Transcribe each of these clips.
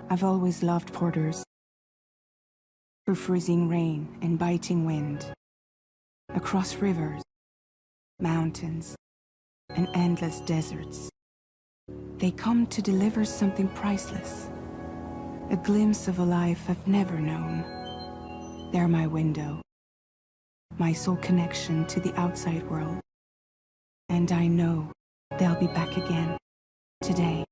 I've always loved porters. Through freezing rain and biting wind, across rivers, mountains, and endless deserts, they come to deliver something priceless. A glimpse of a life I've never known. They're my window, my sole connection to the outside world. And I know they'll be back again, today.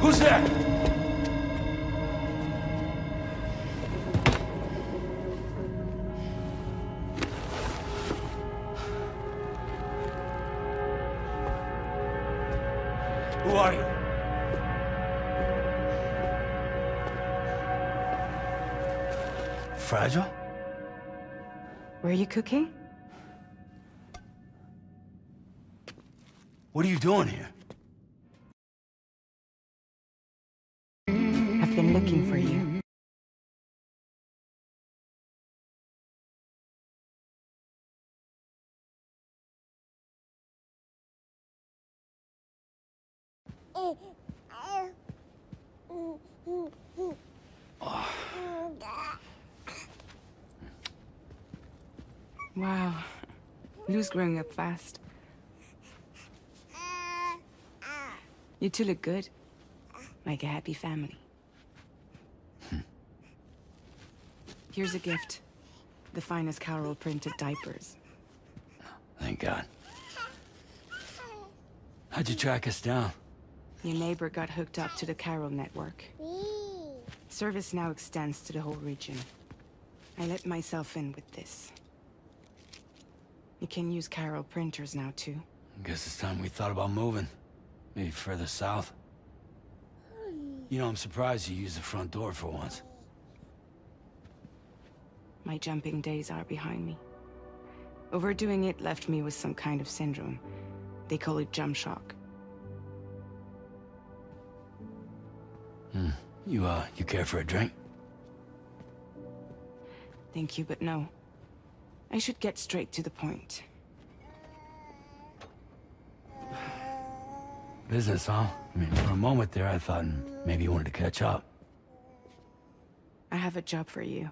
Who's there? Who are you? Fragile? Were you cooking? What are you doing here? I've been looking for you. Wow. Lou's growing up fast. You two look good. Like a happy family. Here's a gift. The finest Chiral printed diapers. Thank God. How'd you track us down? Your neighbor got hooked up to the Chiral Network. Service now extends to the whole region. I let myself in with this. You can use Chiral printers now, too. Guess it's time we thought about moving. Maybe further south. You know, I'm surprised you used the front door for once. My jumping days are behind me. Overdoing it left me with some kind of syndrome. They call it jump shock. You care for a drink? Thank you, but no. I should get straight to the point. Business, huh? I mean, for a moment there, I thought maybe you wanted to catch up. I have a job for you.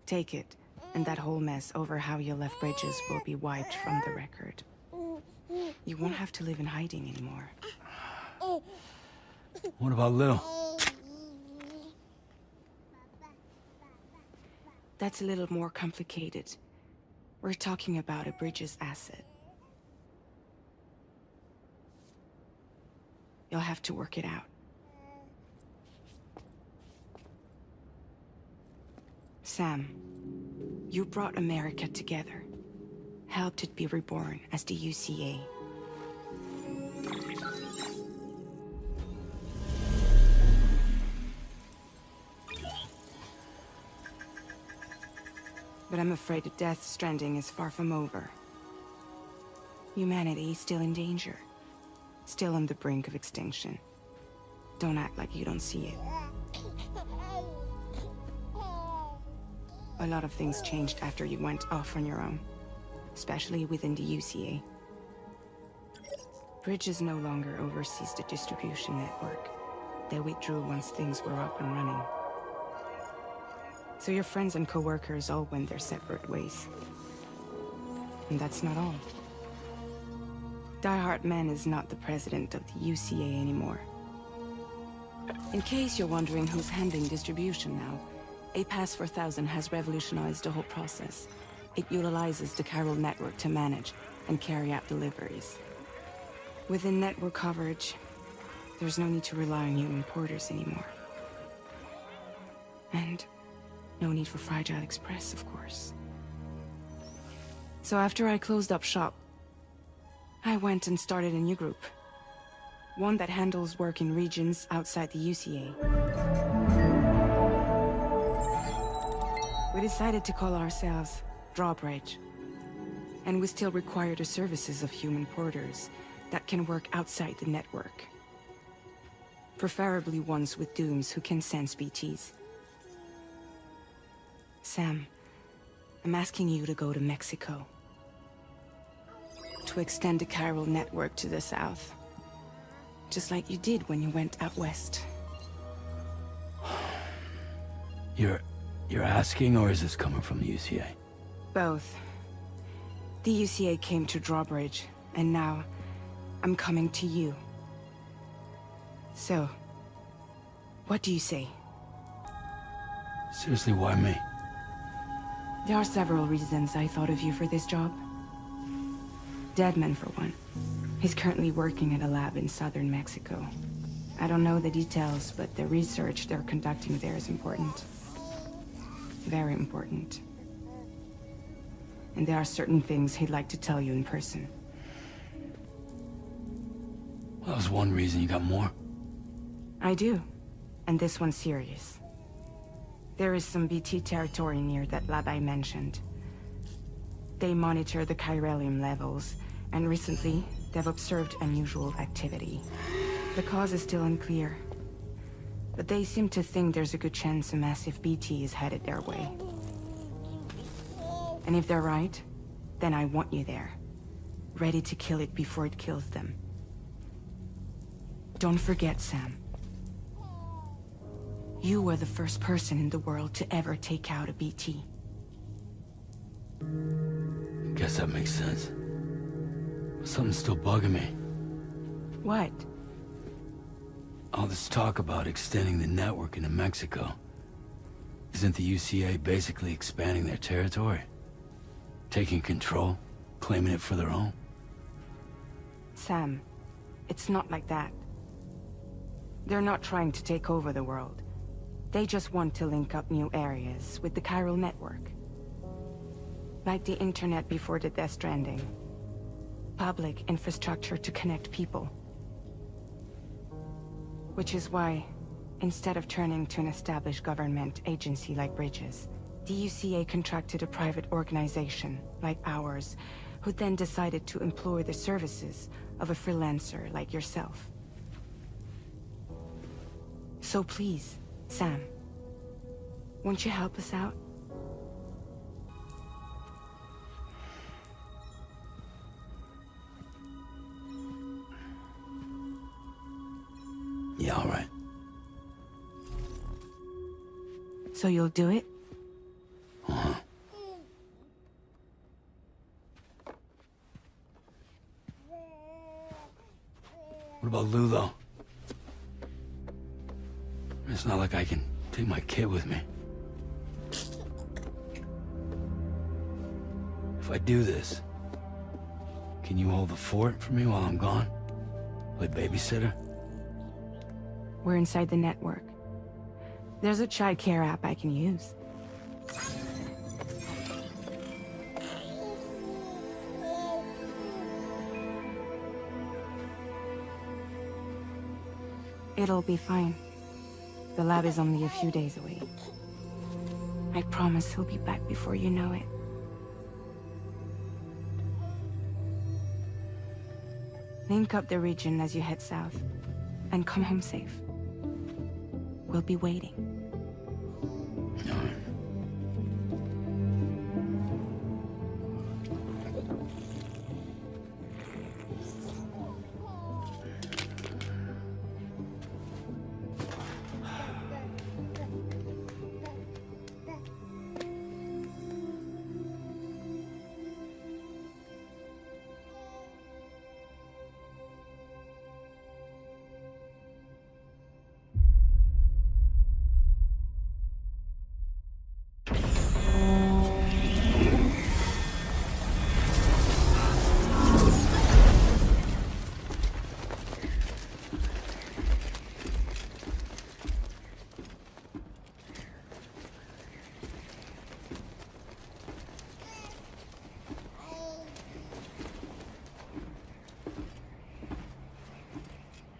Take it, and that whole mess over how you left bridges will be wiped from the record. You won't have to live in hiding anymore. What about Lou? That's a little more complicated. We're talking about a bridges asset. You'll have to work it out. Sam, you brought America together. Helped it be reborn as the UCA. But I'm afraid the death Stranding is far from over. Humanity is still in danger. Still on the brink of extinction. Don't act like you don't see it. A lot of things changed after you went off on your own. Especially within the UCA. Bridges no longer oversees the distribution network. They withdrew once things were up and running. So your friends and co-workers all went their separate ways. And that's not all. Hartman is not the president of the UCA anymore. In case you're wondering who's handling distribution now, A Pass 4000 has revolutionized the whole process. It utilizes the Chiral Network to manage and carry out deliveries. Within network coverage, there's no need to rely on human porters anymore. And no need for Fragile Express, of course. So after I closed up shop, I went and started a new group. One that handles work in regions outside the UCA. We decided to call ourselves Drawbridge. And we still require the services of human porters that can work outside the network. Preferably ones with dooms who can sense BTs. Sam, I'm asking you to go to Mexico. To extend the Chiral Network to the south. Just like you did when you went out west. You're asking, or is this coming from the UCA? Both. The UCA came to Drawbridge, and now I'm coming to you. So, what do you say? Seriously, why me? There are several reasons I thought of you for this job. Deadman, for one. He's currently working at a lab in southern Mexico. I don't know the details, but the research they're conducting there is important. Very important. And there are certain things he'd like to tell you in person. Well, that was one reason. You got more? I do. And this one's serious. There is some BT territory near that lab I mentioned. They monitor the chiralium levels, and recently, they've observed unusual activity. The cause is still unclear, but they seem to think there's a good chance a massive BT is headed their way. And if they're right, then I want you there, ready to kill it before it kills them. Don't forget, Sam. You were the first person in the world to ever take out a BT. Guess that makes sense. But something's still bugging me. What? All this talk about extending the network into Mexico. Isn't the UCA basically expanding their territory? Taking control? Claiming it for their own? Sam, it's not like that. They're not trying to take over the world. They just want to link up new areas with the Chiral Network. Like the internet before the Death Stranding. Public infrastructure to connect people. Which is why, instead of turning to an established government agency like Bridges, the UCA contracted a private organization, like ours, who then decided to employ the services of a freelancer like yourself. So please, Sam, won't you help us out? Yeah, all right. So you'll do it? Uh-huh. What about Lou, though? It's not like I can take my kid with me. If I do this, can you hold the fort for me while I'm gone? Play babysitter? We're inside the network. There's a child care app I can use. It'll be fine. The lab is only a few days away. I promise he'll be back before you know it. Link up the region as you head south, and come home safe. We'll be waiting. All right.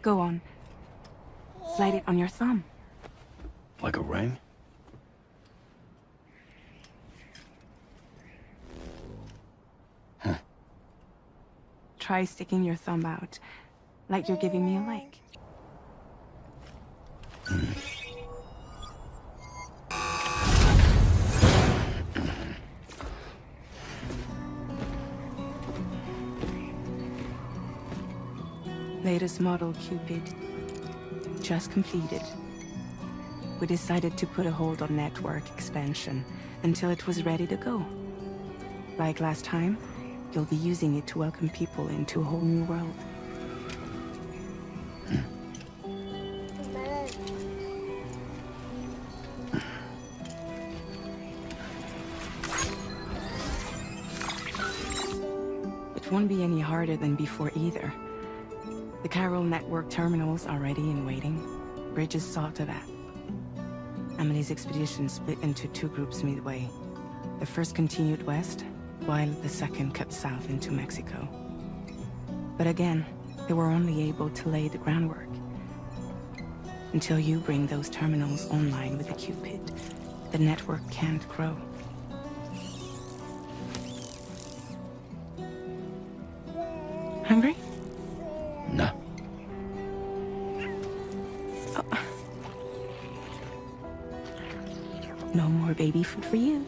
Go on. Slide it on your thumb. Like a ring? Huh. Try sticking your thumb out, like you're giving me a like. Latest model Cupid. Just completed. We decided to put a hold on network expansion until it was ready to go. Like last time, you'll be using it to welcome people into a whole new world. It won't be any harder than before either. The Chiral Network terminals are ready and waiting. Bridges saw to that. Emily's expedition split into two groups midway. The first continued west, while the second cut south into Mexico. But again, They were only able to lay the groundwork. Until you bring those terminals online with the Cupid, the network can't grow. Hungry? No. Oh. No more baby food for you.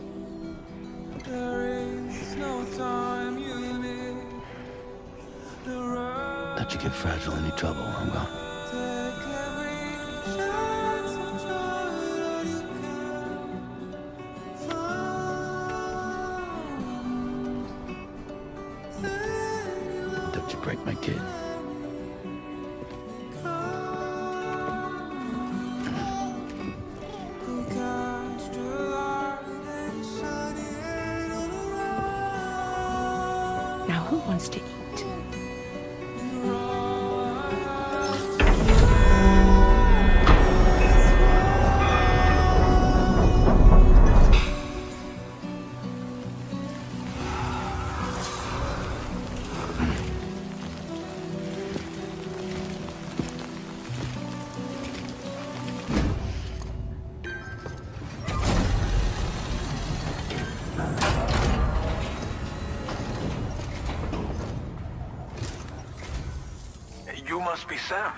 Don't you get Fragile any trouble, I'm gone. Don't you break my kid. Now who wants to eat? You must be Sam.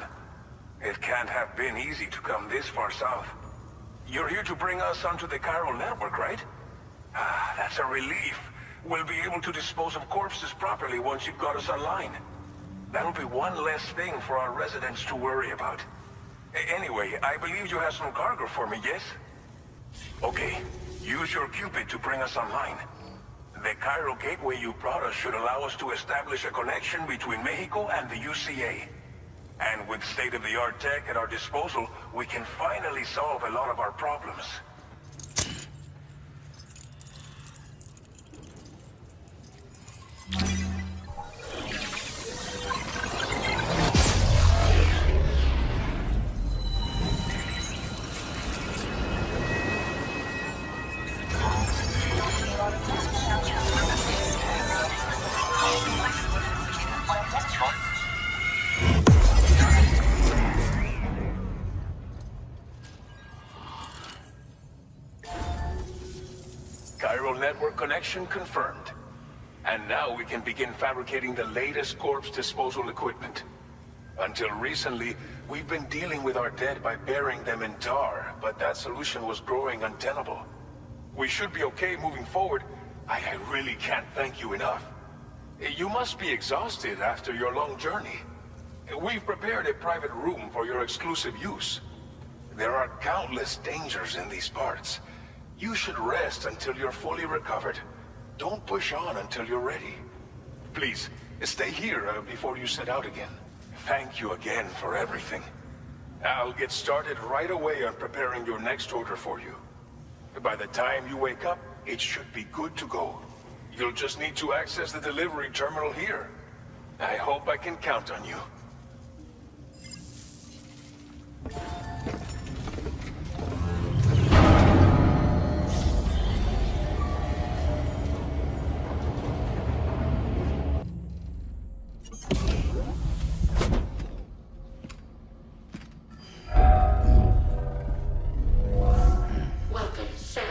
It can't have been easy to come this far south. You're here to bring us onto the Chiral Network, right? Ah, that's a relief. We'll be able to dispose of corpses properly once you've got us online. That'll be one less thing for our residents to worry about. Anyway, I believe you have some cargo for me, yes? Okay, use your Cupid to bring us online. The Chiral gateway you brought us should allow us to establish a connection between Mexico and the UCA. And with state-of-the-art tech at our disposal, we can finally solve a lot of our problems. Chiral Network connection confirmed. And now we can begin fabricating the latest corpse disposal equipment. Until recently, we've been dealing with our dead by burying them in tar, but that solution was growing untenable. We should be okay moving forward. I really can't thank you enough. You must be exhausted after your long journey. We've prepared a private room for your exclusive use. There are countless dangers in these parts. You should rest until you're fully recovered. Don't push on until you're ready. Please, stay here before you set out again. Thank you again for everything. I'll get started right away on preparing your next order for you. By the time you wake up, it should be good to go. You'll just need to access the delivery terminal here. I hope I can count on you. Welcome, Sam.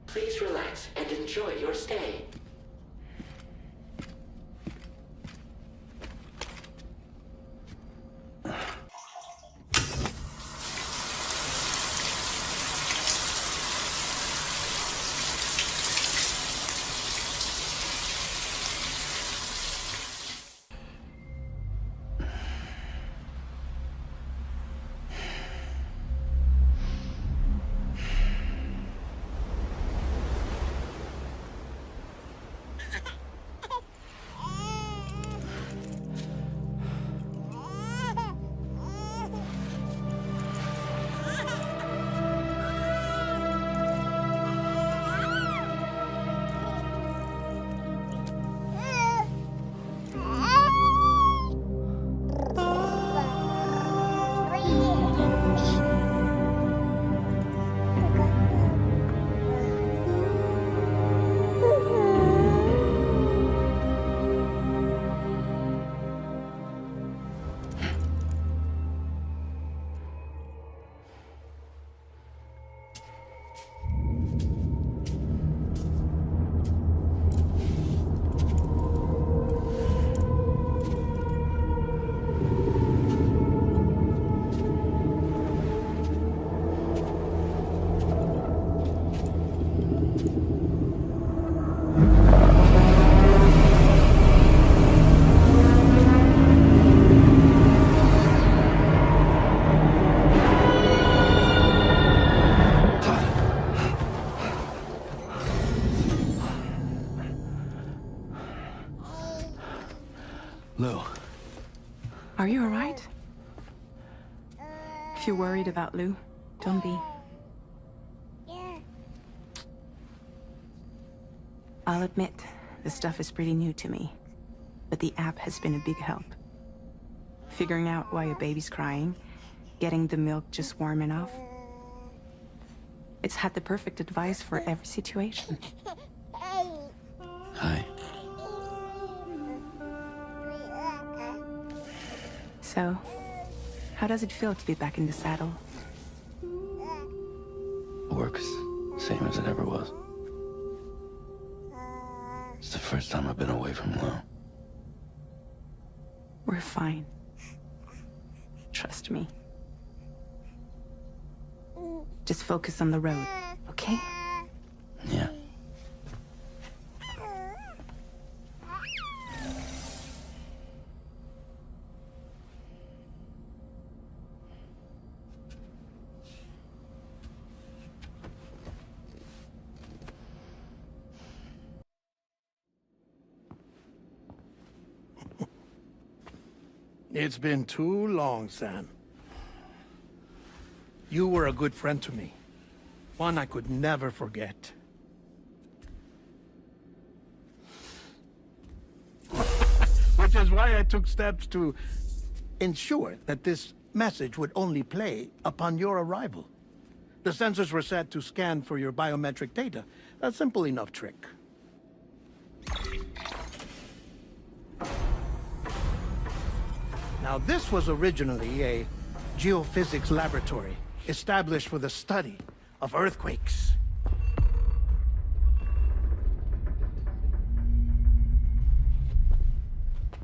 Please relax and enjoy your stay. you're worried about Lou, don't be. I'll admit, this stuff is pretty new to me, but the app has been a big help. Figuring out why a baby's crying, getting the milk just warm enough. It's had the perfect advice for every situation. Hi. So, how does it feel to be back in the saddle? Works, same as it ever was. It's the first time I've been away from Lou. We're fine. Trust me. Just focus on the road, okay? Yeah. It's been too long, Sam. You were a good friend to me. One I could never forget. Which is why I took steps to ensure that this message would only play upon your arrival. The sensors were set to scan for your biometric data. A simple enough trick. Now, this was originally a geophysics laboratory established for the study of earthquakes.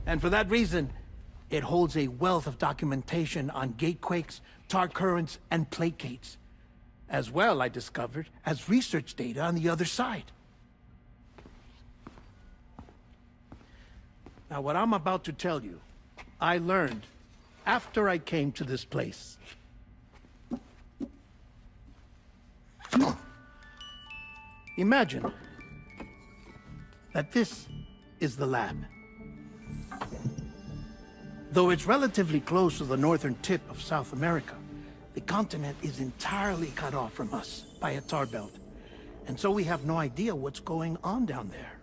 And for that reason, it holds a wealth of documentation on gatequakes, tar currents, and placates. As well, I discovered, as research data on the other side. Now, what I'm about to tell you, I learned after I came to this place. Imagine that this is the lab. Though it's relatively close to the northern tip of South America, the continent is entirely cut off from us by a tar belt. And so we have no idea what's going on down there.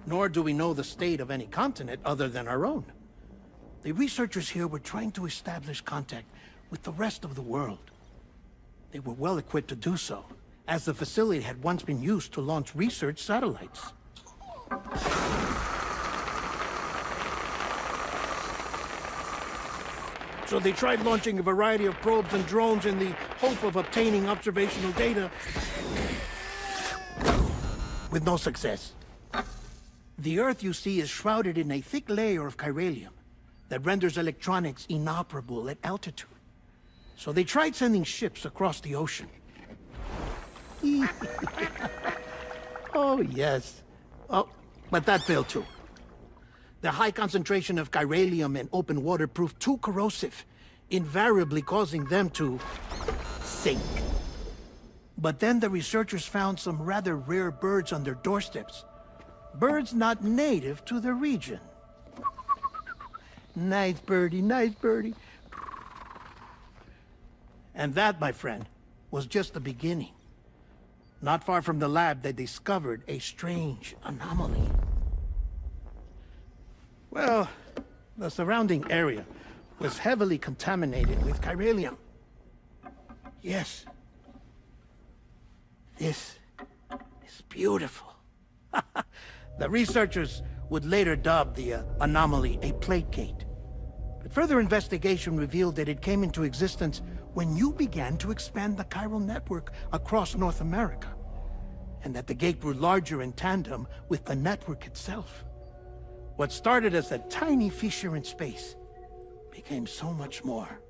Nor do we know the state of any continent other than our own. The researchers here were trying to establish contact with the rest of the world. They were well equipped to do so, as the facility had once been used to launch research satellites. So they tried launching a variety of probes and drones in the hope of obtaining observational data, with no success. The Earth, you see, is shrouded in a thick layer of chiralium that renders electronics inoperable at altitude. So they tried sending ships across the ocean. Oh, yes. Oh, but that failed too. The high concentration of chiralium in open water proved too corrosive, invariably causing them to sink. But then the researchers found some rather rare birds on their doorsteps. Birds not native to the region. Nice birdie, nice birdie. And that, my friend, was just the beginning. Not far from the lab, they discovered a strange anomaly. Well, the surrounding area was heavily contaminated with chiralium. Yes. This is beautiful. The researchers would later dub the anomaly a plate gate. But further investigation revealed that it came into existence when you began to expand the chiral network across North America, and that the gate grew larger in tandem with the network itself. What started as a tiny fissure in space became so much more.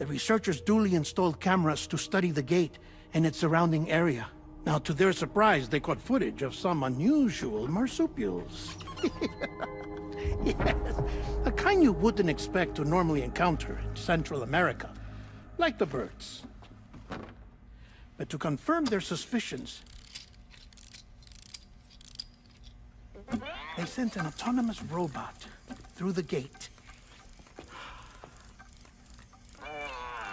The researchers duly installed cameras to study the gate and its surrounding area. Now, to their surprise, they caught footage of some unusual marsupials. Yes, a kind you wouldn't expect to normally encounter in Central America, like the birds. But to confirm their suspicions, they sent an autonomous robot through the gate.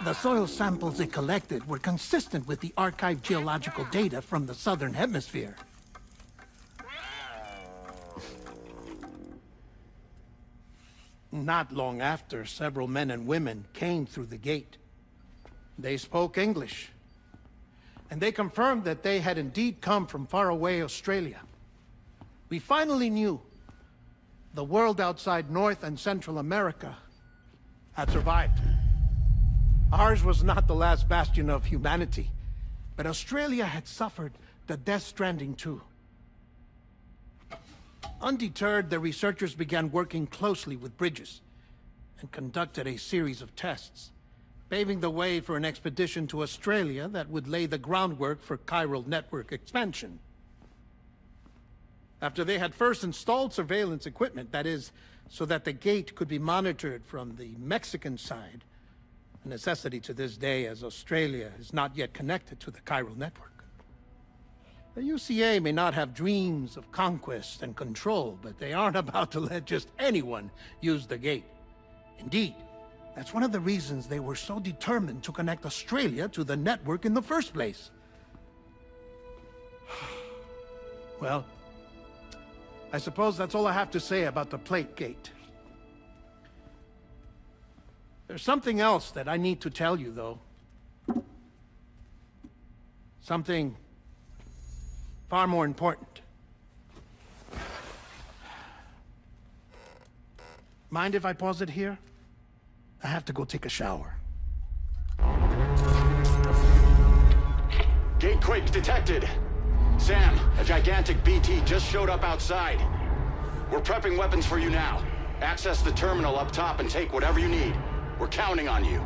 The soil samples it collected were consistent with the archived geological data from the southern hemisphere. Not long after, several men and women came through the gate. They spoke English, and they confirmed that they had indeed come from faraway Australia. We finally knew the world outside North and Central America had survived. Ours was not the last bastion of humanity, but Australia had suffered the death stranding too. Undeterred, the researchers began working closely with Bridges and conducted a series of tests, paving the way for an expedition to Australia that would lay the groundwork for Chiral Network expansion. After they had first installed surveillance equipment, that is, so that the gate could be monitored from the Mexican side, a necessity to this day as Australia is not yet connected to the Chiral Network. The UCA may not have dreams of conquest and control, but they aren't about to let just anyone use the gate. Indeed, that's one of the reasons they were so determined to connect Australia to the network in the first place. Well, I suppose that's all I have to say about the plate gate. There's something else that I need to tell you, though. Something far more important. Mind if I pause it here? I have to go take a shower. Gate quake detected. Sam, a gigantic BT just showed up outside. We're prepping weapons for you now. Access the terminal up top and take whatever you need. We're counting on you.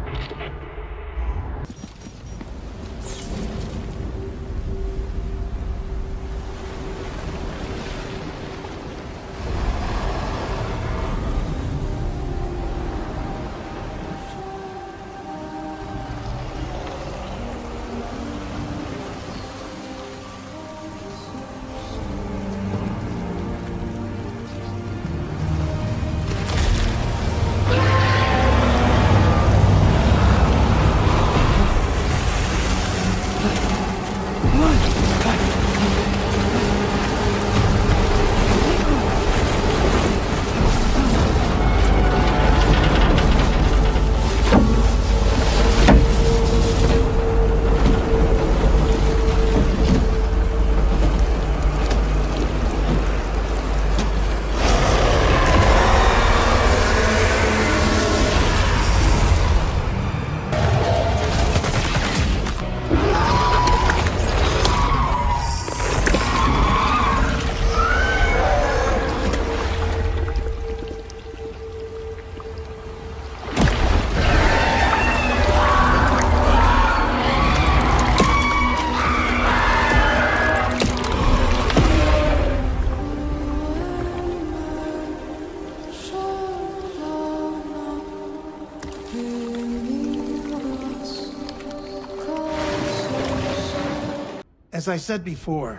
As I said before,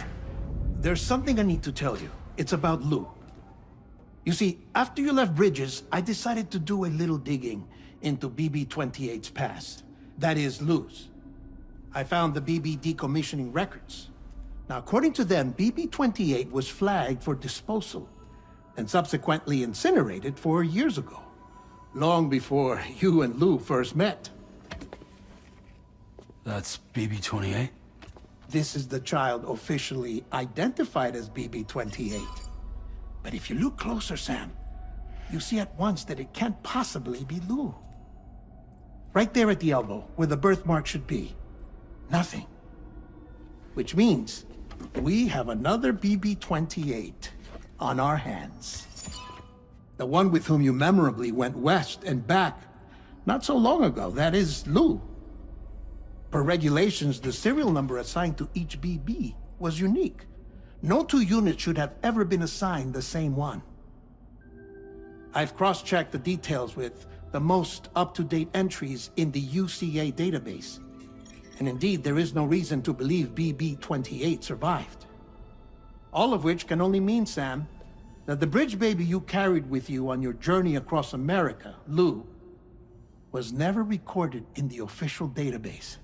there's something I need to tell you. It's about Lou. You see, after you left Bridges, I decided to do a little digging into BB-28's past. That is, Lou's. I found the BB decommissioning records. Now, according to them, BB-28 was flagged for disposal and subsequently incinerated 4 years ago, long before you and Lou first met. That's BB-28? This is the child officially identified as BB-28. But if you look closer, Sam, you see at once that it can't possibly be Lou. Right there at the elbow, where the birthmark should be. Nothing. Which means we have another BB-28 on our hands. The one with whom you memorably went west and back not so long ago, that is Lou. Per regulations, the serial number assigned to each BB was unique. No two units should have ever been assigned the same one. I've cross-checked the details with the most up-to-date entries in the UCA database. And indeed, there is no reason to believe BB-28 survived. All of which can only mean, Sam, that the bridge baby you carried with you on your journey across America, Lou, was never recorded in the official database.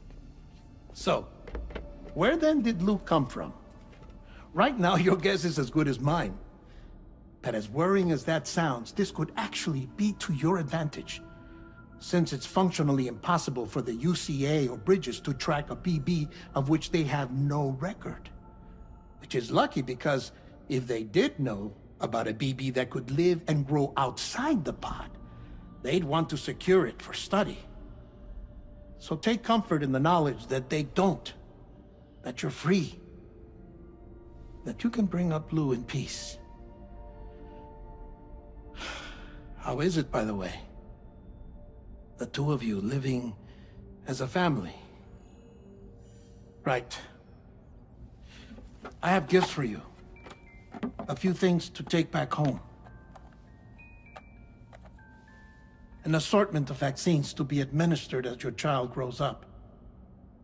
So, where then did Lou come from? Right now, your guess is as good as mine. But as worrying as that sounds, this could actually be to your advantage, since it's functionally impossible for the UCA or Bridges to track a BB of which they have no record. Which is lucky, because if they did know about a BB that could live and grow outside the pod, they'd want to secure it for study. So take comfort in the knowledge that they don't, that you're free, that you can bring up Lou in peace. How is it, by the way? The two of you living as a family? Right. I have gifts for you. A few things to take back home. An assortment of vaccines to be administered as your child grows up.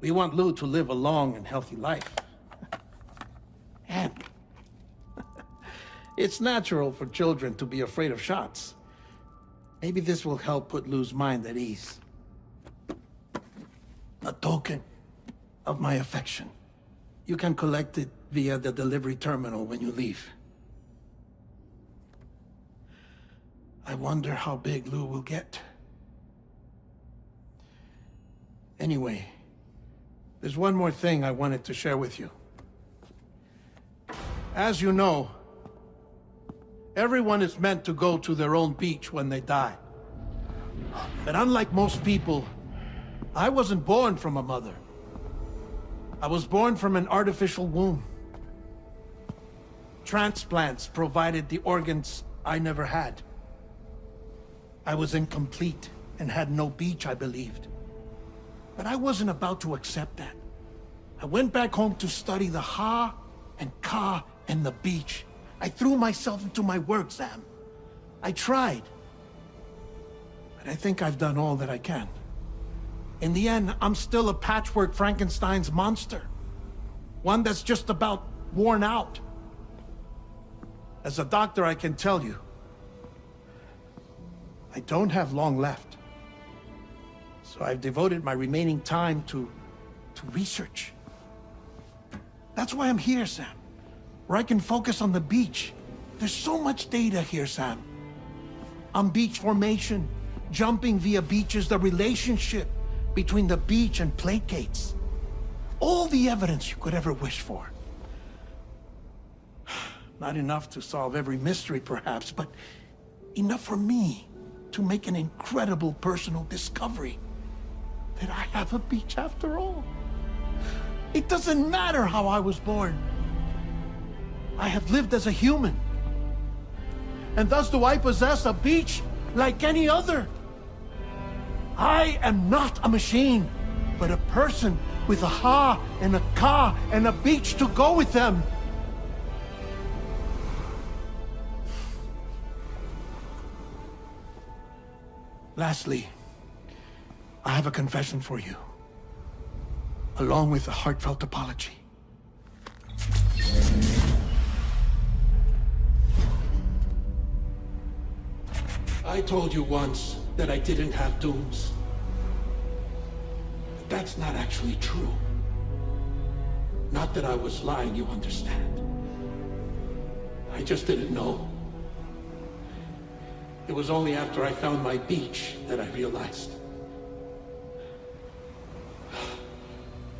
We want Lou to live a long and healthy life. And it's natural for children to be afraid of shots. Maybe this will help put Lou's mind at ease. A token of my affection. You can collect it via the delivery terminal when you leave. I wonder how big Lou will get. Anyway, there's one more thing I wanted to share with you. As you know, everyone is meant to go to their own beach when they die. But unlike most people, I wasn't born from a mother. I was born from an artificial womb. Transplants provided the organs I never had. I was incomplete and had no beach, I believed. But I wasn't about to accept that. I went back home to study the Ha and Ka and the beach. I threw myself into my work, Sam. I tried. But I think I've done all that I can. In the end, I'm still a patchwork Frankenstein's monster. One that's just about worn out. As a doctor, I can tell you, I don't have long left. So I've devoted my remaining time to research. That's why I'm here, Sam. Where I can focus on the beach. There's so much data here, Sam. On beach formation, jumping via beaches, the relationship between the beach and plate gates. All the evidence you could ever wish for. Not enough to solve every mystery, perhaps, but enough for me to make an incredible personal discovery. That I have a beach after all. It doesn't matter how I was born. I have lived as a human. And thus do I possess a beach like any other. I am not a machine, but a person with a Ha and a Ka and a beach to go with them. Lastly, I have a confession for you, along with a heartfelt apology. I told you once that I didn't have dooms. But that's not actually true. Not that I was lying, you understand. I just didn't know. It was only after I found my beach that I realized.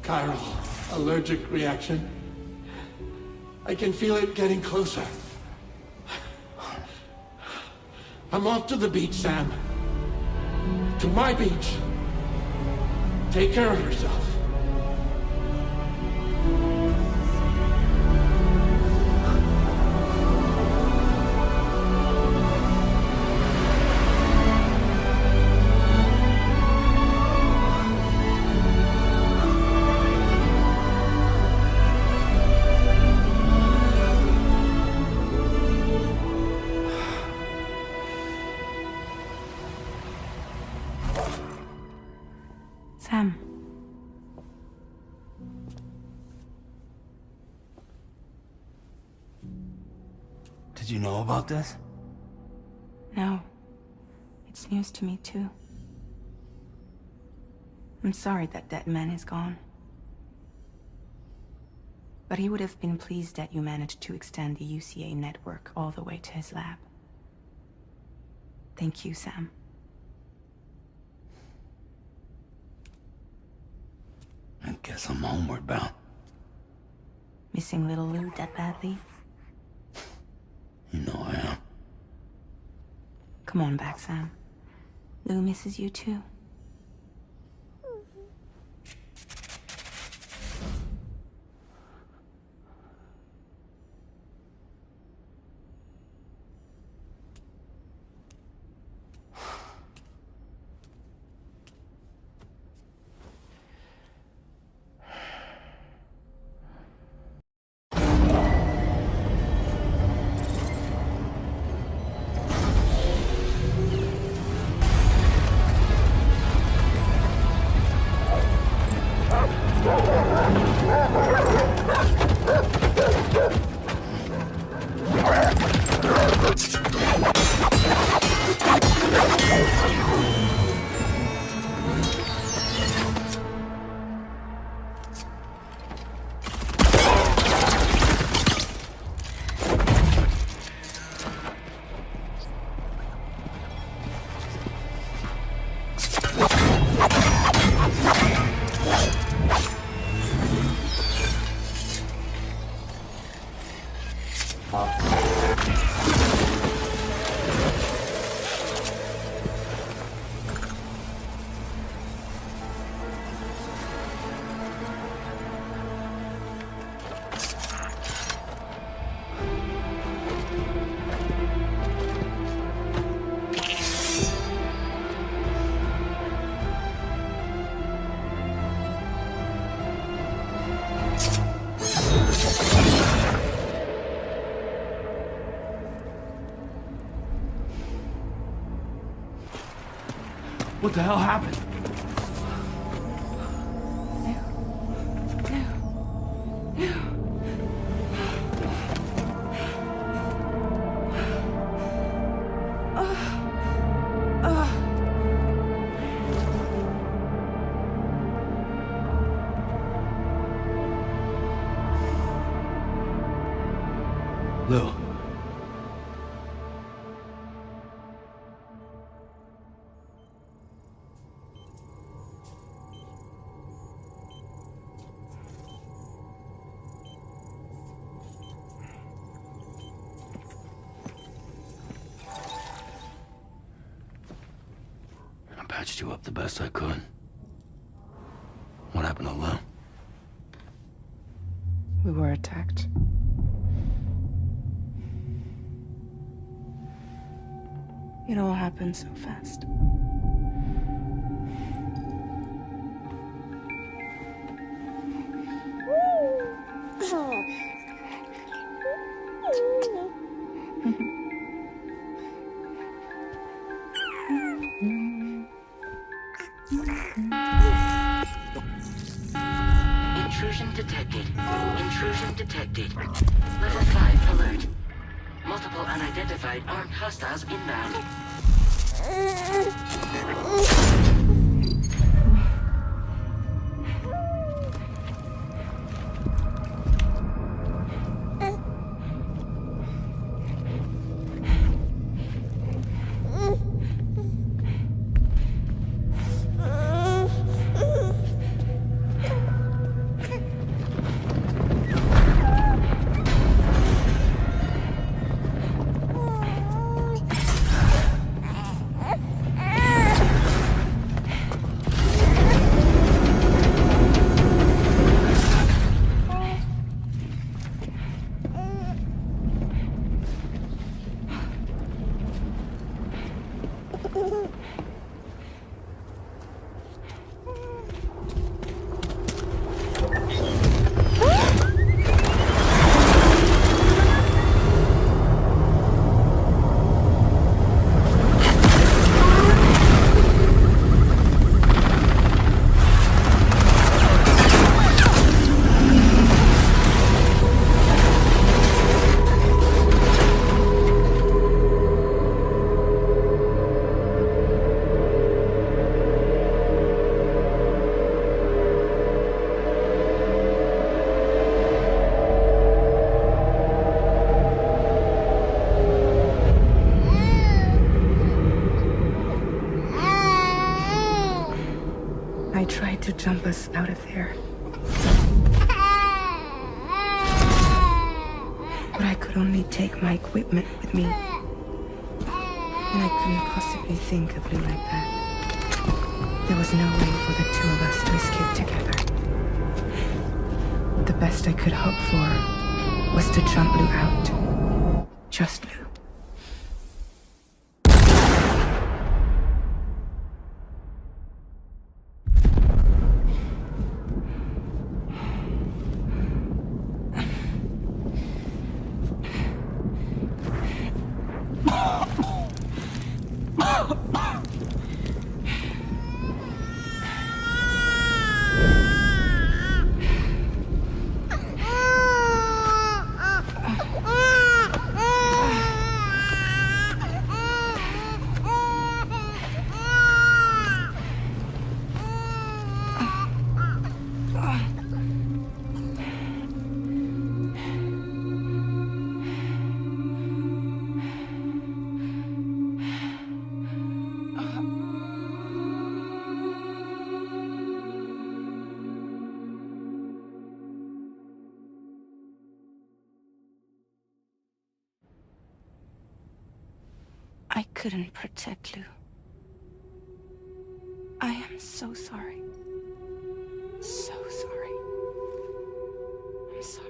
Chiral, allergic reaction. I can feel it getting closer. I'm off to the beach, Sam. To my beach. Take care of yourself. Sam. Did you know about this? No. It's news to me, too. I'm sorry that Deadman is gone. But he would have been pleased that you managed to extend the UCA network all the way to his lab. Thank you, Sam. I guess I'm homeward bound. Missing little Lou that badly? You know I am. Come on back, Sam. Lou misses you too. What the hell happened? Lou. I patched you up the best I could. What happened to Lou? We were attacked. It all happened so fast. Intrusion detected. Intrusion detected. Level 5 alert. Multiple unidentified armed hostiles inbound. I tried to jump us out of there. But I could only take my equipment with me. And I couldn't possibly think of Blue like that. There was no way for the two of us to escape together. The best I could hope for was to jump Blue out. Just Blue. I couldn't protect Lou. I am so sorry. So sorry. I'm sorry.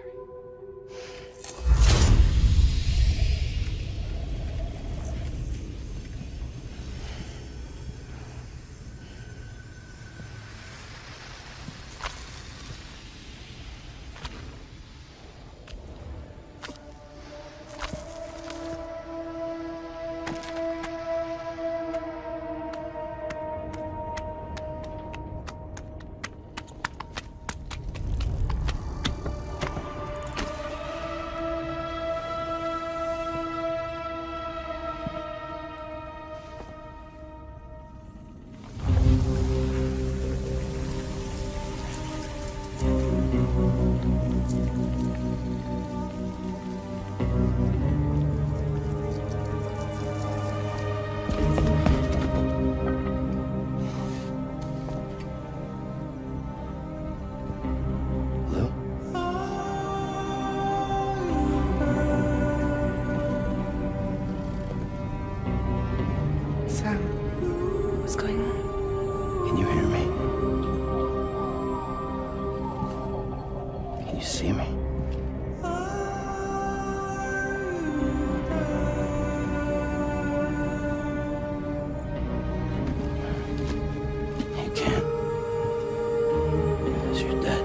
What's going on? Can you hear me? Can you see me? You can't. Because you're dead.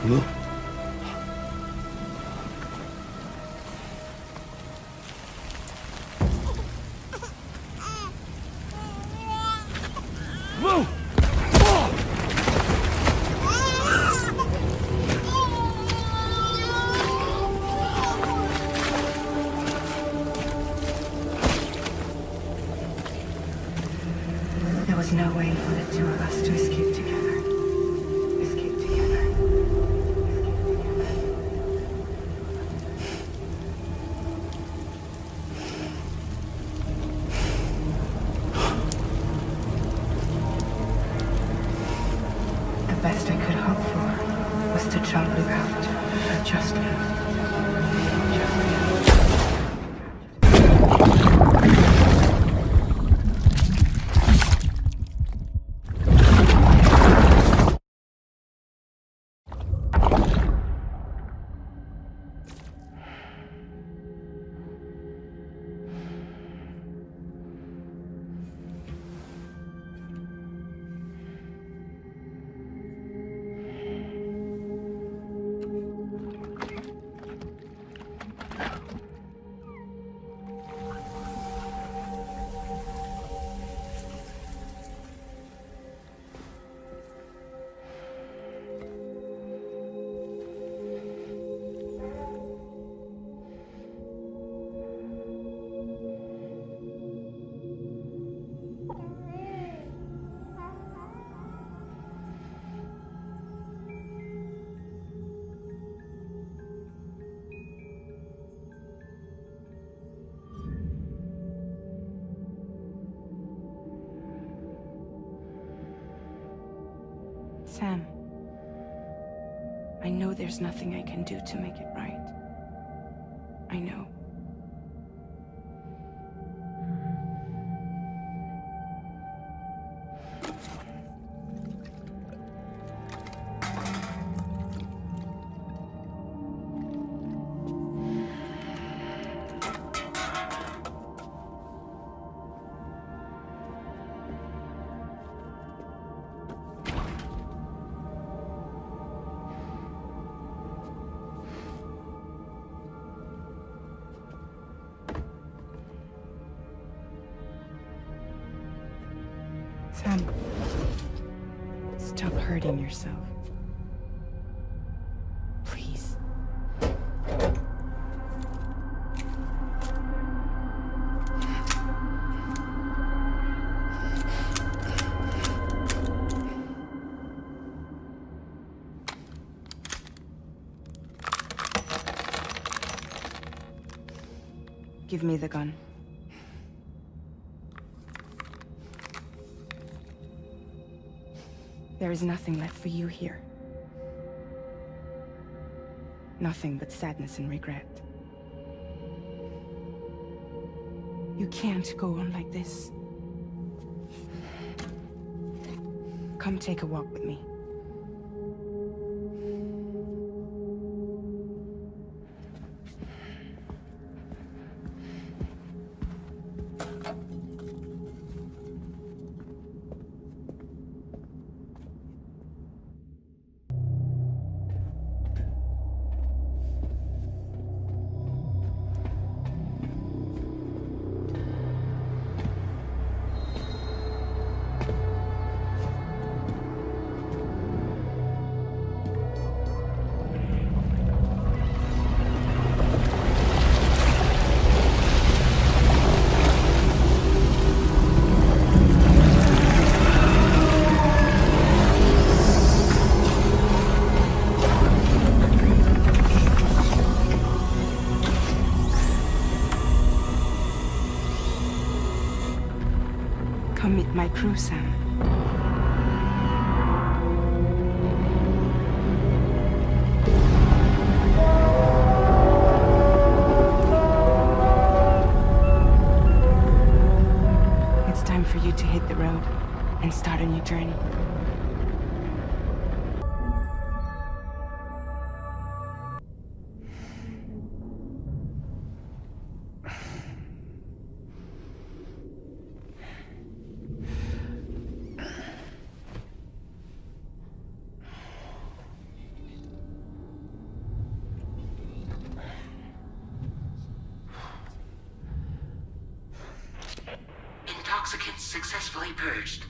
Blue? Blue! There was no way for the two of us to escape together. Escape together. The best I could hope for was to jump Lou out. Just Lou. Just Lou. Sam, I know there's nothing I can do to make it right. I know. Sam, stop hurting yourself. Please. Give me the gun. There is nothing left for you here. Nothing but sadness and regret. You can't go on like this. Come take a walk with me. Come meet my crew, Sam. It's time for you to hit the road and start a new journey. Intoxicants successfully purged.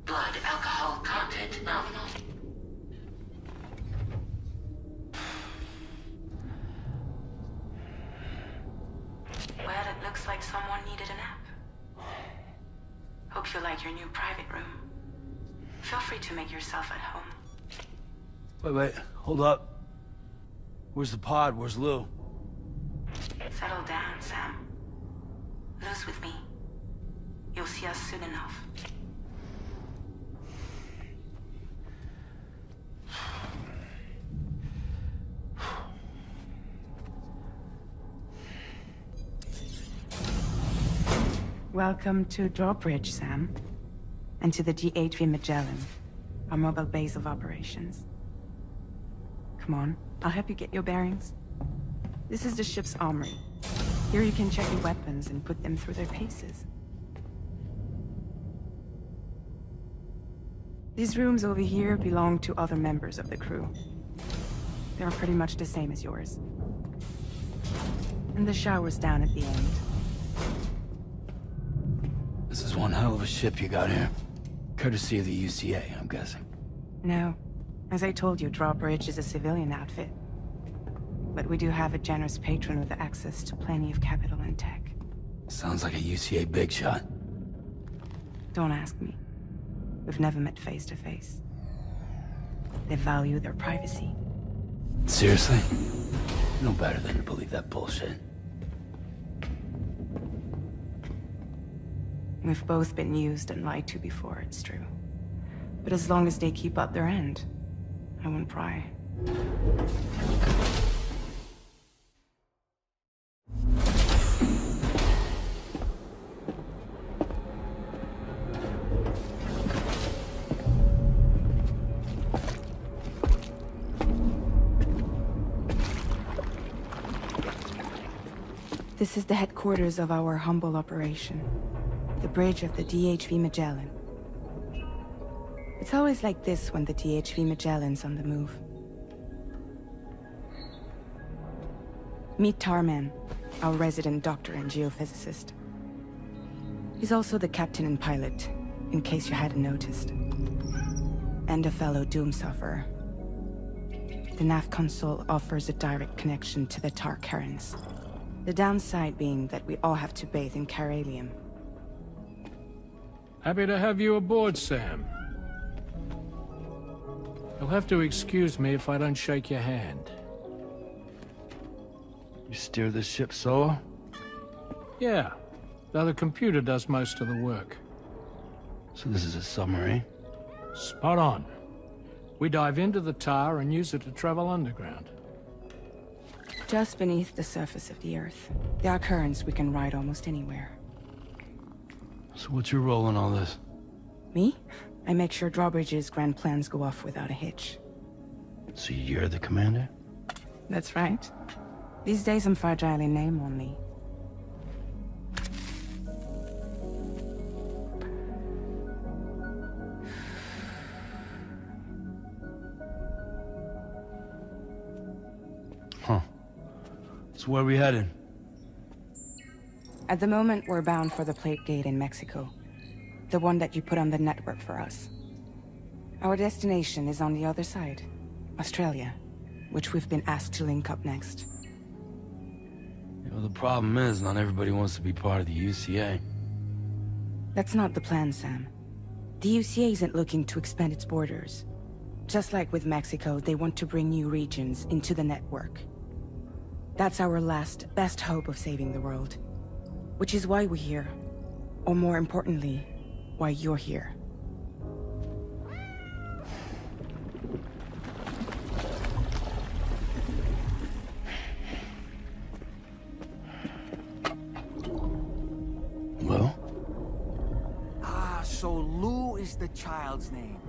Blood alcohol content nominal. Well, it looks like someone needed a nap. Hope you like your new private room. Feel free to make yourself at home. Wait, hold up. Where's the pod? Where's Lou? Settle down, Sam. Lou's with me. You'll see us soon enough. Welcome to Drawbridge, Sam. And to the DHV Magellan, our mobile base of operations. Come on, I'll help you get your bearings. This is the ship's armory. Here you can check your weapons and put them through their paces. These rooms over here belong to other members of the crew. They're pretty much the same as yours. And the shower's down at the end. This is one hell of a ship you got here. Courtesy of the UCA, I'm guessing. No. As I told you, Drawbridge is a civilian outfit. But we do have a generous patron with access to plenty of capital and tech. Sounds like a UCA big shot. Don't ask me. We've never met face to face. They value their privacy. Seriously? No better than to believe that bullshit. We've both been used and lied to before, it's true. But as long as they keep up their end, I won't pry. This is the headquarters of our humble operation. The bridge of the DHV Magellan. It's always like this when the DHV Magellan's on the move. Meet Hartman, our resident doctor and geophysicist. He's also the captain and pilot, in case you hadn't noticed. And a fellow doom sufferer. The nav console offers a direct connection to the tar currents. The downside being that we all have to bathe in Caralium. Happy to have you aboard, Sam. You'll have to excuse me if I don't shake your hand. You steer this ship solo? Yeah, though the computer does most of the work. So this is a submarine? Spot on. We dive into the tar and use it to travel underground. Just beneath the surface of the Earth, there are currents we can ride almost anywhere. So what's your role in all this? Me? I make sure Drawbridge's grand plans go off without a hitch. So you're the commander? That's right. These days I'm fragile in name only. Huh. So where are we headed? At the moment, we're bound for the Plate Gate in Mexico. The one that you put on the network for us. Our destination is on the other side, Australia, which we've been asked to link up next. You know, the problem is, not everybody wants to be part of the UCA. That's not the plan, Sam. The UCA isn't looking to expand its borders. Just like with Mexico, they want to bring new regions into the network. That's our last, best hope of saving the world. Which is why we're here. Or more importantly, why you're here. Well? Ah, so Lou is the child's name.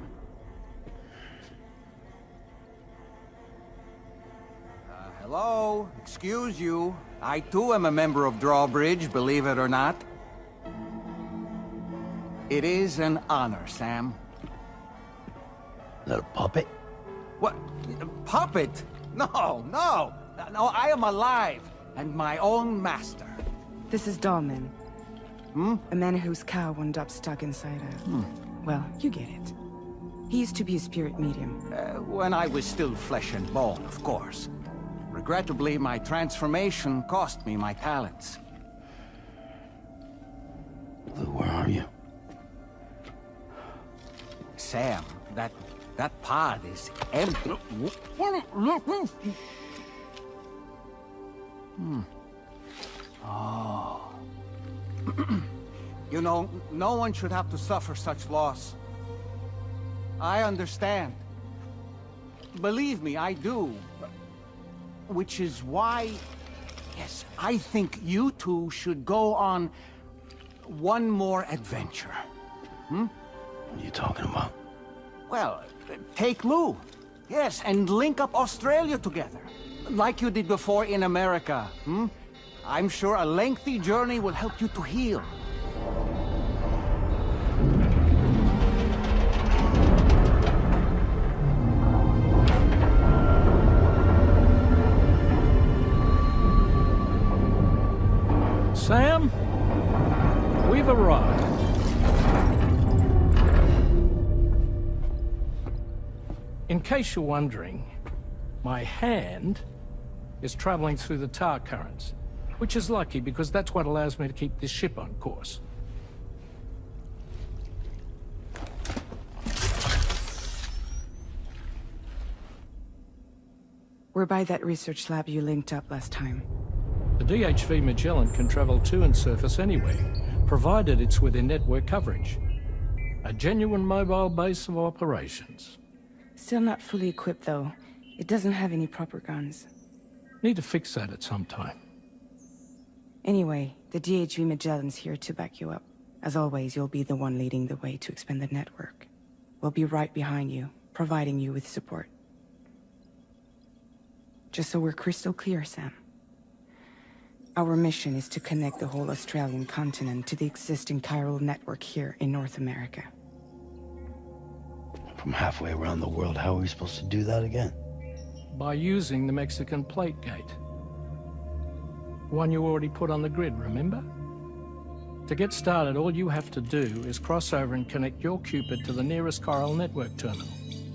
Hello? Excuse you. I too am a member of Drawbridge, believe it or not. It is an honor, Sam. Is that a puppet? What? A puppet? No, no! No, I am alive, and my own master. This is Deadman. A man whose cow wound up stuck inside a... Well, you get it. He used to be a spirit medium. When I was still flesh and bone, of course. Regrettably, my transformation cost me my talents. Lou, where are you? Sam, that pod is empty. Oh. You know, no one should have to suffer such loss. I understand. Believe me, I do. Which is why, yes, I think you two should go on one more adventure. What are you talking about? Well, take Lou. Yes, and link up Australia together. Like you did before in America. I'm sure a lengthy journey will help you to heal. Sam, we've arrived. In case you're wondering, my hand is traveling through the tar currents, which is lucky because that's what allows me to keep this ship on course. We're by that research lab you linked up last time. The DHV Magellan can travel to and surface anywhere, provided it's within network coverage. A genuine mobile base of operations. Still not fully equipped, though. It doesn't have any proper guns. Need to fix that at some time. Anyway, the DHV Magellan's here to back you up. As always, you'll be the one leading the way to expand the network. We'll be right behind you, providing you with support. Just so we're crystal clear, Sam. Our mission is to connect the whole Australian continent to the existing Chiral Network here in North America. From halfway around the world, how are we supposed to do that again? By using the Mexican plate gate. One you already put on the grid, remember? To get started, all you have to do is cross over and connect your Cupid to the nearest Chiral Network terminal.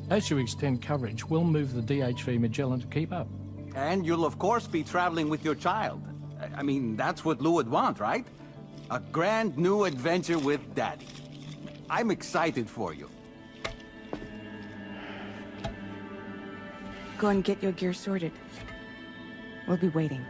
As you extend coverage, we'll move the DHV Magellan to keep up. And you'll of course be traveling with your child. I mean, that's what Lou would want, right? A grand new adventure with Daddy. I'm excited for you. Go and get your gear sorted. We'll be waiting.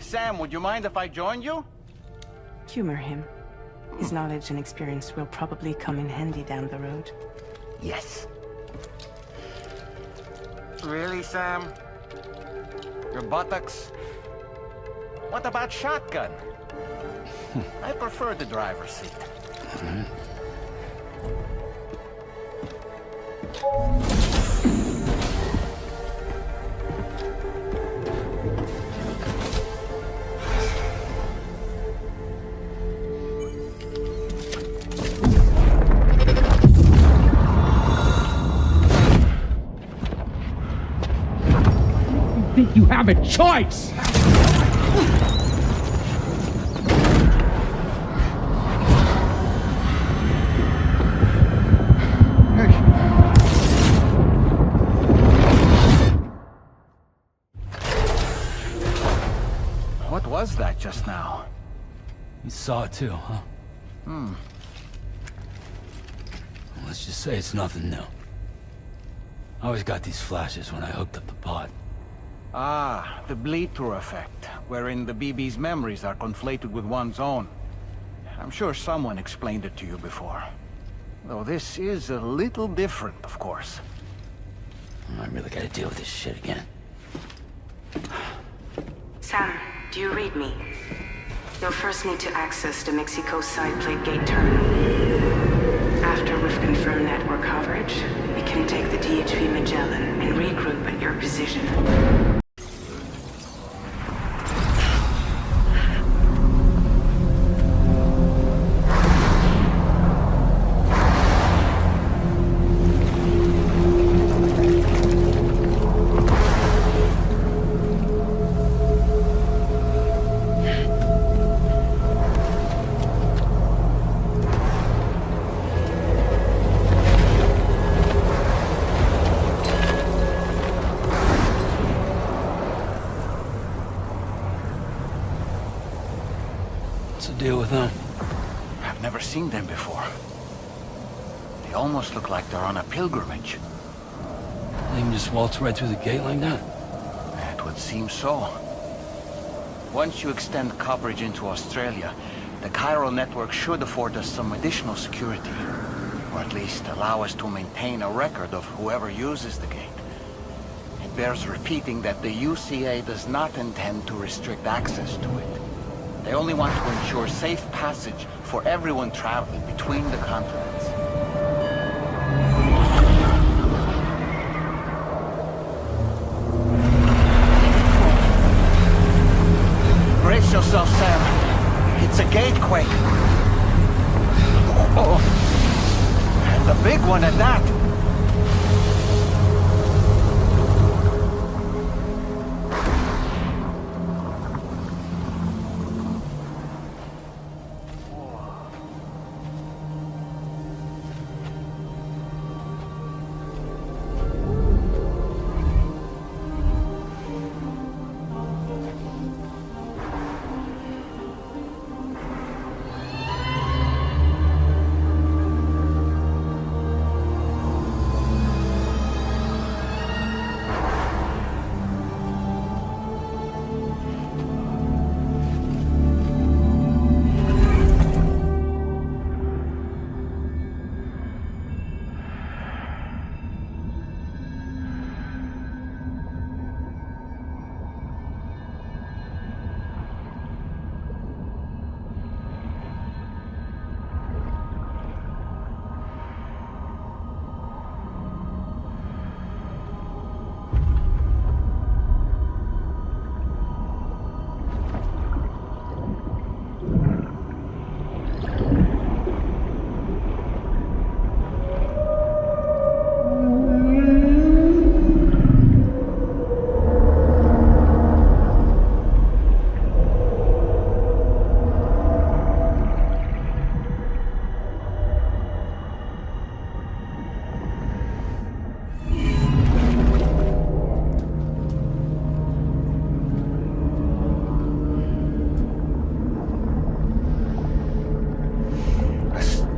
Sam, would you mind if I joined you? Humor him. His knowledge and experience will probably come in handy down the road. Yes. Really, Sam? Your buttocks? What about shotgun? I prefer the driver's seat. You have a choice! What was that just now? You saw it too, huh? Well, let's just say it's nothing new. I always got these flashes when I hooked up the pod. Ah, the bleed-through effect, wherein the BB's memories are conflated with one's own. I'm sure someone explained it to you before. Though this is a little different, of course. I really gotta deal with this shit again. Sam, do you read me? You'll first need to access the Mexico side plate gate terminal. After we've confirmed network coverage, we can take the DHV Magellan and regroup at your position. Deal with them. I've never seen them before. They almost look like they're on a pilgrimage. They can just waltz right through the gate like that? It would seem so. Once you extend coverage into Australia, the Chiral Network should afford us some additional security. Or at least allow us to maintain a record of whoever uses the gate. It bears repeating that the UCA does not intend to restrict access to it. They only want to ensure safe passage for everyone traveling between the continents. Brace yourself, Sam. It's a gatequake. Oh, and a big one at that.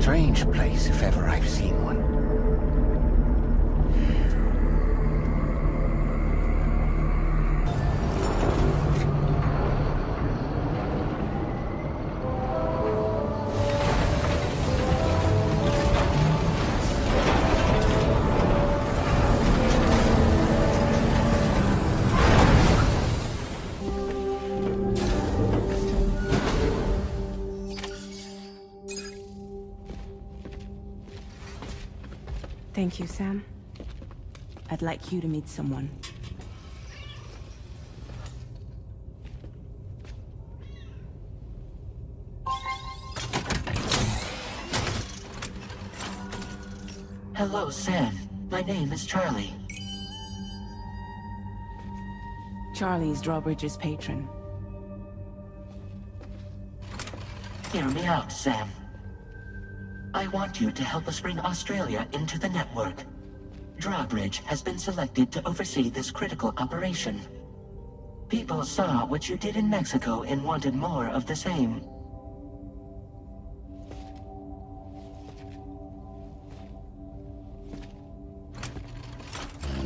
Strange place, if ever I've seen one. Thank you, Sam. I'd like you to meet someone. Hello, Sam. My name is Charlie. Charlie's Drawbridge's patron. Hear me out, Sam. I want you to help us bring Australia into the network. Drawbridge has been selected to oversee this critical operation. People saw what you did in Mexico and wanted more of the same.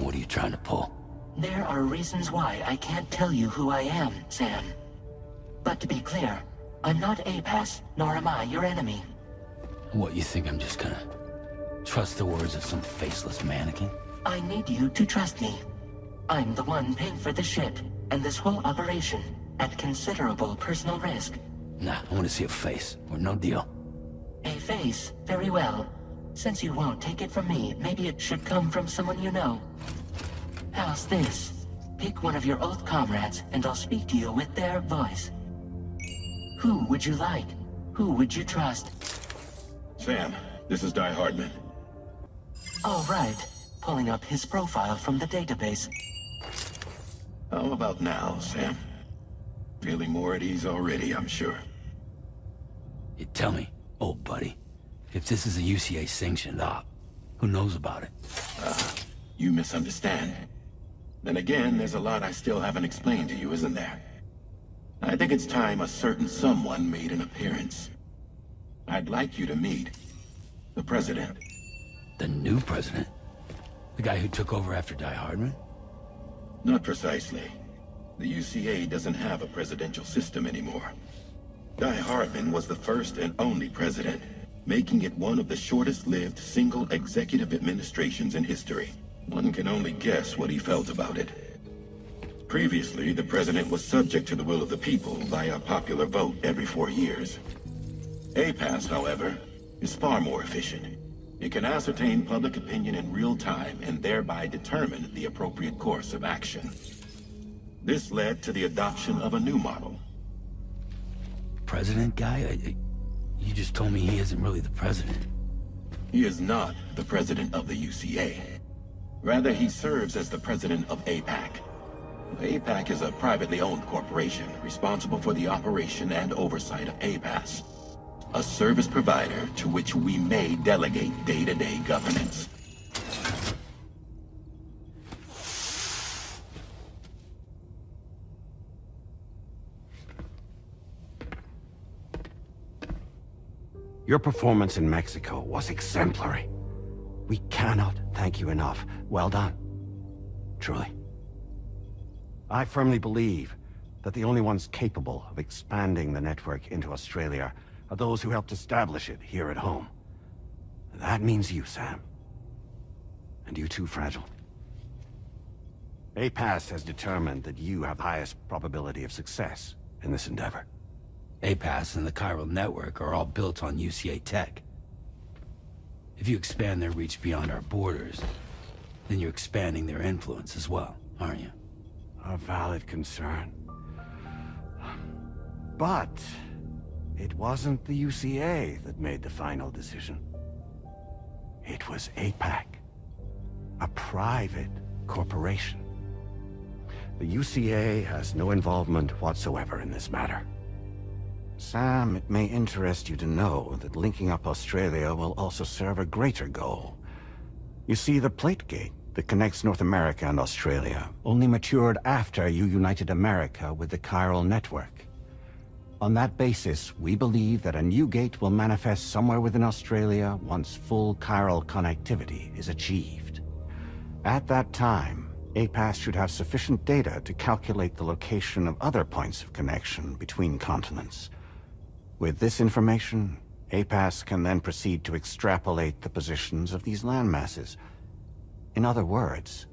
What are you trying to pull? There are reasons why I can't tell you who I am, Sam. But to be clear, I'm not APAS, nor am I your enemy. What, you think I'm just gonna trust the words of some faceless mannequin? I need you to trust me. I'm the one paying for the ship, and this whole operation, at considerable personal risk. Nah, I want to see a face, or no deal. A face? Very well. Since you won't take it from me, maybe it should come from someone you know. How's this? Pick one of your old comrades, and I'll speak to you with their voice. Who would you like? Who would you trust? Sam, this is Hartman. All right. Pulling up his profile from the database. How about now, Sam? Feeling more at ease already, I'm sure. You tell me, old buddy, if this is a UCA-sanctioned op, who knows about it? You misunderstand. Then again, there's a lot I still haven't explained to you, isn't there? I think it's time a certain someone made an appearance. I'd like you to meet the President. The new president? The guy who took over after Hartman? Not precisely. The UCA doesn't have a presidential system anymore. Hartman was the first and only president, making it one of the shortest-lived single executive administrations in history. One can only guess what he felt about it. Previously, the president was subject to the will of the people via popular vote every 4 years. APAS, however, is far more efficient. It can ascertain public opinion in real time and thereby determine the appropriate course of action. This led to the adoption of a new model. President guy? You just told me he isn't really the president. He is not the president of the UCA. Rather, he serves as the president of APAC. APAC is a privately owned corporation responsible for the operation and oversight of APAS, a service provider to which we may delegate day-to-day governance. Your performance in Mexico was exemplary. We cannot thank you enough. Well done. Truly. I firmly believe that the only ones capable of expanding the network into Australia are those who helped establish it here at home. That means you, Sam. And you too, Fragile. APAS has determined that you have the highest probability of success in this endeavor. APAS and the Chiral Network are all built on UCA tech. If you expand their reach beyond our borders, then you're expanding their influence as well, aren't you? A valid concern. But it wasn't the UCA that made the final decision. It was APAC, a private corporation. The UCA has no involvement whatsoever in this matter. Sam, it may interest you to know that linking up Australia will also serve a greater goal. You see, the plate gate that connects North America and Australia only matured after you united America with the Chiral Network. On that basis, we believe that a new gate will manifest somewhere within Australia once full chiral connectivity is achieved. At that time, APAS should have sufficient data to calculate the location of other points of connection between continents. With this information, APAS can then proceed to extrapolate the positions of these landmasses. In other words,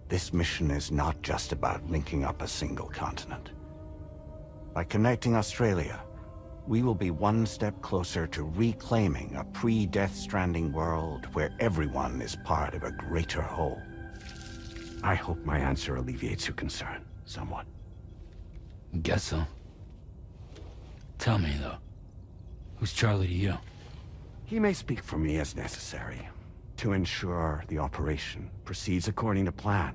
this mission is not just about linking up a single continent. By connecting Australia, we will be one step closer to reclaiming a pre-Death Stranding world where everyone is part of a greater whole. I hope my answer alleviates your concern somewhat. Guess so. Tell me, though, who's Charlie to you? He may speak for me as necessary, to ensure the operation proceeds according to plan.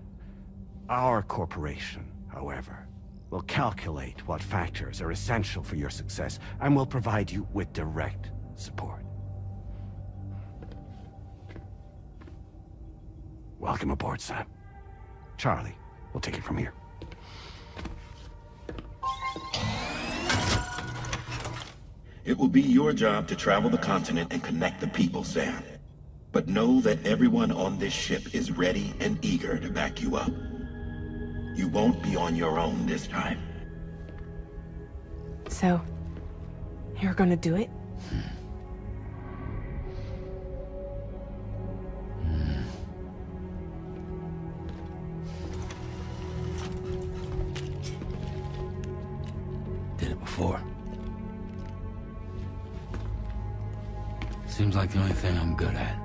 Our corporation, however, will calculate what factors are essential for your success, and will provide you with direct support. Welcome aboard, Sam. Charlie, we'll take it from here. It will be your job to travel the continent and connect the people, Sam. But know that everyone on this ship is ready and eager to back you up. You won't be on your own this time. So, you're gonna do it? Did it before. Seems like the only thing I'm good at.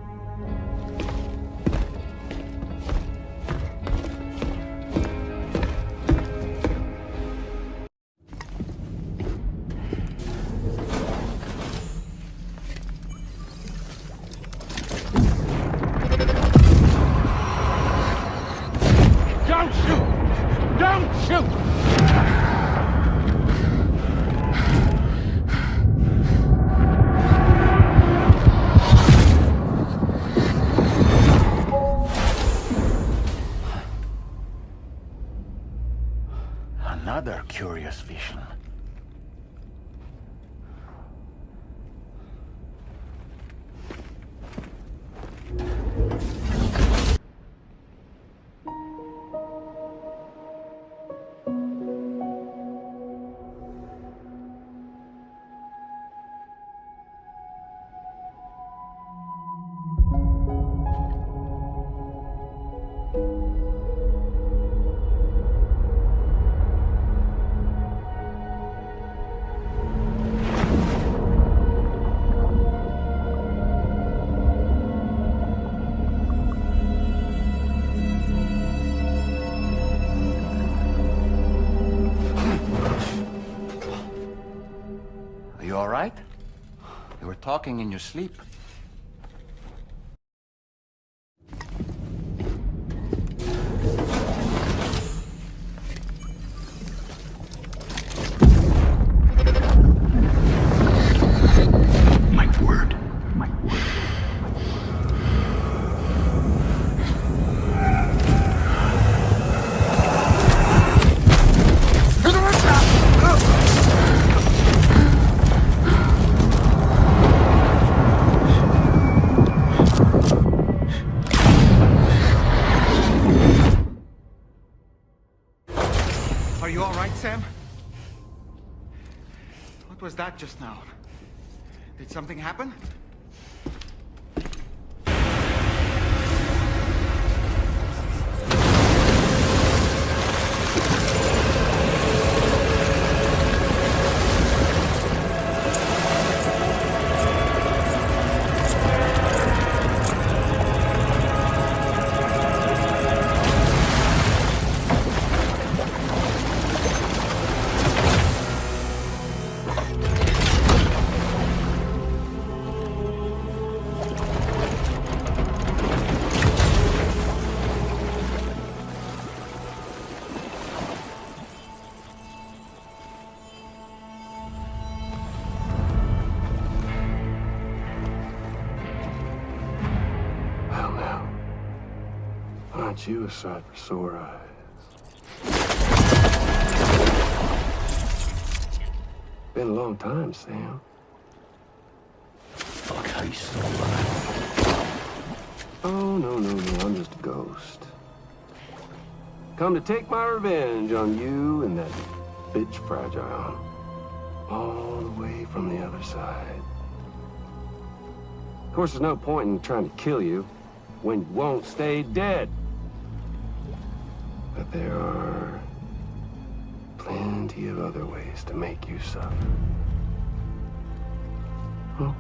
Don't shoot! Don't shoot! Another curious vision. talking in your sleep. My word. My word. Are you all right, Sam? What was that just now? Did something happen? Aren't you a sight for sore eyes? Been a long time, Sam. Fuck, how you still alive? Oh, no, I'm just a ghost. Come to take my revenge on you and that bitch Fragile. All the way from the other side. Of course, there's no point in trying to kill you when you won't stay dead. But there are plenty of other ways to make you suffer. Huh?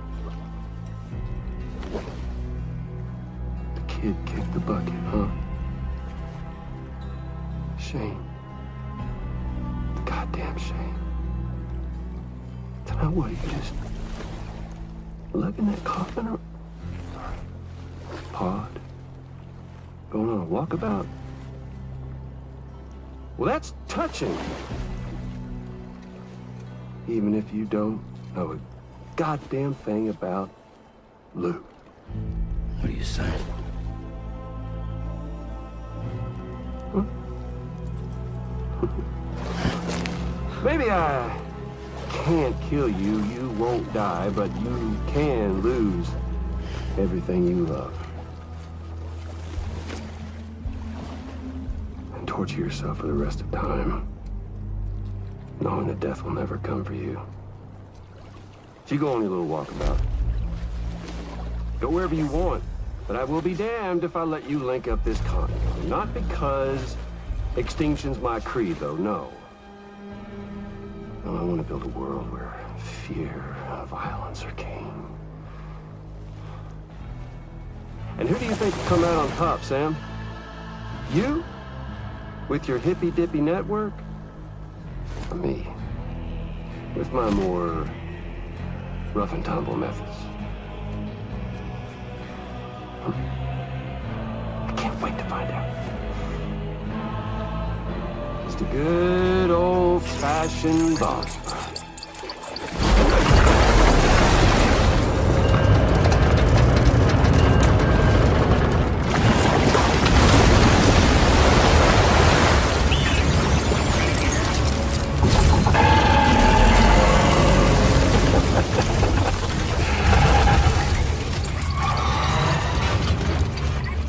The kid kicked the bucket, huh? Shame. The goddamn shame. Tonight, what, you just lugging that coffin or pod? Going on a walkabout? Well, that's touching. Even if you don't know a goddamn thing about Lou. What are you saying? Huh? Maybe I can't kill you, you won't die, but you can lose everything you love. And torture yourself for the rest of time, knowing that death will never come for you. So you go on your little walkabout. Go wherever you want, but I will be damned if I let you link up this continent. Not because extinction's my creed, though, no. No, I want to build a world where fear and violence are king. And who do you think will come out on top, Sam? You? With your hippy-dippy network? Or me? With my more rough and tumble methods? I can't wait to find out. Just a good old-fashioned boss fight.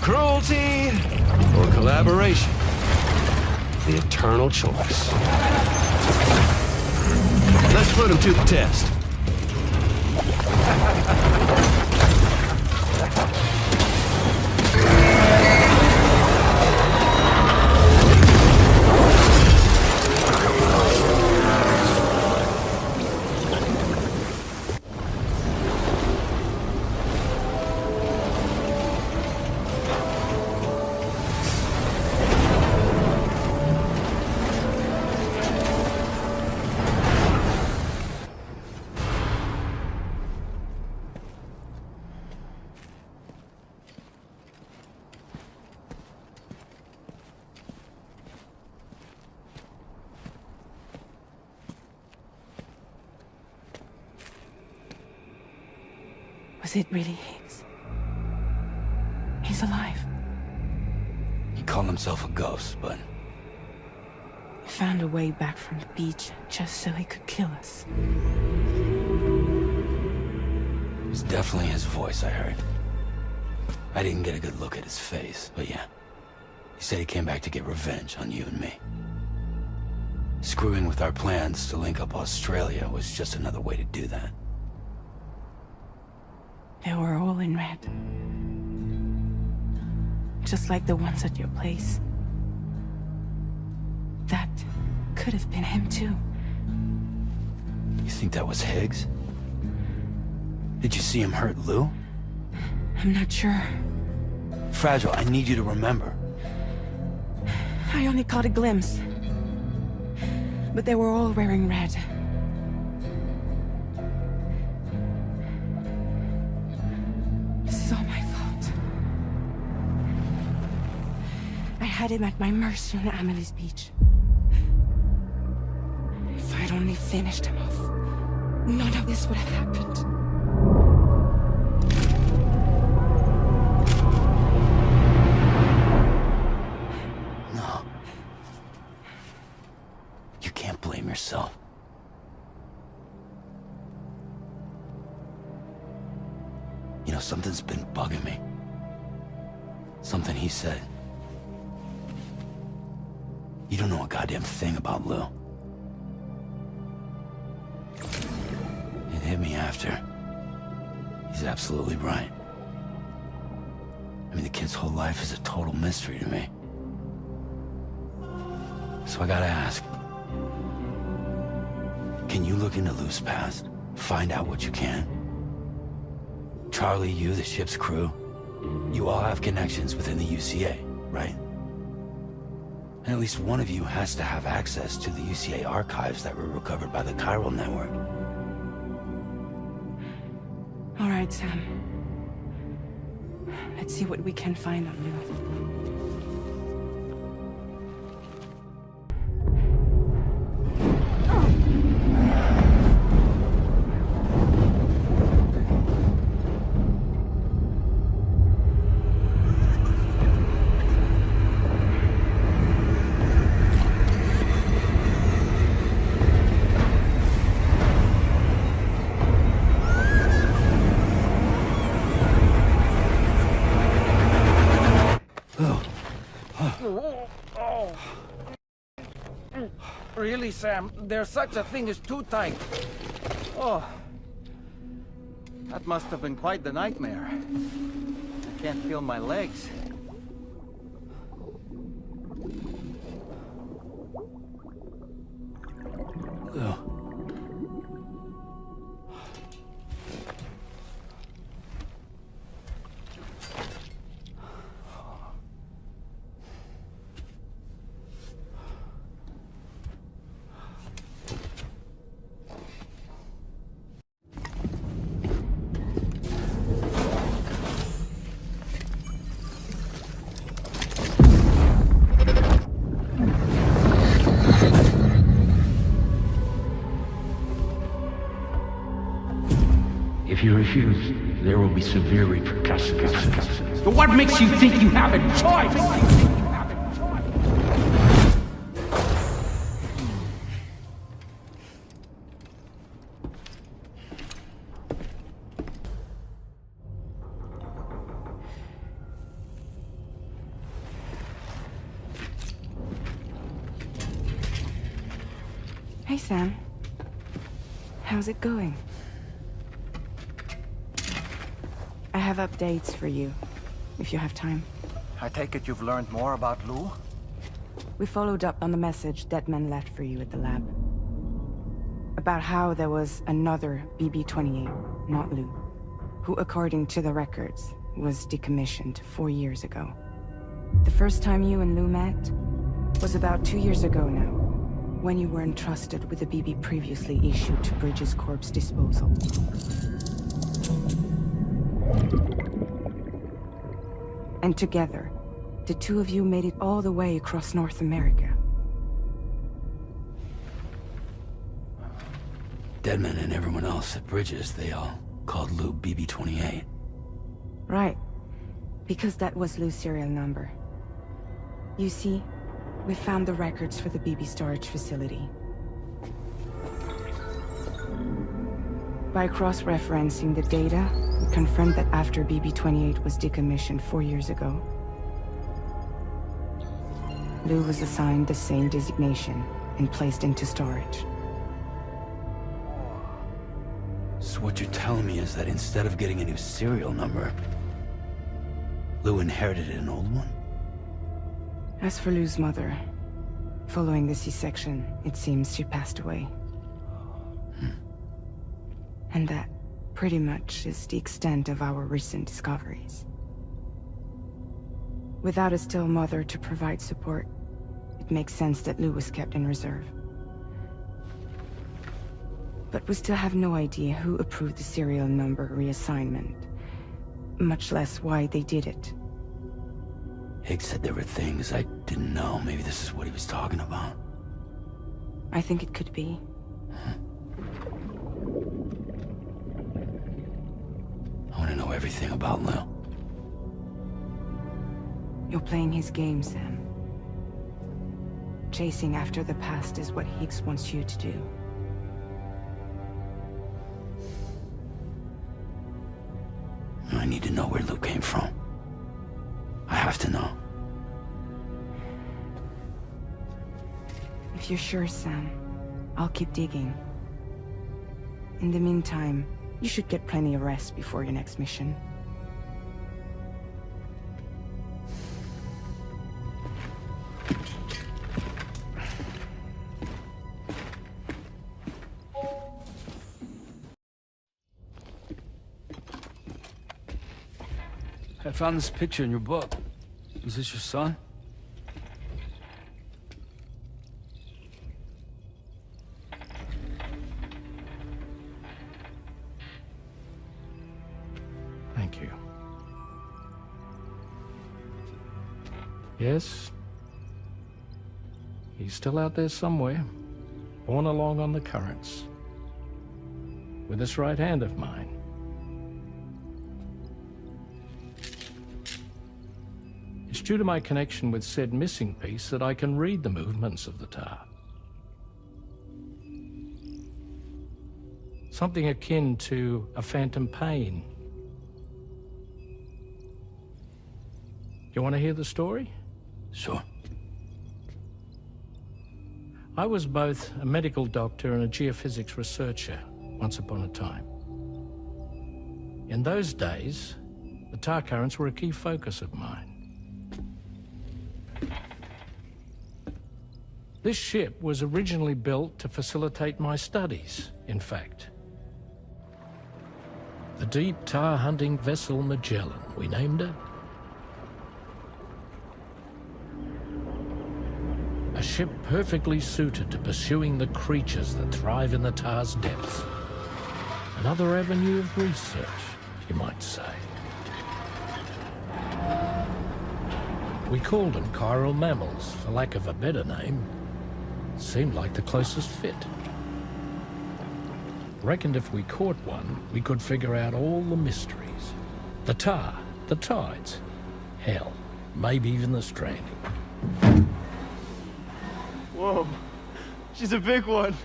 Cruelty or collaboration? The eternal choice. Let's put him to the test. Was it really Higgs? He's alive. He called himself a ghost, but... He found a way back from the beach just so he could kill us. It was definitely his voice I heard. I didn't get a good look at his face, but yeah. He said he came back to get revenge on you and me. Screwing with our plans to link up Australia was just another way to do that. They were all in red. Just like the ones at your place. That could have been him too. You think that was Higgs? Did you see him hurt Lou? I'm not sure. Fragile, I need you to remember. I only caught a glimpse. But they were all wearing red. This is all my fault. I had him at my mercy on Amelie's beach. If I'd only finished him off, none of this would have happened. No. You can't blame yourself. You know, something's been bugging me. Something he said. You don't know a goddamn thing about Lou. It hit me after. He's absolutely right. I mean, the kid's whole life is a total mystery to me. So I gotta ask. Can you look into Lou's past? Find out what you can? Charlie, you, the ship's crew, you all have connections within the UCA, right? And at least one of you has to have access to the UCA archives that were recovered by the Chiral Network. All right, Sam. Let's see what we can find on Lou. Really, Sam? There's such a thing as too tight. Oh. That must have been quite the nightmare. I can't feel my legs. Lou. If you refuse, there will be severe repercussions. So what makes you think you have a choice? Hey, Sam. How's it going? I have updates for you, if you have time. I take it you've learned more about Lou? We followed up on the message Deadman left for you at the lab. About how there was another BB-28, not Lou, who, according to the records, was decommissioned 4 years ago. The first time you and Lou met was about 2 years ago now, when you were entrusted with the BB previously issued to Bridges Corp's disposal. And together, the two of you made it all the way across North America. Deadman and everyone else at Bridges, they all called Lou BB-28. Right. Because that was Lou's serial number. You see, we found the records for the BB storage facility. By cross-referencing the data, we confirmed that after BB-28 was decommissioned 4 years ago, Lou was assigned the same designation and placed into storage. So what you're telling me is that instead of getting a new serial number, Lou inherited an old one? As for Lou's mother, following the C-section, it seems she passed away. And that, pretty much, is the extent of our recent discoveries. Without a still mother to provide support, it makes sense that Lou was kept in reserve. But we still have no idea who approved the serial number reassignment, much less why they did it. Higgs said there were things I didn't know. Maybe this is what he was talking about. I think it could be. I want to know everything about Lou. You're playing his game, Sam. Chasing after the past is what Higgs wants you to do. I need to know where Lou came from. I have to know. If you're sure, Sam, I'll keep digging. In the meantime, you should get plenty of rest before your next mission. I found this picture in your book. Is this your son? Thank you. Yes. He's still out there somewhere, borne along on the currents, with this right hand of mine. It's due to my connection with said missing piece that I can read the movements of the tar. Something akin to a phantom pain. You want to hear the story? Sure. I was both a medical doctor and a geophysics researcher once upon a time. In those days, the tar currents were a key focus of mine. This ship was originally built to facilitate my studies, in fact. The deep tar hunting vessel Magellan, we named it. A ship perfectly suited to pursuing the creatures that thrive in the tar's depths. Another avenue of research, you might say. We called them chiral mammals, for lack of a better name. Seemed like the closest fit. Reckoned if we caught one, we could figure out all the mysteries. The tar, the tides, hell, maybe even the stranding. Whoa, she's a big one.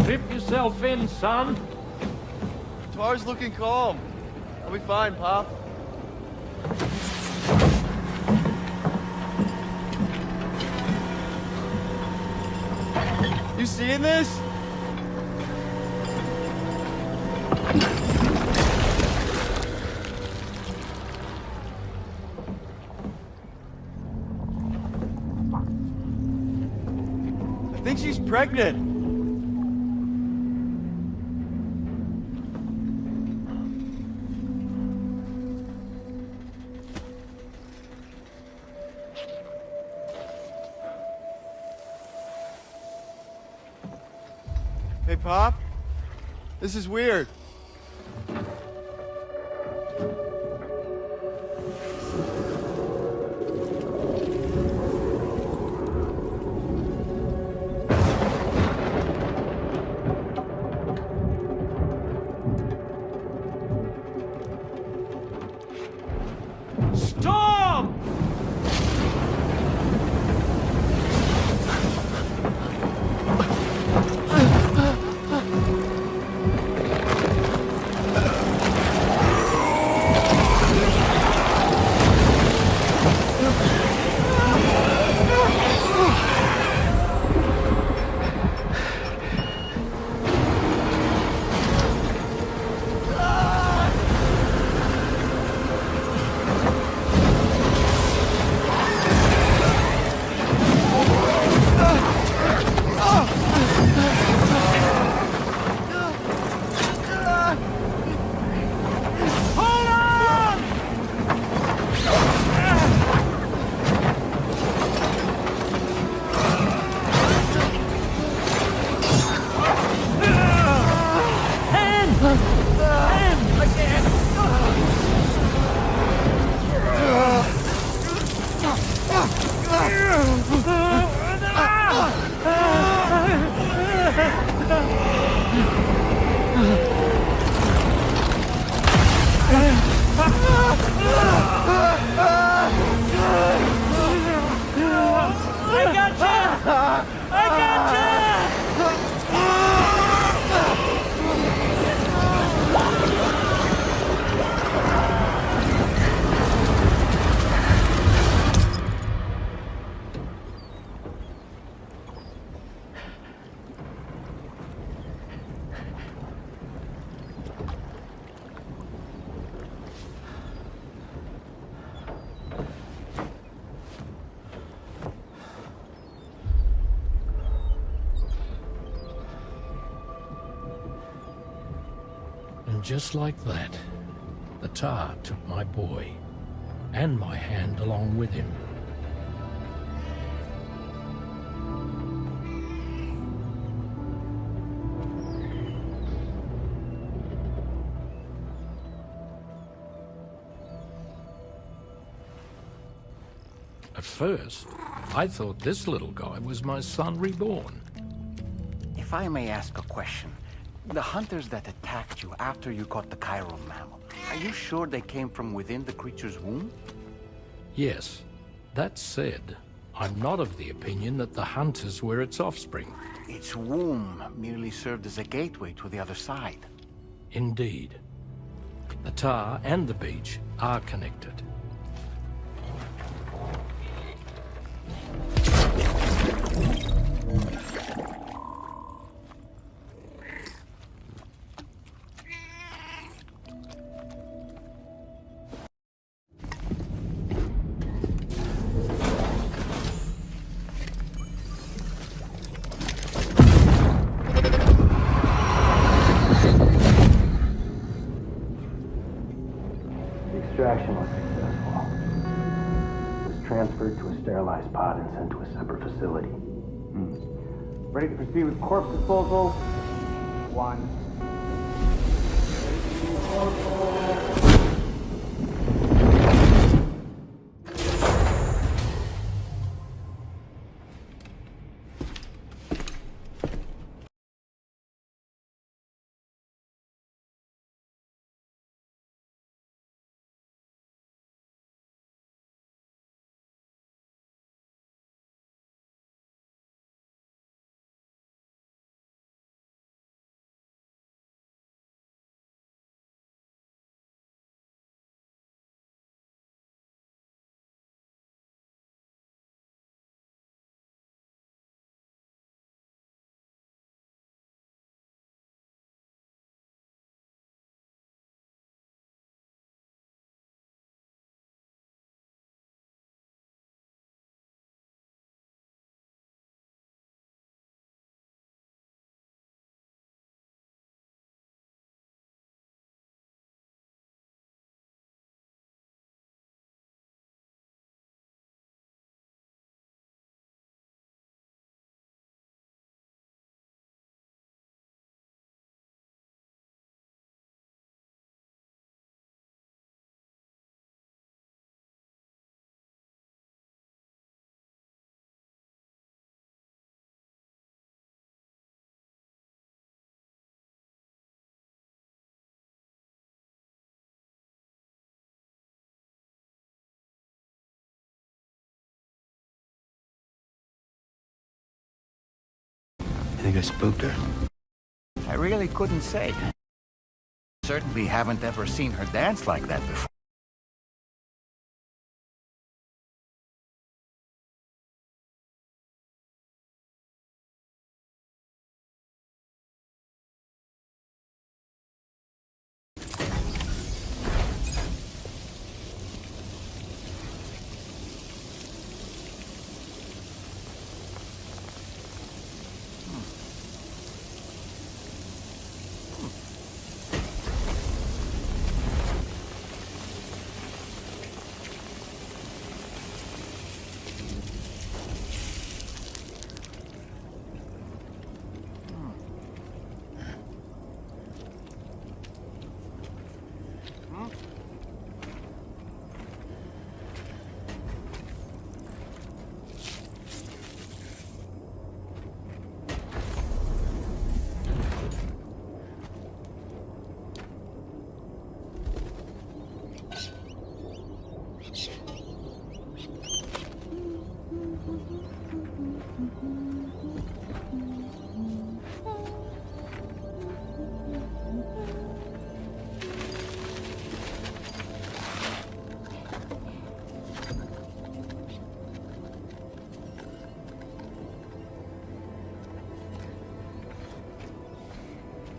Dip yourself in, son. Tar's looking calm. I'll be fine, Pop. You seeing this? I think she's pregnant. Hey, Pop. This is weird. Stop! And just like that, the tar took my boy, and my hand along with him. At first, I thought this little guy was my son reborn. If I may ask a question, the hunters that attacked you after you caught the chiral mammal, are you sure they came from within the creature's womb? Yes. That said, I'm not of the opinion that the hunters were its offspring. Its womb merely served as a gateway to the other side. Indeed. The tar and the beach are connected. Extraction was successful. It was transferred to a sterilized pod and sent to a separate facility. Ready to proceed with corpse disposal? 1. Think I spooked her? I really couldn't say. Certainly haven't ever seen her dance like that before.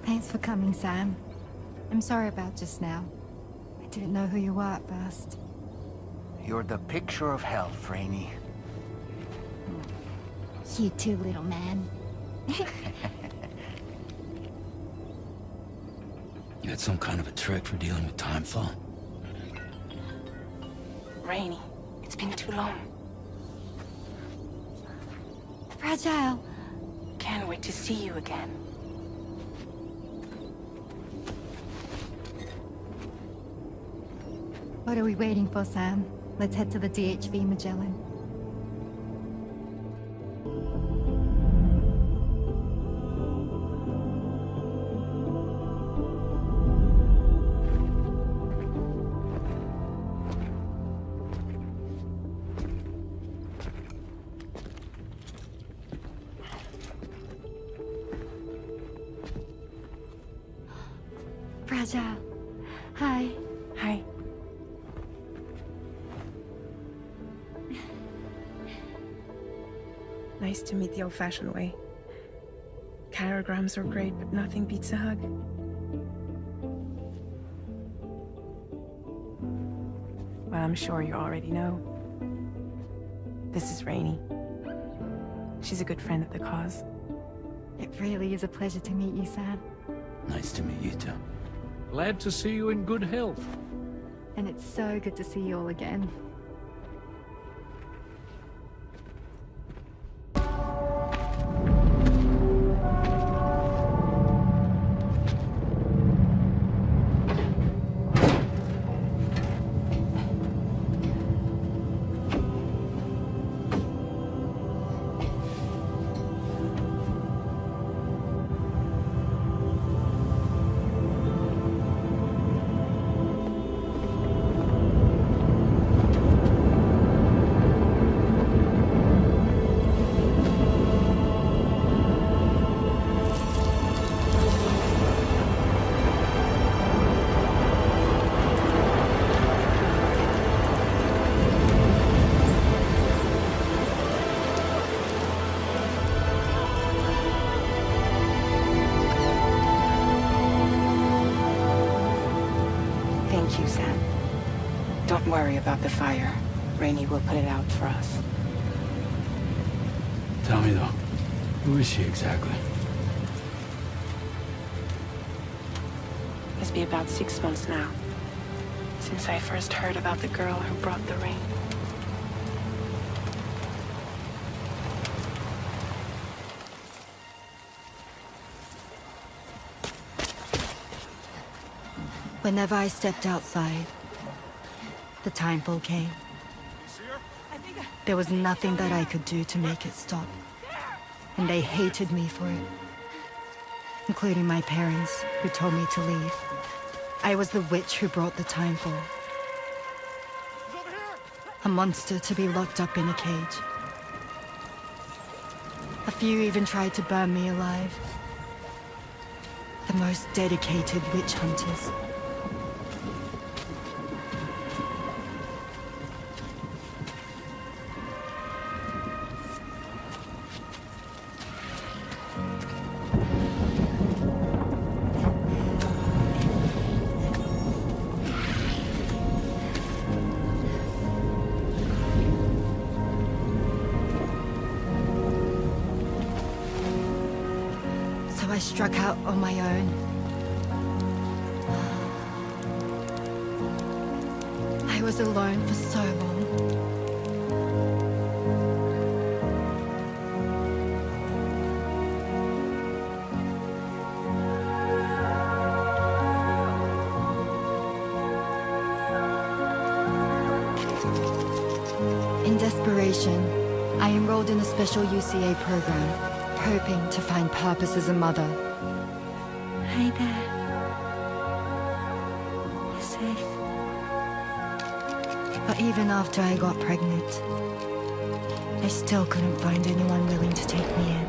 Thanks for coming, Sam. I'm sorry about just now. I didn't know who you were at first. You're the picture of health, Rainey. You too, little man. You had some kind of a trick for dealing with timefall? Rainey, it's been too long. Fragile. Can't wait to see you again. What are we waiting for, Sam? Let's head to the DHV Magellan. Fragile. Hi. Hi. Nice to meet the old-fashioned way. Carograms are great, but nothing beats a hug. Well, I'm sure you already know. This is Rainey. She's a good friend of the cause. It really is a pleasure to meet you, Sam. Nice to meet you too. Glad to see you in good health. And it's so good to see you all again. Thank you, Sam. Don't worry about the fire. Rainey will put it out for us. Tell me though, who is she exactly? Must be about 6 months now, since I first heard about the girl who brought the rain. Whenever I stepped outside, the timefall came. There was nothing that I could do to make it stop. And they hated me for it. Including my parents, who told me to leave. I was the witch who brought the timefall. A monster to be locked up in a cage. A few even tried to burn me alive. The most dedicated witch hunters. I struck out on my own. I was alone for so long. In desperation, I enrolled in a special UCA program, hoping to find purpose as a mother. Hi there. You're safe. But even after I got pregnant, I still couldn't find anyone willing to take me in.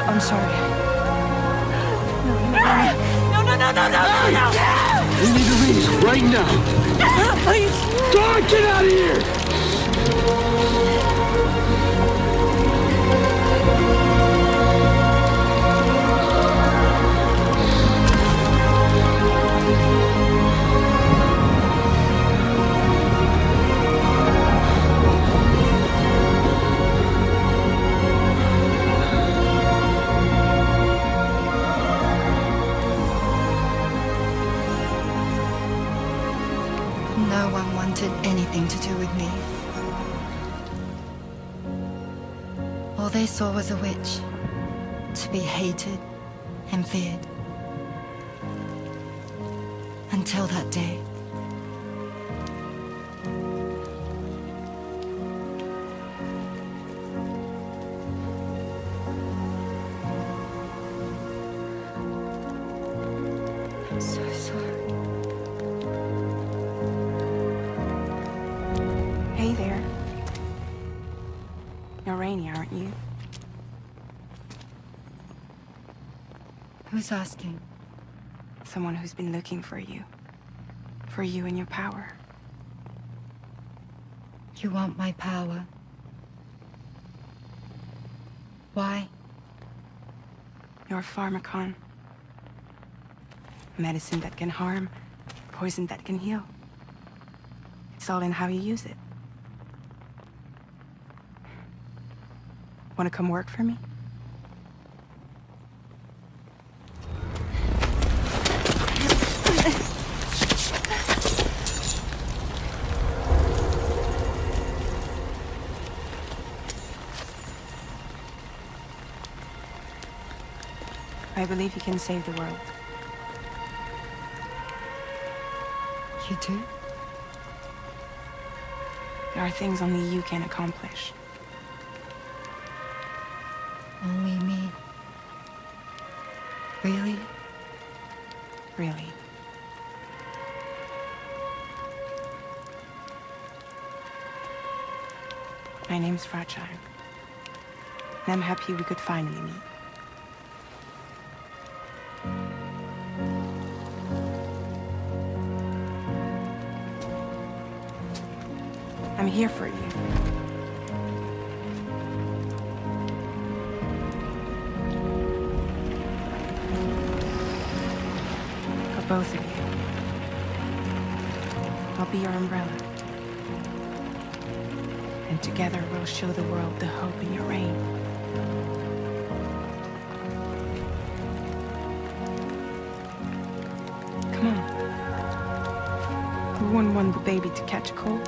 I'm sorry. No! We need to leave right now. Please! God, get out of here! No one wanted anything to do with me. All they saw was a witch, to be hated and feared. Until that day. I'm so sorry. Hey there. You're Rainey, aren't you? Who's asking? Someone who's been looking for you. For you and your power. You want my power? Why? You're a pharmacon. Medicine that can harm, poison that can heal. It's all in how you use it. Want to come work for me? I believe you can save the world. You do? There are things only you can accomplish. Only me. Really? Really. My name's Fragile. And I'm happy we could finally meet. I'm here for you. For both of you. I'll be your umbrella. And together we'll show the world the hope in your reign. Come on. wouldn't want the baby to catch a cold.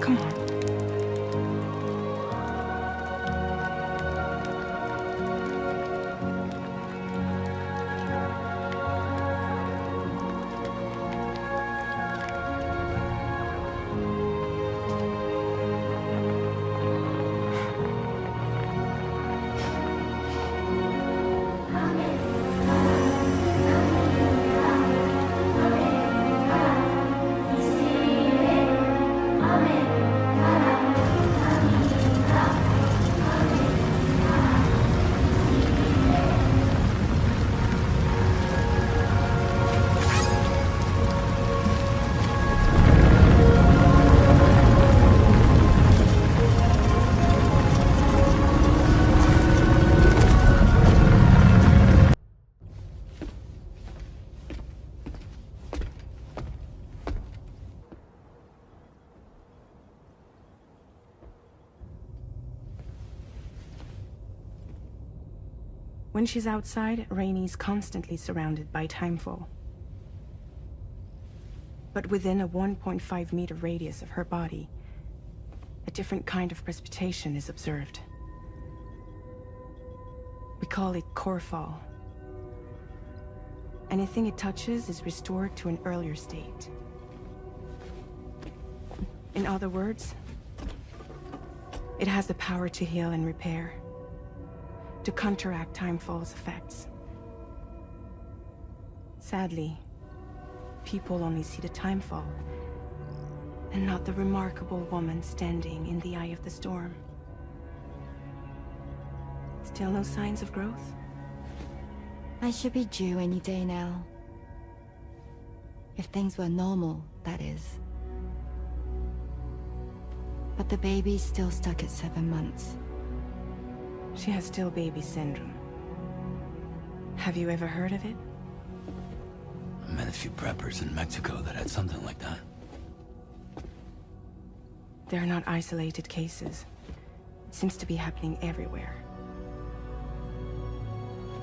Come on. When she's outside, Rainey's constantly surrounded by timefall. But within a 1.5-meter radius of her body, a different kind of precipitation is observed. We call it core fall. Anything it touches is restored to an earlier state. In other words, it has the power to heal and repair, to counteract timefall's effects. Sadly, people only see the timefall, and not the remarkable woman standing in the eye of the storm. Still no signs of growth? I should be due any day now. If things were normal, that is. But the baby's still stuck at 7 months. She has still baby syndrome. Have you ever heard of it? I met a few preppers in Mexico that had something like that. They're not isolated cases. It seems to be happening everywhere.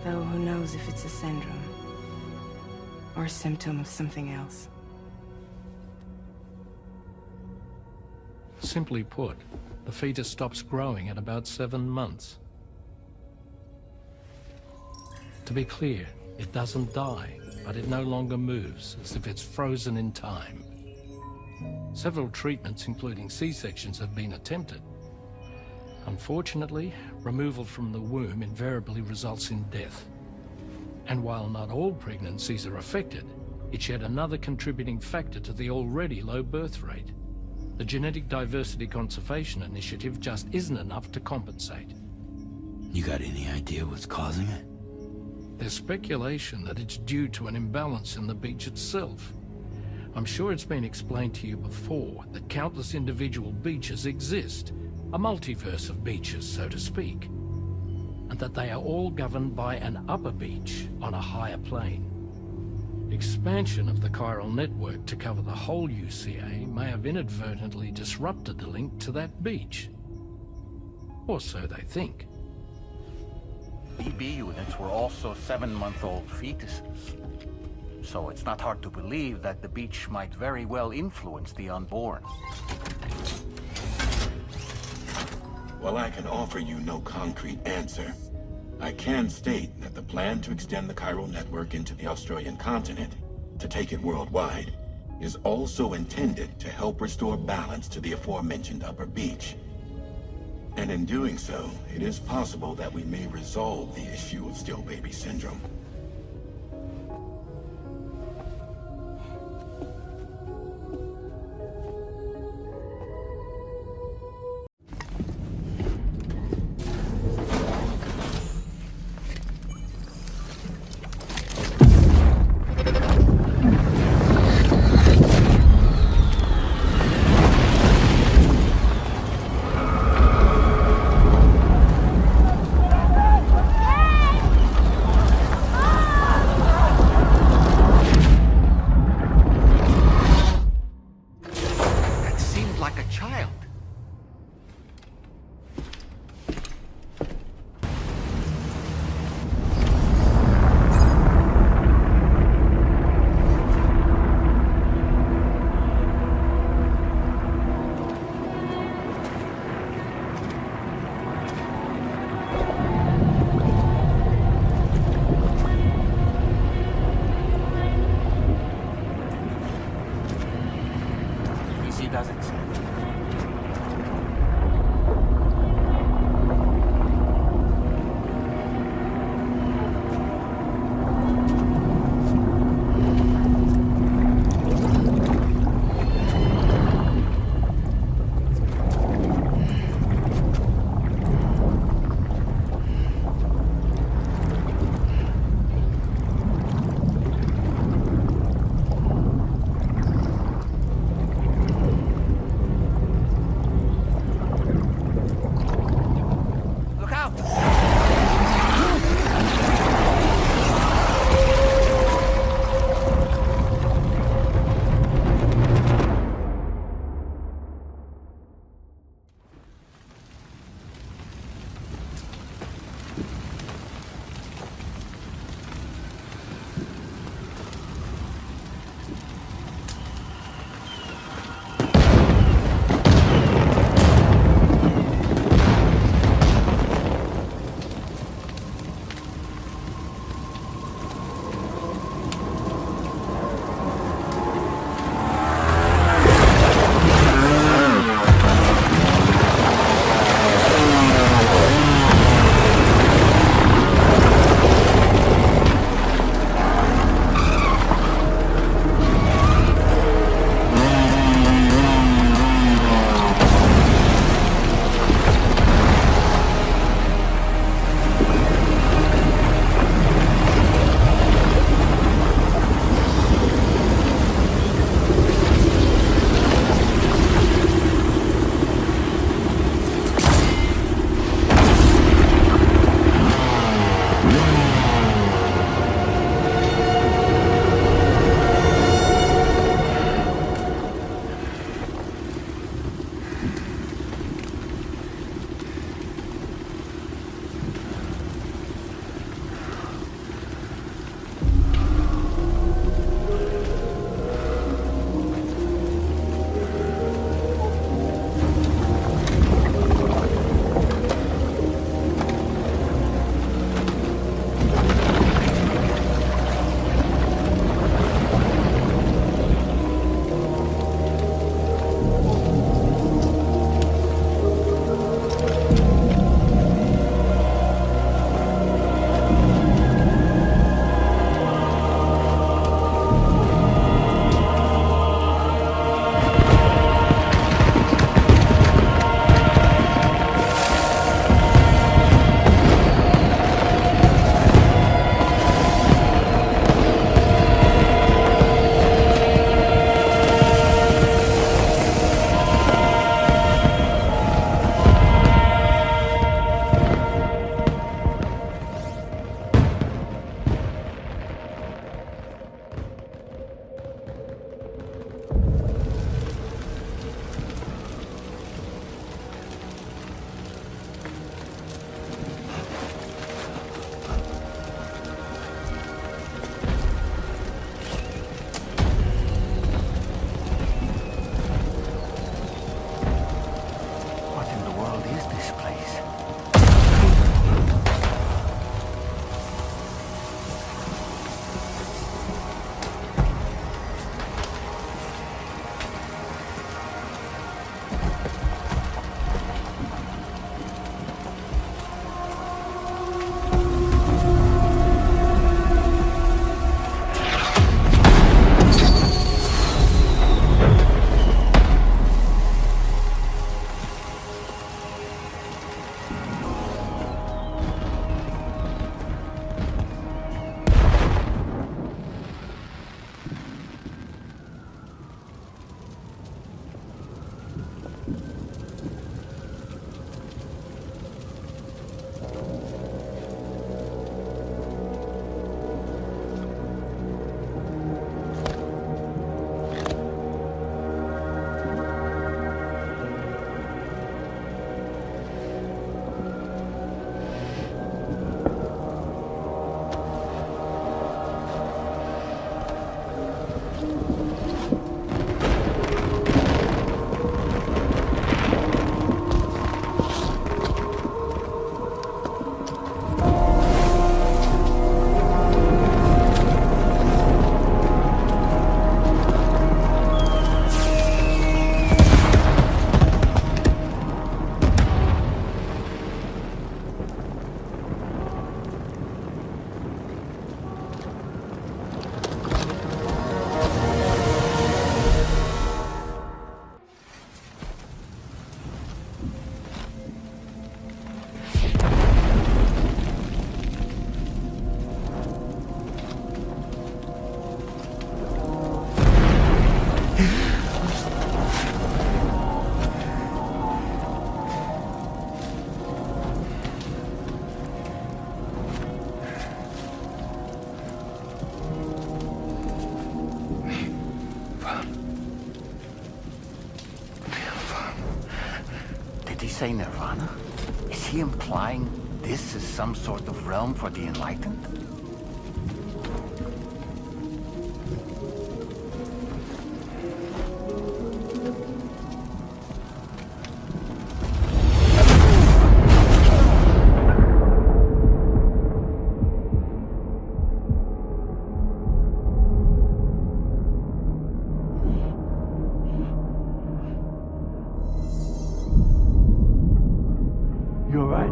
Though who knows if it's a syndrome or a symptom of something else. Simply put, the fetus stops growing at about 7 months. To be clear, it doesn't die, but it no longer moves, as if it's frozen in time. Several treatments, including C-sections, have been attempted. Unfortunately, removal from the womb invariably results in death. And while not all pregnancies are affected, it's yet another contributing factor to the already low birth rate. The Genetic Diversity Conservation Initiative just isn't enough to compensate. You got any idea what's causing it? There's speculation that it's due to an imbalance in the beach itself. I'm sure it's been explained to you before that countless individual beaches exist, a multiverse of beaches, so to speak, and that they are all governed by an upper beach on a higher plane. Expansion of the Chiral Network to cover the whole UCA may have inadvertently disrupted the link to that beach. Or so they think. BB units were also 7-month-old fetuses. So it's not hard to believe that the beach might very well influence the unborn. While I can offer you no concrete answer, I can state that the plan to extend the Chiral Network into the Australian continent, to take it worldwide, is also intended to help restore balance to the aforementioned upper beach. And in doing so, it is possible that we may resolve the issue of still baby syndrome. say nirvana? Is he implying this is some sort of realm for the enlightened? You're right.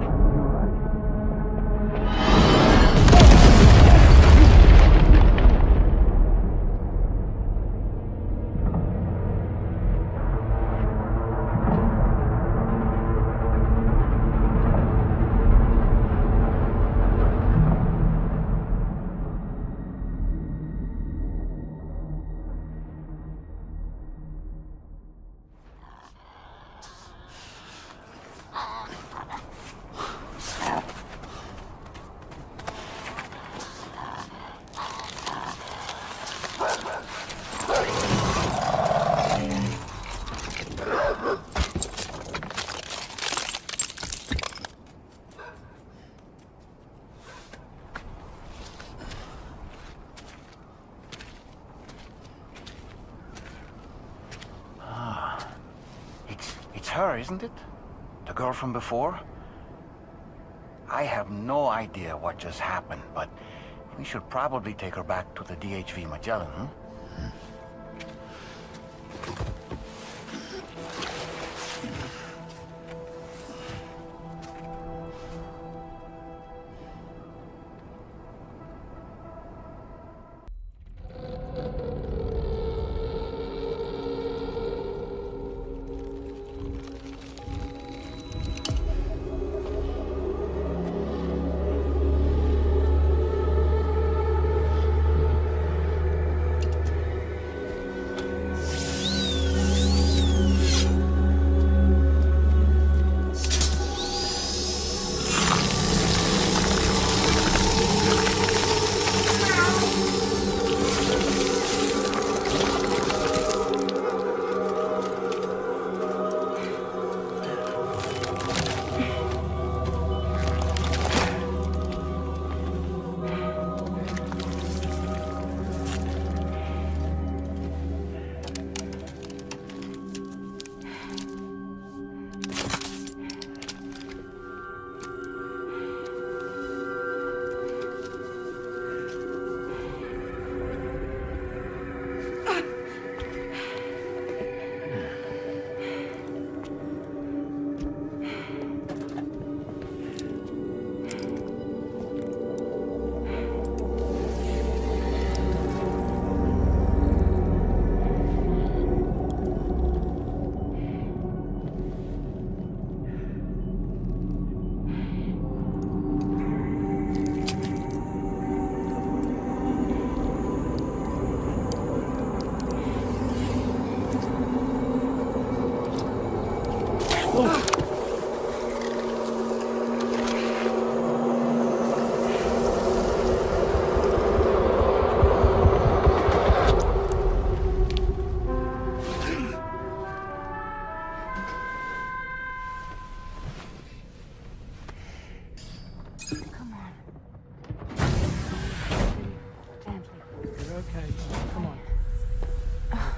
It's her, isn't it? The girl from before? I have no idea what just happened, but we should probably take her back to the DHV Magellan, hmm?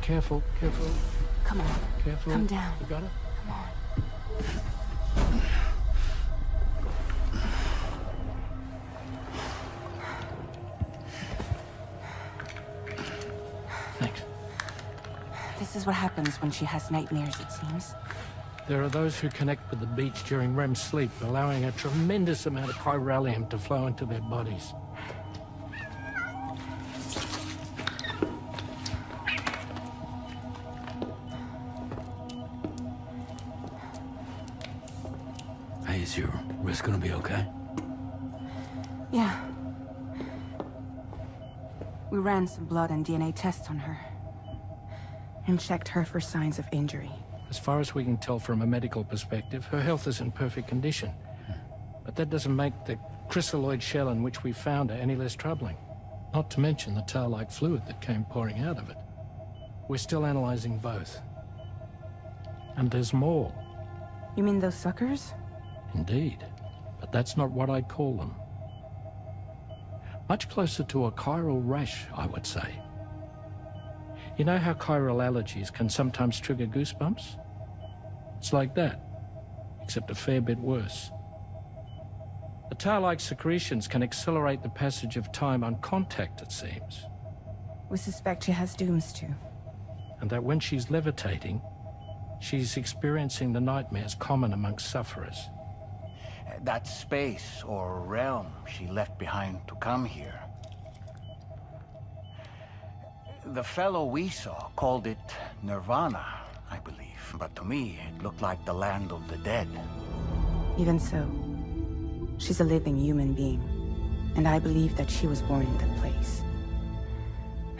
Careful, careful. Come on. Careful. Come down. You got it? Come on. Thanks. This is what happens when she has nightmares, it seems. There are those who connect with the beach during REM sleep, allowing a tremendous amount of chiralium to flow into their bodies. Hey, is your wrist gonna be okay? Yeah. We ran some blood and DNA tests on her. And checked her for signs of injury. As far as we can tell from a medical perspective, her health is in perfect condition. But that doesn't make the crystalloid shell in which we found her any less troubling. Not to mention the tar-like fluid that came pouring out of it. We're still analyzing both. And there's more. You mean those suckers? Indeed, but that's not what I'd call them. Much closer to a chiral rash, I would say. You know how chiral allergies can sometimes trigger goosebumps? It's like that, except a fair bit worse. The tar-like secretions can accelerate the passage of time on contact, it seems. We suspect she has dooms too. And that when she's levitating, she's experiencing the nightmares common amongst sufferers. That space or realm she left behind to come here. The fellow we saw called it Nirvana, I believe. But to me, it looked like the land of the dead. Even so, she's a living human being, and I believe that she was born in that place.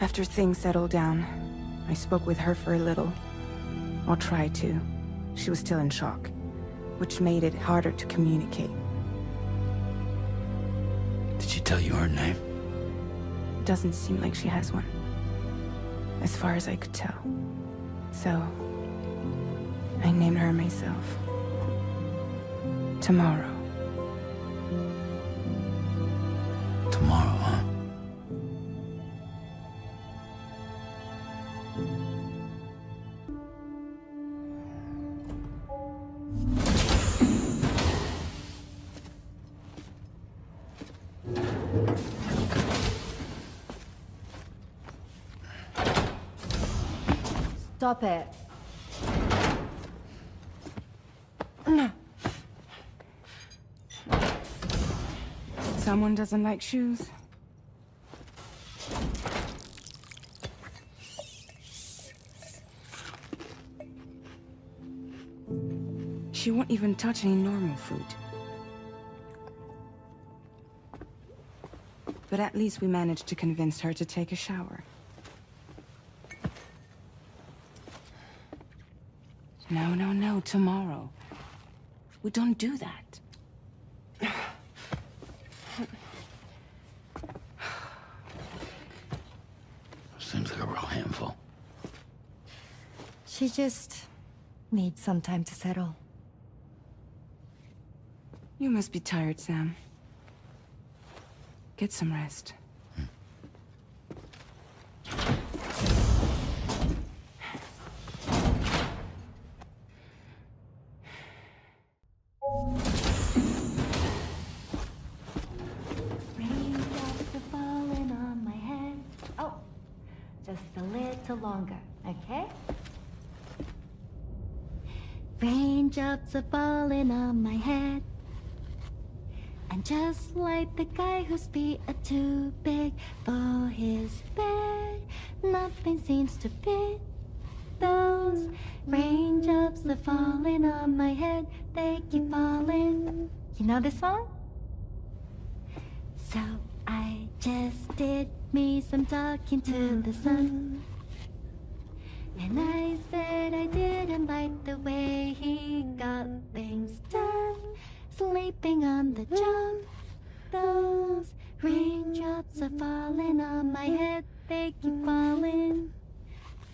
After things settled down, I spoke with her for a little. Or tried to. She was still in shock, which made it harder to communicate. Did she tell you her name? It doesn't seem like she has one, as far as I could tell. So, I named her myself. Tomorrow. Tomorrow, huh? Stop it. No. Someone doesn't like shoes. She won't even touch any normal food. But at least we managed to convince her to take a shower. No, tomorrow. We don't do that. Seems like a real handful. She just needs some time to settle. You must be tired, Sam. Get some rest. Raindrops are falling on my head. Oh, just a little longer, okay? Raindrops are falling on my head. And just like the guy whose feet are too big for his bed, nothing seems to fit. Those raindrops are falling on my head, they keep falling. You know this song? So I just did me some talking to the sun. And I said I didn't like the way he got things done. Sleeping on the job. Those raindrops are falling on my head, they keep falling.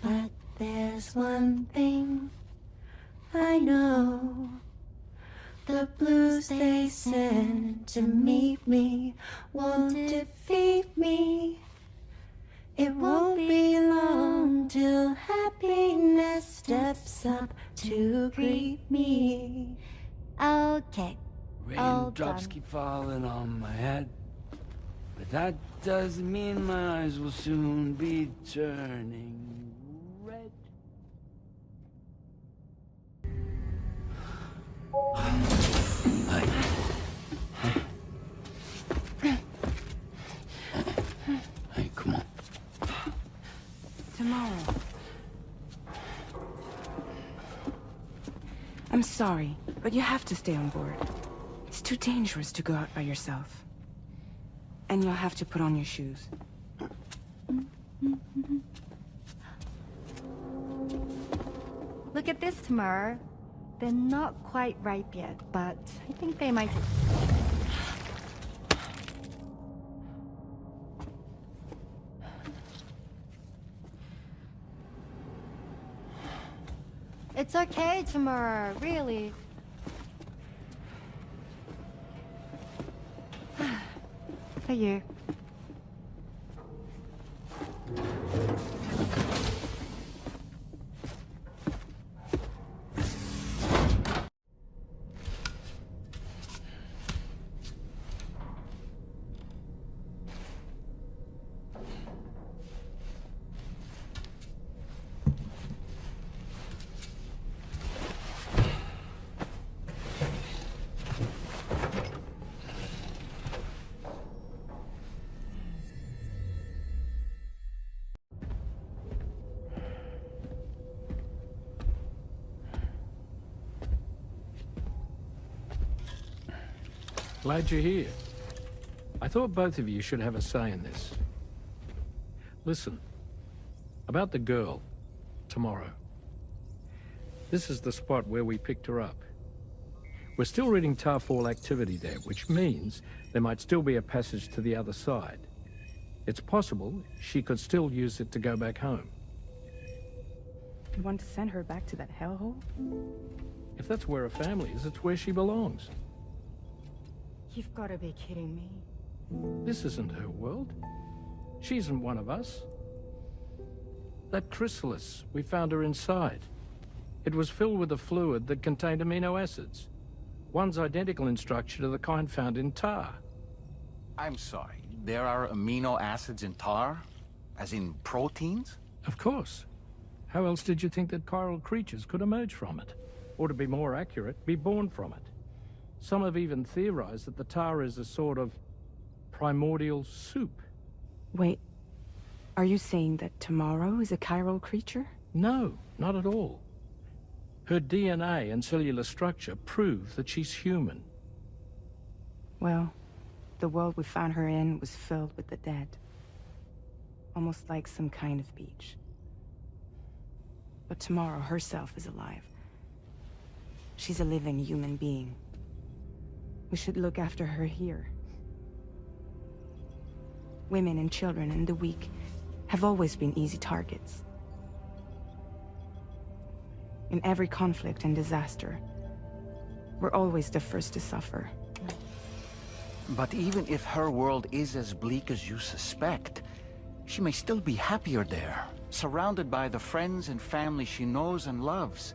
But there's one thing I know. The blues they send to meet me won't defeat me. It won't be long till happiness steps up to greet me. Okay. Raindrops keep falling on my head, but that doesn't mean my eyes will soon be turning red. Hey, come on. Tomorrow. I'm sorry, but you have to stay on board. It's too dangerous to go out by yourself. And you'll have to put on your shoes. Look at this, Tamara. They're not quite ripe yet, but I think they might... It's okay, Tamara, really. for you. Glad you're here. I thought both of you should have a say in this. Listen, about the girl, tomorrow. This is the spot where we picked her up. We're still reading Tarfall activity there, which means there might still be a passage to the other side. It's possible she could still use it to go back home. You want to send her back to that hellhole? If that's where her family is, it's where she belongs. You've got to be kidding me. This isn't her world. She isn't one of us. That chrysalis, we found her inside. It was filled with a fluid that contained amino acids. One's identical in structure to the kind found in tar. I'm sorry, there are amino acids in tar? As in proteins? Of course. How else did you think that chiral creatures could emerge from it? Or to be more accurate, be born from it? Some have even theorized that the tar is a sort of primordial soup. Wait, are you saying that tomorrow is a chiral creature? No, not at all. Her DNA and cellular structure prove that she's human. Well, the world we found her in was filled with the dead. Almost like some kind of beach. But tomorrow herself is alive. She's a living human being. We should look after her here. Women and children and the weak have always been easy targets. In every conflict and disaster, we're always the first to suffer. But even if her world is as bleak as you suspect, she may still be happier there, surrounded by the friends and family she knows and loves.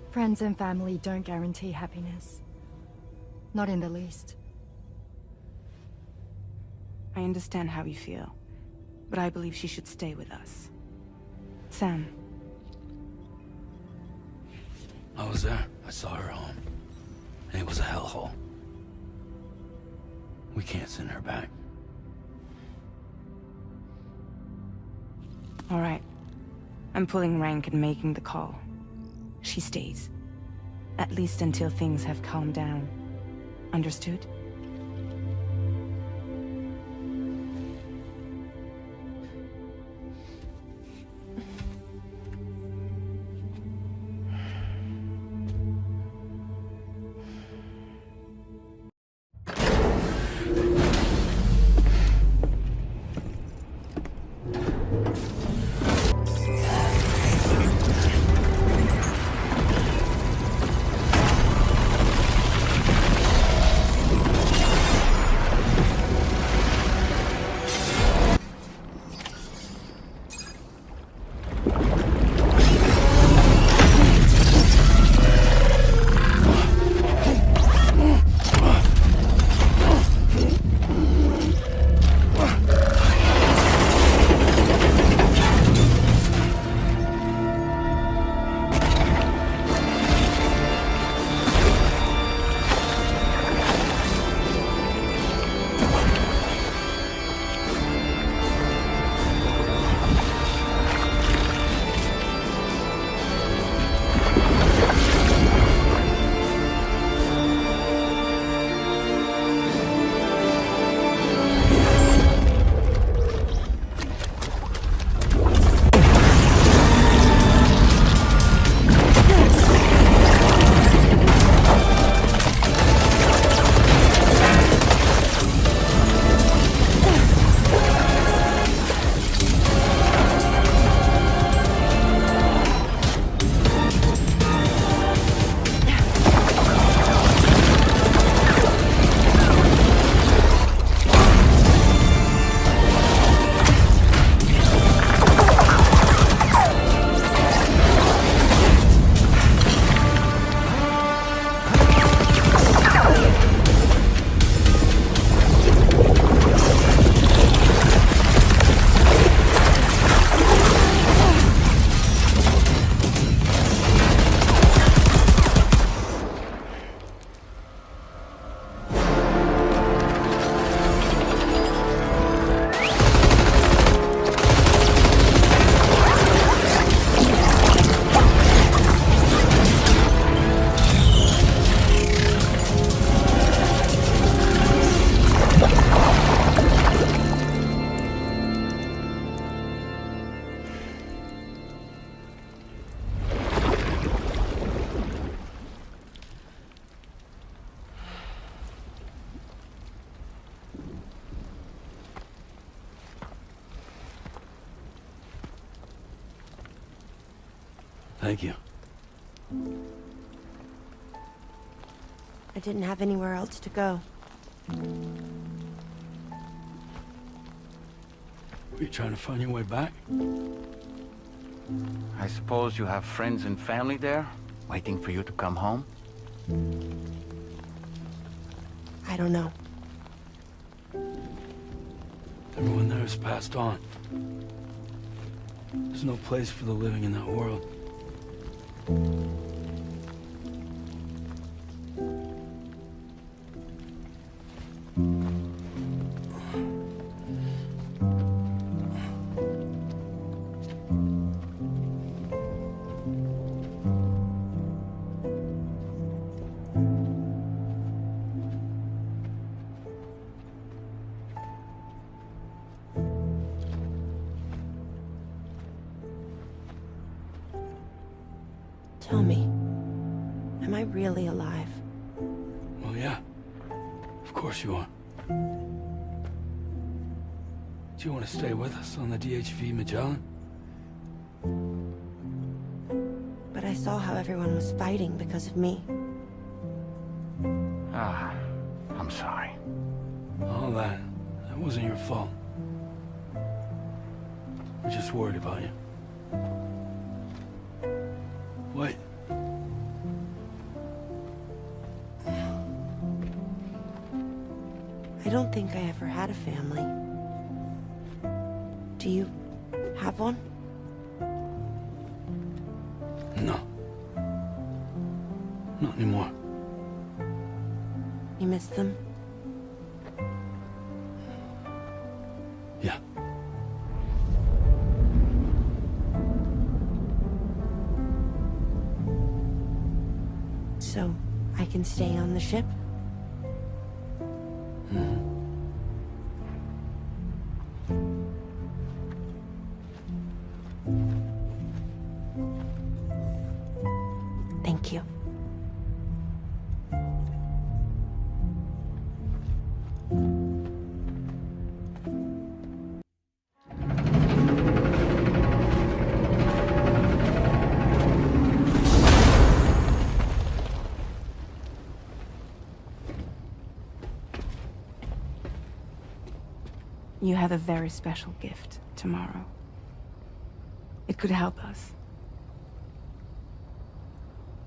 Friends and family don't guarantee happiness. Not in the least. I understand how you feel, but I believe she should stay with us. Sam. I was there. I saw her home. And it was a hellhole. We can't send her back. All right. I'm pulling rank and making the call. She stays. At least until things have calmed down. Understood? Thank you. I didn't have anywhere else to go. Were you trying to find your way back? I suppose you have friends and family there, waiting for you to come home? I don't know. Everyone there has passed on. There's no place for the living in that world. Tell me, am I really alive? Well, yeah. Of course you are. Do you want to stay with us on the DHV Magellan? But I saw how everyone was fighting because of me. Ah, I'm sorry. All that wasn't your fault. We're just worried about you. Wait. I don't think I ever had a family. Do you have one? No. Not anymore. You miss them? Yeah. So, I can stay on the ship? Thank you. You have a very special gift tomorrow. It could help us.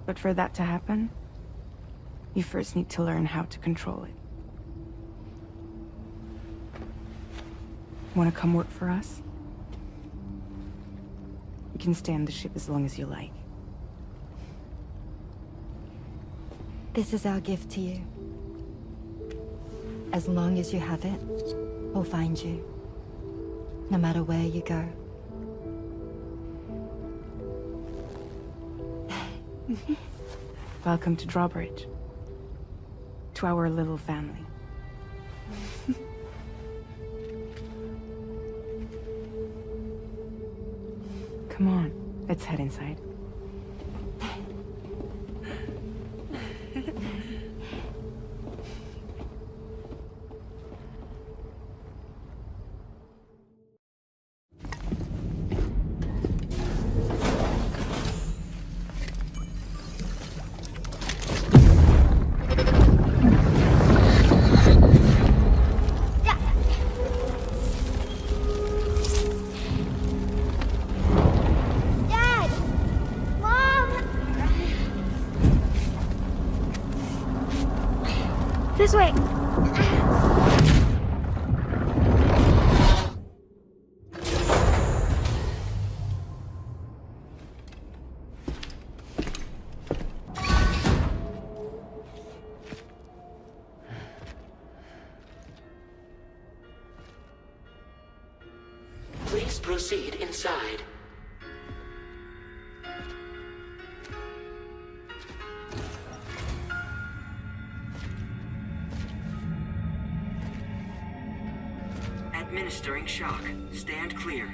But for that to happen, you first need to learn how to control it. Want to come work for us? You can stay on the ship as long as you like. This is our gift to you. As long as you have it, we'll find you. No matter where you go. Welcome to Drawbridge. To our little family. Come on, let's head inside. This way! Please proceed inside. Administering shock. Stand clear.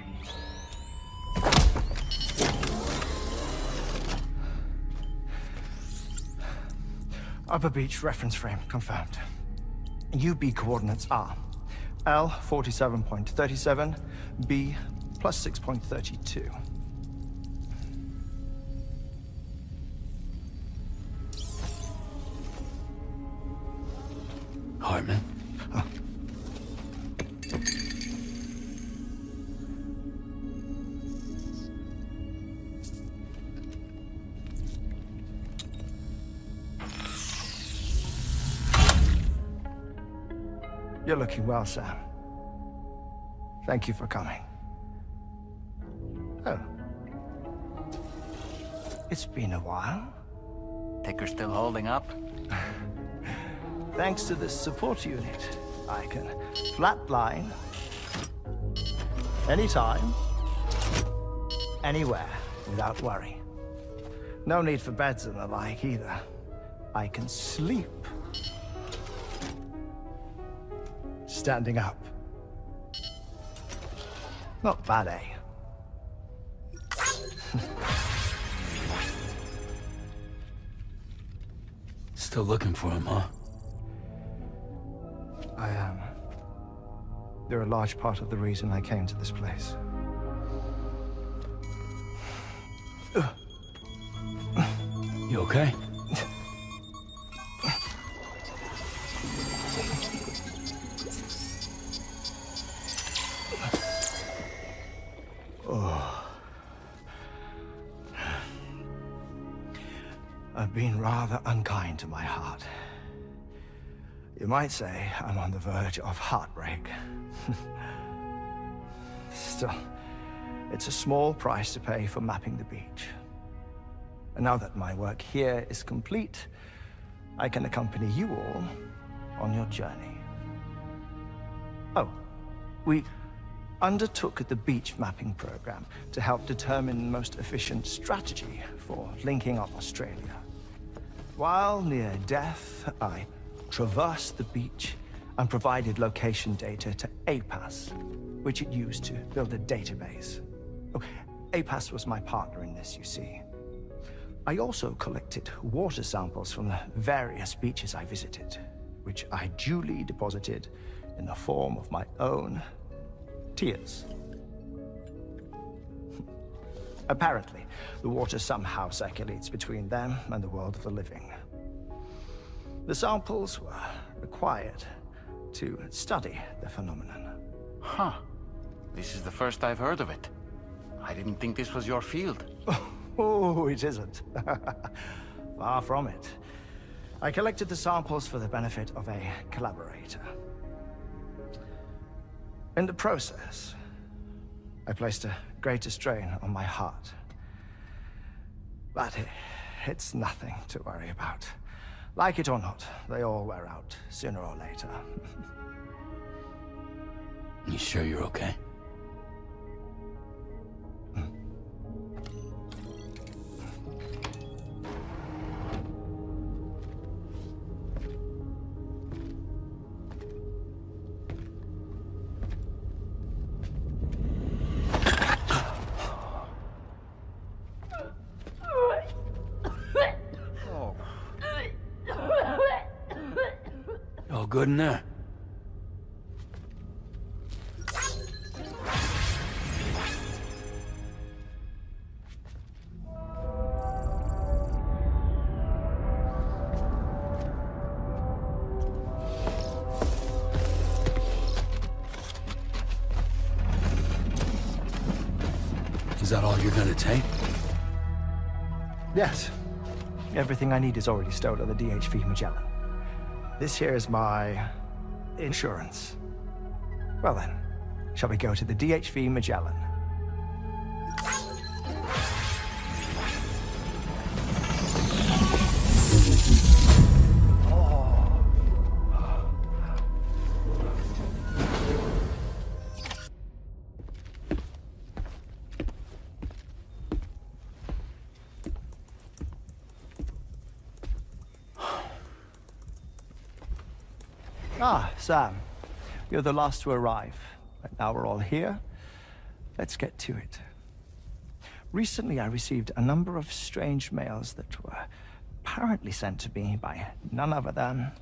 Upper Beach reference frame confirmed. UB coordinates are L 47.37, B plus 6.32. Hartman? You're looking well, Sam. Thank you for coming. Oh. It's been a while. Ticker's still holding up? Thanks to this support unit, I can flatline anytime, anywhere, without worry. No need for beds and the like either. I can sleep standing up. Not bad, eh? Still looking for him, huh? I am. They're a large part of the reason I came to this place. You okay? I've been rather unkind to my heart. You might say I'm on the verge of heartbreak. Still, it's a small price to pay for mapping the beach. And now that my work here is complete, I can accompany you all on your journey. Oh, we undertook the beach mapping program to help determine the most efficient strategy for linking up Australia. While near death, I traversed the beach and provided location data to APAS, which it used to build a database. Oh, APAS was my partner in this, you see. I also collected water samples from the various beaches I visited, which I duly deposited in the form of my own tears. Apparently, the water somehow circulates between them and the world of the living. The samples were required to study the phenomenon. Huh. This is the first I've heard of it. I didn't think this was your field. Oh, it isn't. Far from it. I collected the samples for the benefit of a collaborator. In the process, I placed a greater strain on my heart. But it's nothing to worry about. Like it or not, they all wear out, sooner or later. You sure you're okay? All good in there? Is that all you're gonna take? Yes. Everything I need is already stowed on the DHV Magellan. This here is my insurance. Well then, shall we go to the DHV Magellan? Ah, Sam. You're the last to arrive. But now we're all here. Let's get to it. Recently, I received a number of strange mails that were apparently sent to me by none other than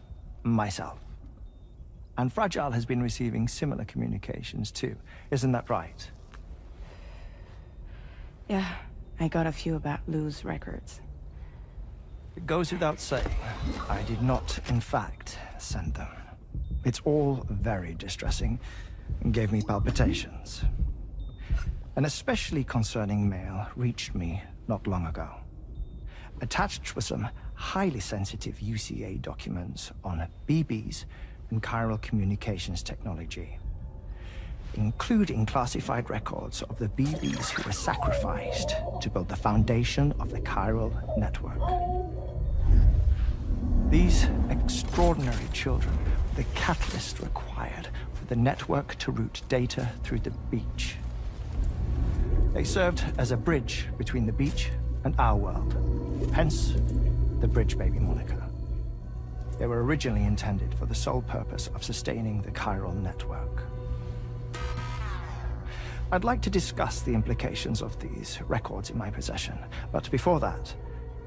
myself. And Fragile has been receiving similar communications too. Isn't that right? Yeah, I got a few about Lou's records. It goes without saying, I did not, in fact, send them. It's all very distressing and gave me palpitations. An especially concerning mail reached me not long ago. Attached were some highly sensitive UCA documents on BBs and chiral communications technology, including classified records of the BBs who were sacrificed to build the foundation of the chiral network. These extraordinary children were the catalyst required for the network to route data through the beach. They served as a bridge between the beach and our world, hence the Bridge Baby moniker. They were originally intended for the sole purpose of sustaining the chiral network. I'd like to discuss the implications of these records in my possession, but before that,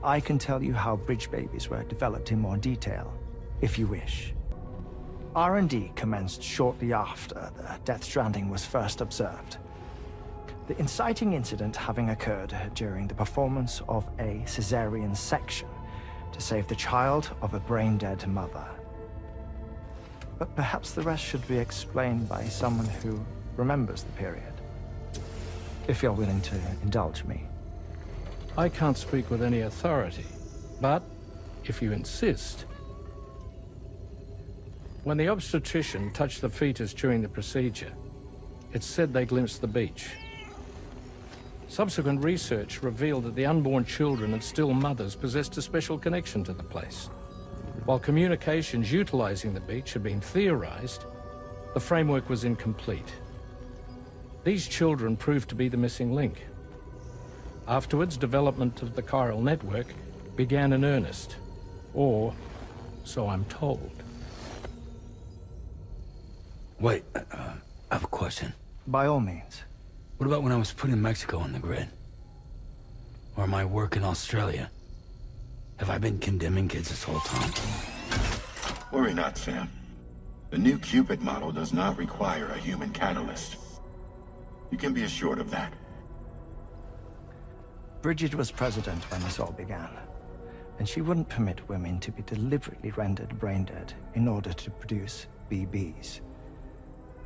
I can tell you how Bridge Babies were developed in more detail, if you wish. R&D commenced shortly after the Death Stranding was first observed. The inciting incident having occurred during the performance of a cesarean section to save the child of a brain-dead mother. But perhaps the rest should be explained by someone who remembers the period. If you're willing to indulge me. I can't speak with any authority, but if you insist. When the obstetrician touched the fetus during the procedure, it's said they glimpsed the beach. Subsequent research revealed that the unborn children and still mothers possessed a special connection to the place. While communications utilizing the beach had been theorized, the framework was incomplete. These children proved to be the missing link. Afterwards, development of the chiral network began in earnest, or so I'm told. Wait, I have a question. By all means. What about when I was putting Mexico on the grid? Or my work in Australia? Have I been condemning kids this whole time? Worry not, Sam. The new Cupid model does not require a human catalyst. You can be assured of that. Bridget was president when this all began, and she wouldn't permit women to be deliberately rendered brain-dead in order to produce BBs.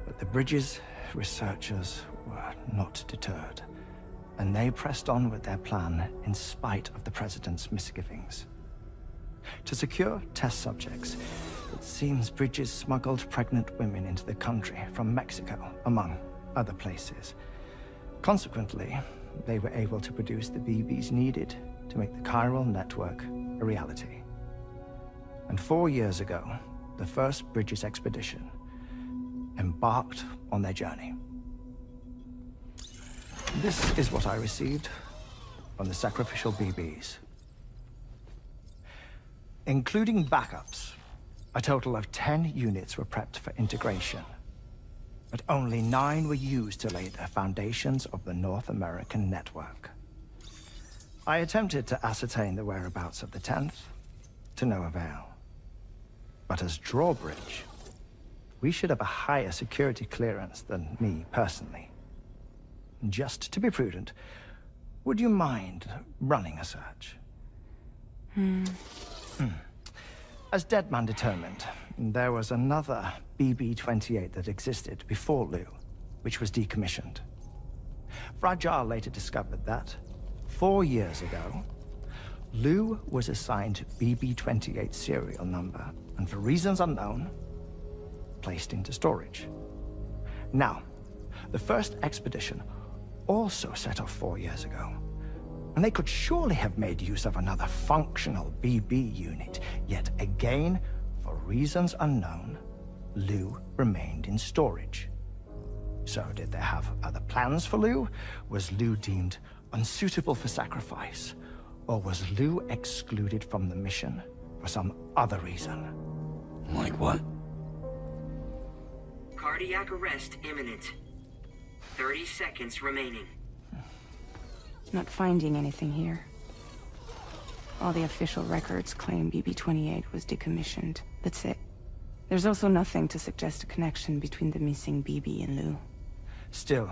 But the Bridges researchers were not deterred, and they pressed on with their plan in spite of the president's misgivings. To secure test subjects, it seems Bridges smuggled pregnant women into the country from Mexico, among other places. Consequently, they were able to produce the BBs needed to make the chiral network a reality. And 4 years ago, the first Bridges expedition embarked on their journey. This is what I received from the sacrificial BBs. Including backups, a total of 10 units were prepped for integration, but only 9 were used to lay the foundations of the North American network. I attempted to ascertain the whereabouts of the 10th, to no avail. But as drawbridge, we should have a higher security clearance than me personally. Just to be prudent, would you mind running a search? As Deadman determined, there was another BB-28 that existed before Lou, which was decommissioned. Fragile later discovered that, 4 years ago, Lou was assigned BB-28 serial number, and for reasons unknown, placed into storage. Now, the first expedition also set off 4 years ago, and they could surely have made use of another functional BB unit, yet again, for reasons unknown, Lou remained in storage. So did they have other plans for Lou? Was Lou deemed unsuitable for sacrifice? Or was Lou excluded from the mission for some other reason? Like what? Cardiac arrest imminent. 30 seconds remaining. Not finding anything here. All the official records claim BB-28 was decommissioned. That's it. There's also nothing to suggest a connection between the missing BB and Lou. Still,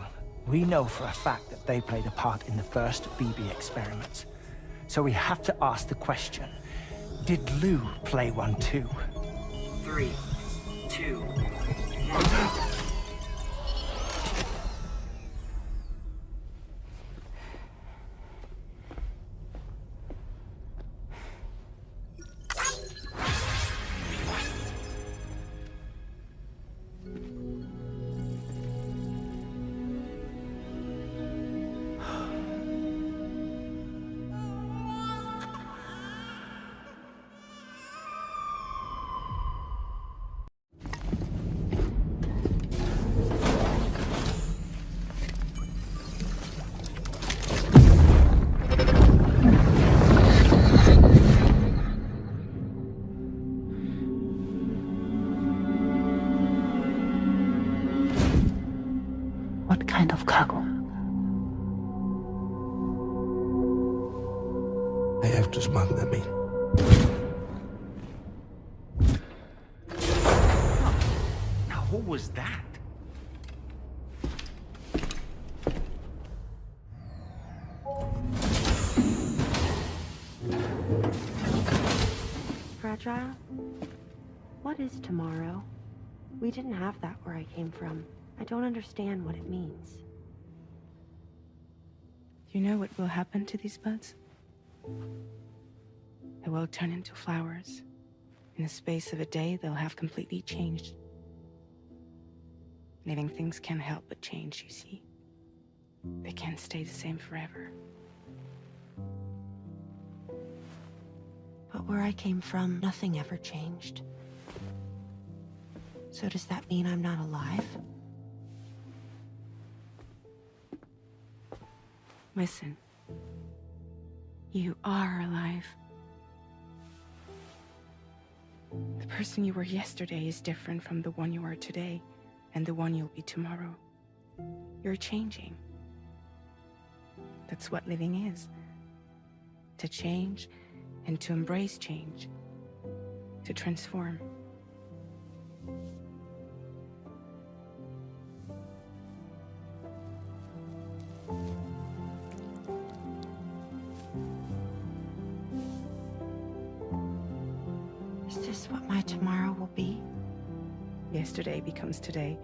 we know for a fact that they played a part in the first BB experiments. So we have to ask the question, did Lou play one too? 3, 2, 1. What kind of cargo? I have to smuggle them in. Now, who was that? Fragile? What is tomorrow? We didn't have that where I came from. I don't understand what it means. You know what will happen to these buds? They will turn into flowers. In the space of a day, they'll have completely changed. Living things can't help but change, you see. They can't stay the same forever. But where I came from, nothing ever changed. So does that mean I'm not alive? Listen. You are alive. The person you were yesterday is different from the one you are today, and the one you'll be tomorrow. You're changing. That's what living is. To change, and to embrace change. To transform. Is this what my tomorrow will be? Yesterday becomes today,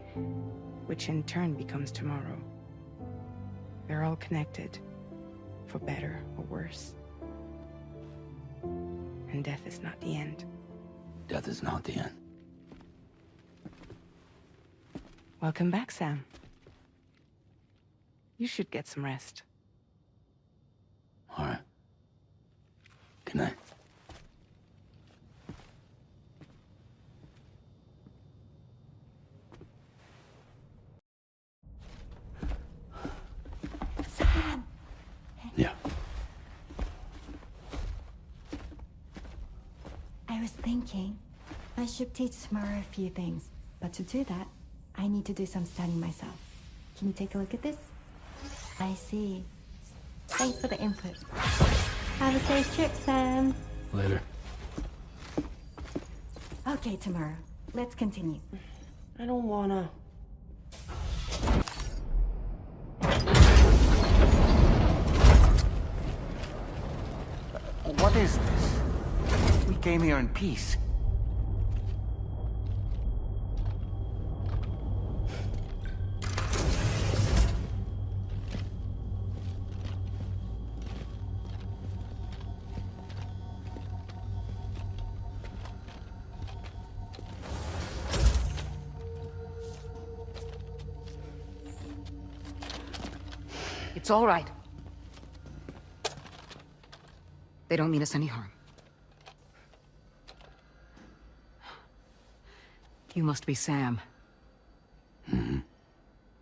which in turn becomes tomorrow. They're all connected, for better or worse. And death is not the end. Death is not the end. Welcome back, Sam. You should get some rest. All right. Good night. Sam! Yeah. I was thinking, I should teach tomorrow a few things, but to do that, I need to do some studying myself. Can you take a look at this? I see. Thanks for the input. Have a safe trip, Sam. Later. Okay, tomorrow. Let's continue. I don't wanna. What is this? We came here in peace. It's all right. They don't mean us any harm. You must be Sam.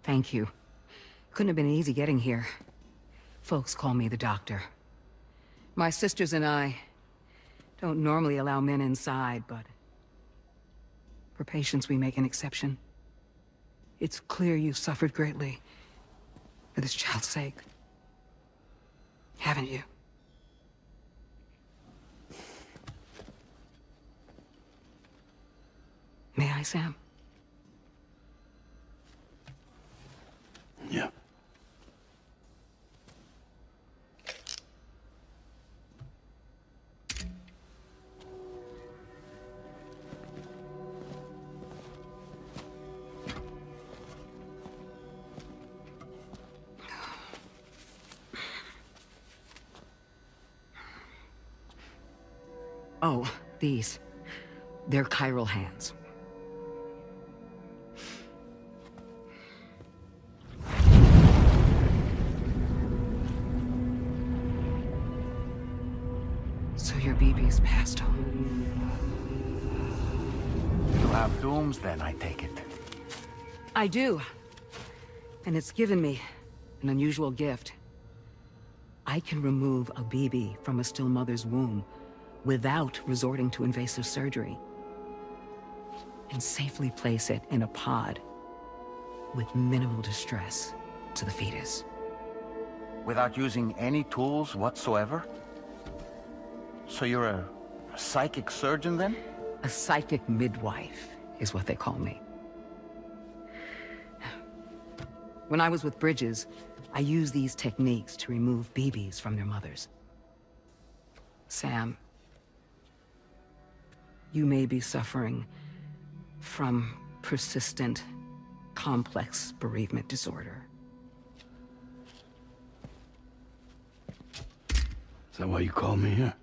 Thank you. Couldn't have been easy getting here. Folks call me the doctor. My sisters and I don't normally allow men inside, but for patients we make an exception. It's clear you suffered greatly for this child's sake. Haven't you? May I, Sam? Yeah. Oh, these. They're chiral hands. So your BB's passed on. You have dooms then, I take it. I do. And it's given me an unusual gift. I can remove a BB from a still mother's womb without resorting to invasive surgery, and safely place it in a pod with minimal distress to the fetus. Without using any tools whatsoever? So you're a psychic surgeon then? A psychic midwife is what they call me. When I was with Bridges, I used these techniques to remove BBs from their mothers. Sam, you may be suffering from persistent, complex bereavement disorder. Is that why you called me here?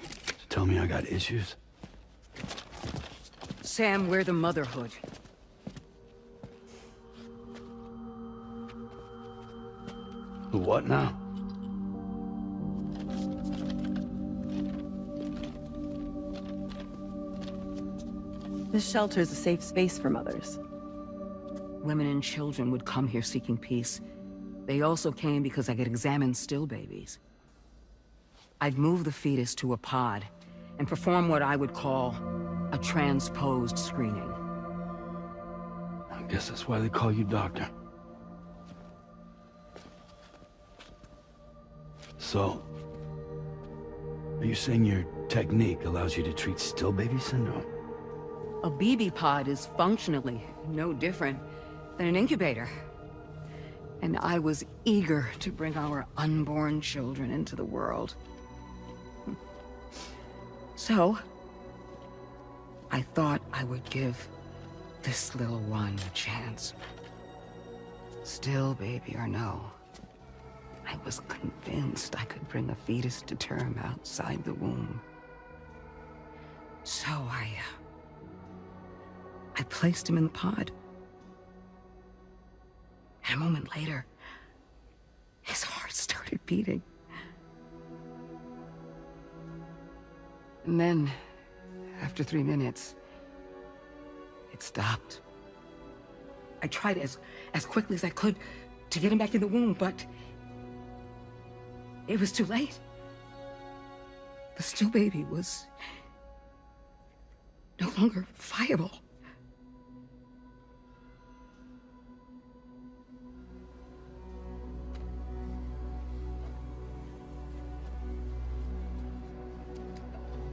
To tell me I got issues? Sam, we're the motherhood. The what now? This shelter is a safe space for mothers. Women and children would come here seeking peace. They also came because I could examine still babies. I'd move the fetus to a pod and perform what I would call a transposed screening. I guess that's why they call you doctor. So, are you saying your technique allows you to treat still baby syndrome? A BB pod is functionally no different than an incubator. And I was eager to bring our unborn children into the world. So, I thought I would give this little one a chance. Still baby or no, I was convinced I could bring a fetus to term outside the womb. So I placed him in the pod. And a moment later, his heart started beating. And then, after 3 minutes, it stopped. I tried as quickly as I could to get him back in the womb, but it was too late. The still baby was no longer viable.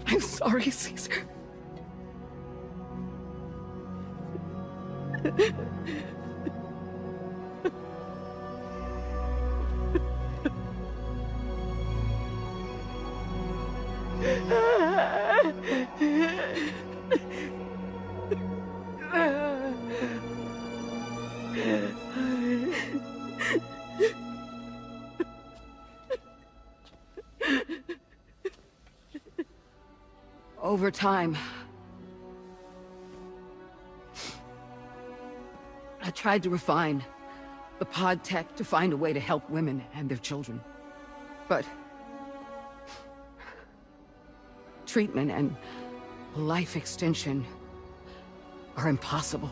I'm sorry, Caesar. Over time, I tried to refine the pod tech to find a way to help women and their children. But treatment and life extension are impossible.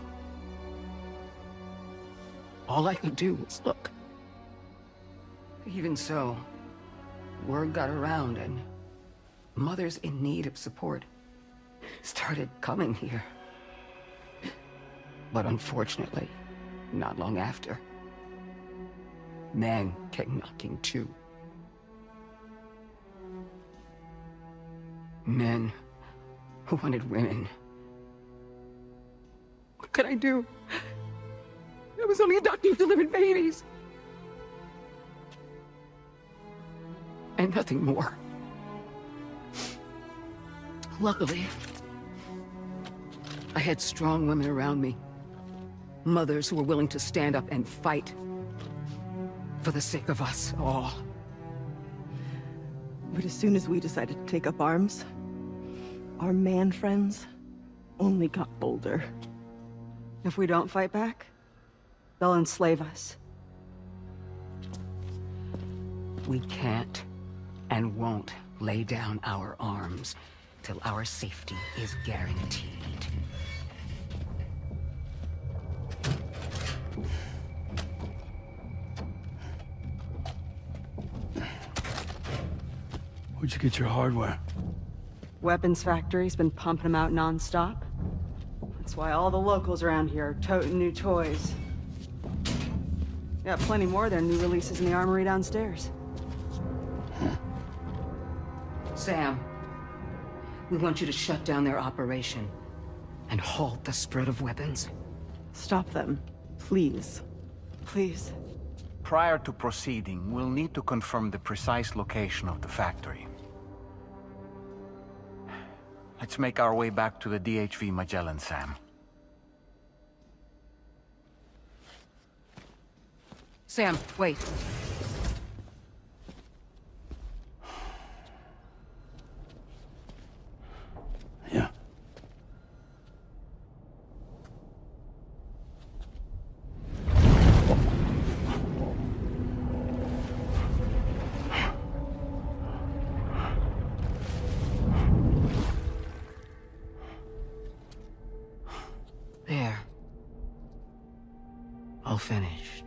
All I could do was look. Even so, word got around and mothers in need of support started coming here. But unfortunately, not long after, men came knocking too. Men who wanted women. What could I do? I was only a doctor who delivered babies. And nothing more. Luckily, I had strong women around me. Mothers who were willing to stand up and fight for the sake of us all. But as soon as we decided to take up arms, our man friends only got bolder. If we don't fight back, they'll enslave us. We can't and won't lay down our arms till our safety is guaranteed. Where'd you get your hardware? Weapons factory's been pumping them out non-stop. That's why all the locals around here are toting new toys. Got plenty more of their new releases in the armory downstairs. Sam, we want you to shut down their operation and halt the spread of weapons. Stop them, please. Please. Prior to proceeding, we'll need to confirm the precise location of the factory. Let's make our way back to the DHV Magellan, Sam. Sam, wait. Yeah. There. All finished.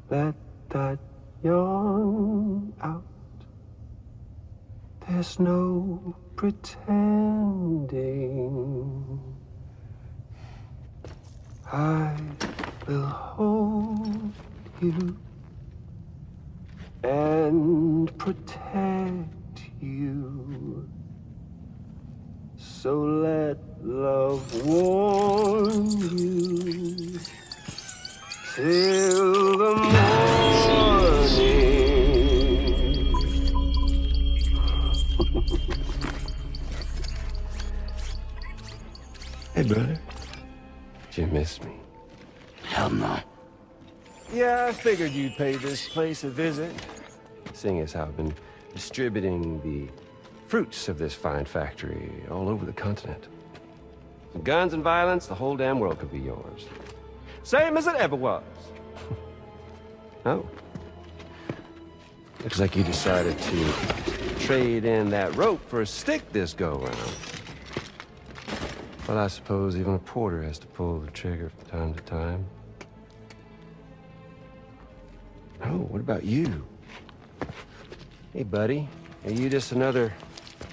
Let that yawn out. There's no pretending. I will hold you and protect you. So let love warm you till the morning. Hey, brother. Did you miss me? Hell no. Yeah, I figured you'd pay this place a visit, seeing as how I've been distributing the fruits of this fine factory all over the continent. Some guns and violence, the whole damn world could be yours. Same as it ever was. Oh. Looks like you decided to trade in that rope for a stick this go-round. Well, I suppose even a porter has to pull the trigger from time to time. Oh, what about you? Hey, buddy. Are you just another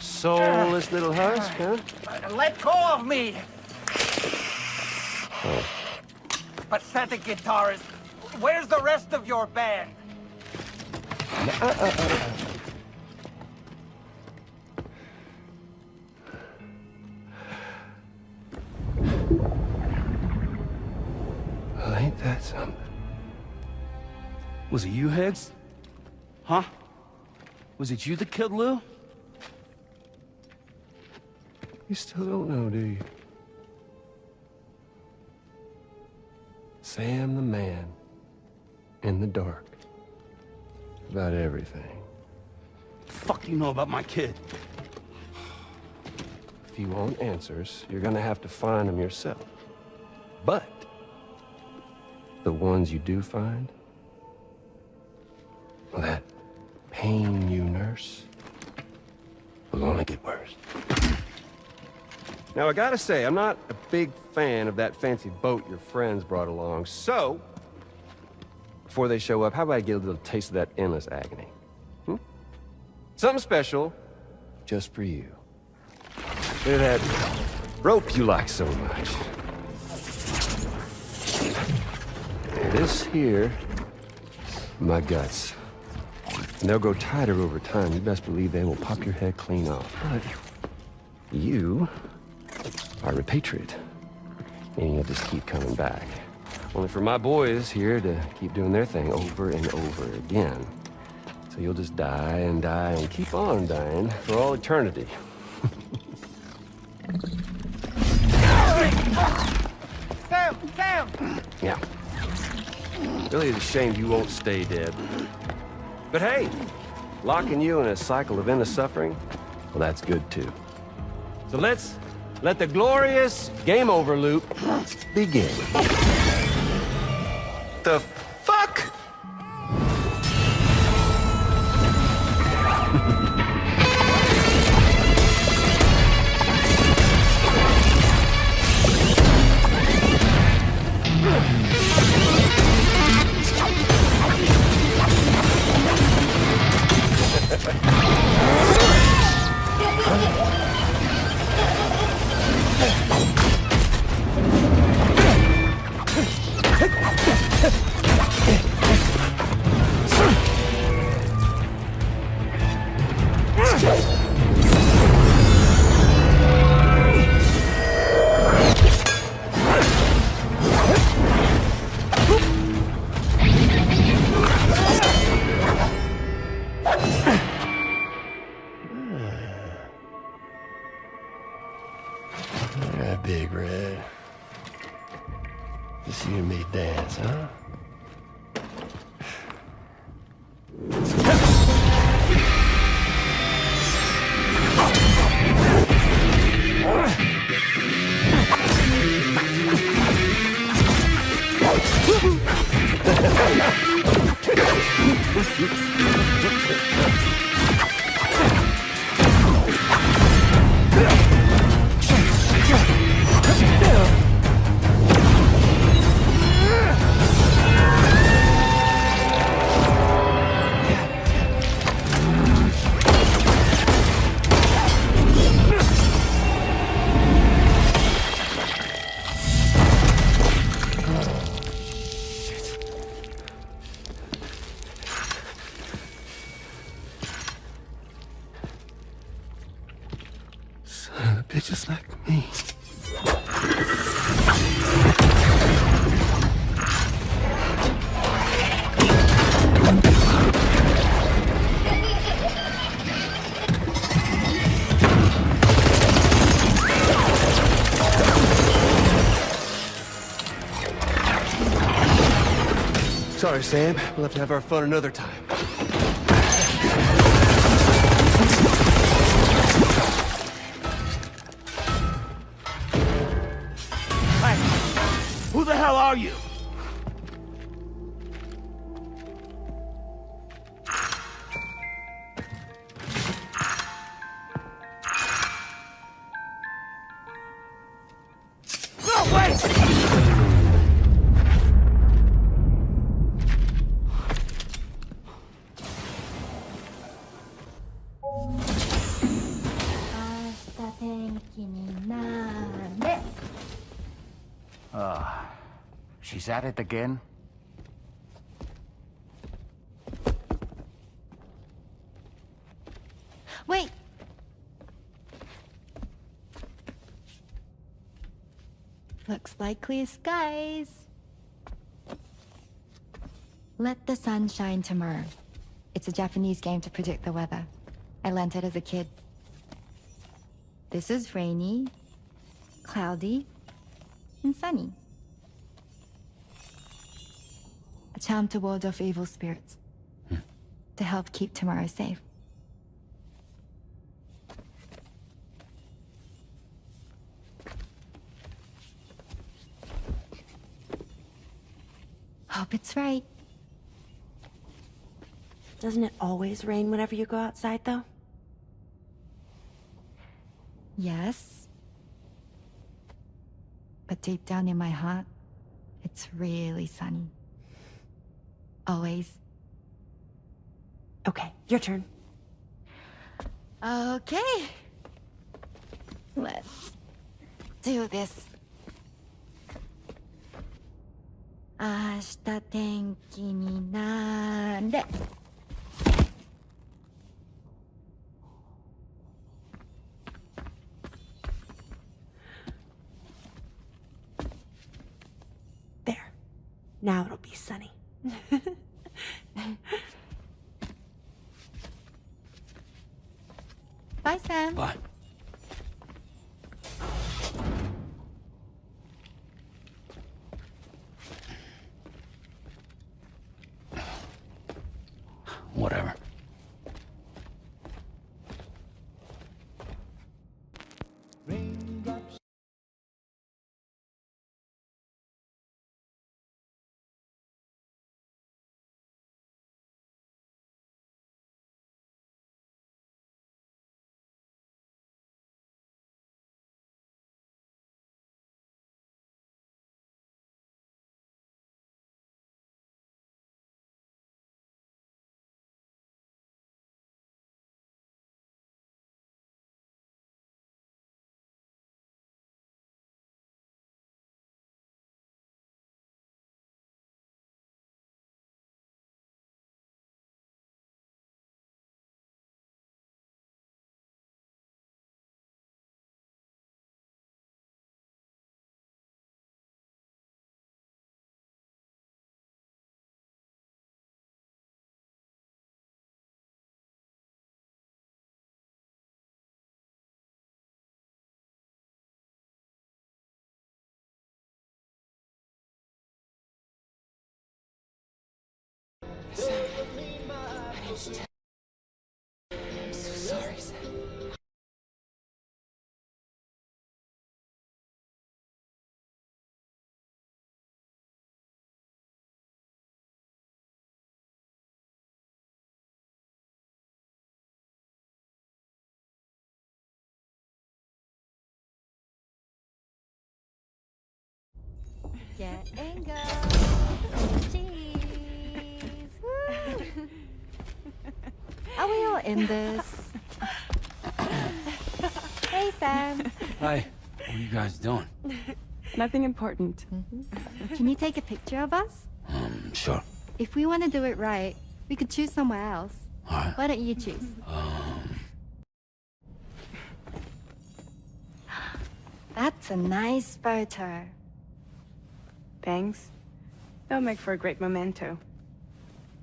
soulless little husk, huh? Let go of me! Oh. Pathetic guitarist. Where's the rest of your band? Well, ain't that something? Was it you, Higgs? Huh? Was it you that killed Lou? You still don't know, do you? Sam the man. In the dark. About everything. The fuck do you know about my kid? If you want answers, you're gonna have to find them yourself. But the ones you do find, well, that pain you nurse, Now, I gotta say, I'm not a big fan of that fancy boat your friends brought along, so... before they show up, how about I get a little taste of that endless agony? Hmm? Something special, just for you. Look at that rope you like so much. This here, my guts. And they'll grow tighter over time. You best believe they will pop your head clean off. But you are a patriot, and you'll just keep coming back. Only for my boys here to keep doing their thing over and over again. So you'll just die and die and keep on dying for all eternity. Sam! Yeah. Really is a shame you won't stay dead. But hey, locking you in a cycle of endless suffering, well, that's good too. So let's let the glorious game over loop begin. The fuck? Big Red. Just you and me dance, huh? Bitches like me. Sorry, Sam. We'll have to have our fun another time. Who the hell are you? No, wait! She's at it again? Wait! Looks like clear skies. Let the sun shine tomorrow. It's a Japanese game to predict the weather. I learned it as a kid. This is rainy, cloudy, and sunny. A charm to ward off evil spirits. To help keep tomorrow safe. Hope it's right. Doesn't it always rain whenever you go outside, though? Yes. deep down in my heart, it's really sunny. Always. Okay, your turn. Okay. Let's do this. 明日天気になれ。There. Now it'll be sunny. Bye, Sam. Bye. Whatever. I'm so sorry, Sam. Get and go. Cheese. Woo. Are we all in this? Hey, Sam. Hi. What are you guys doing? Nothing important. Can you take a picture of us? Sure. If we want to do it right, we could choose somewhere else. All right. Why don't you choose? That's a nice photo. Thanks. They'll make for a great memento.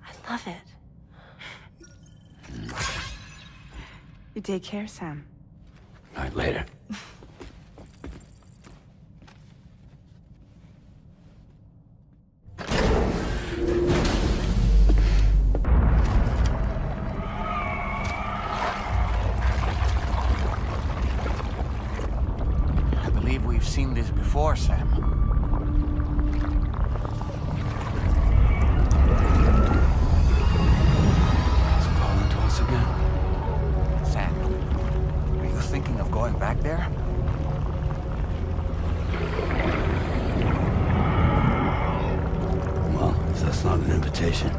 I love it. You take care, Sam. All right, later. I believe we've seen this before, Sam. Sam, are you thinking of going back there? Well, if that's not an invitation.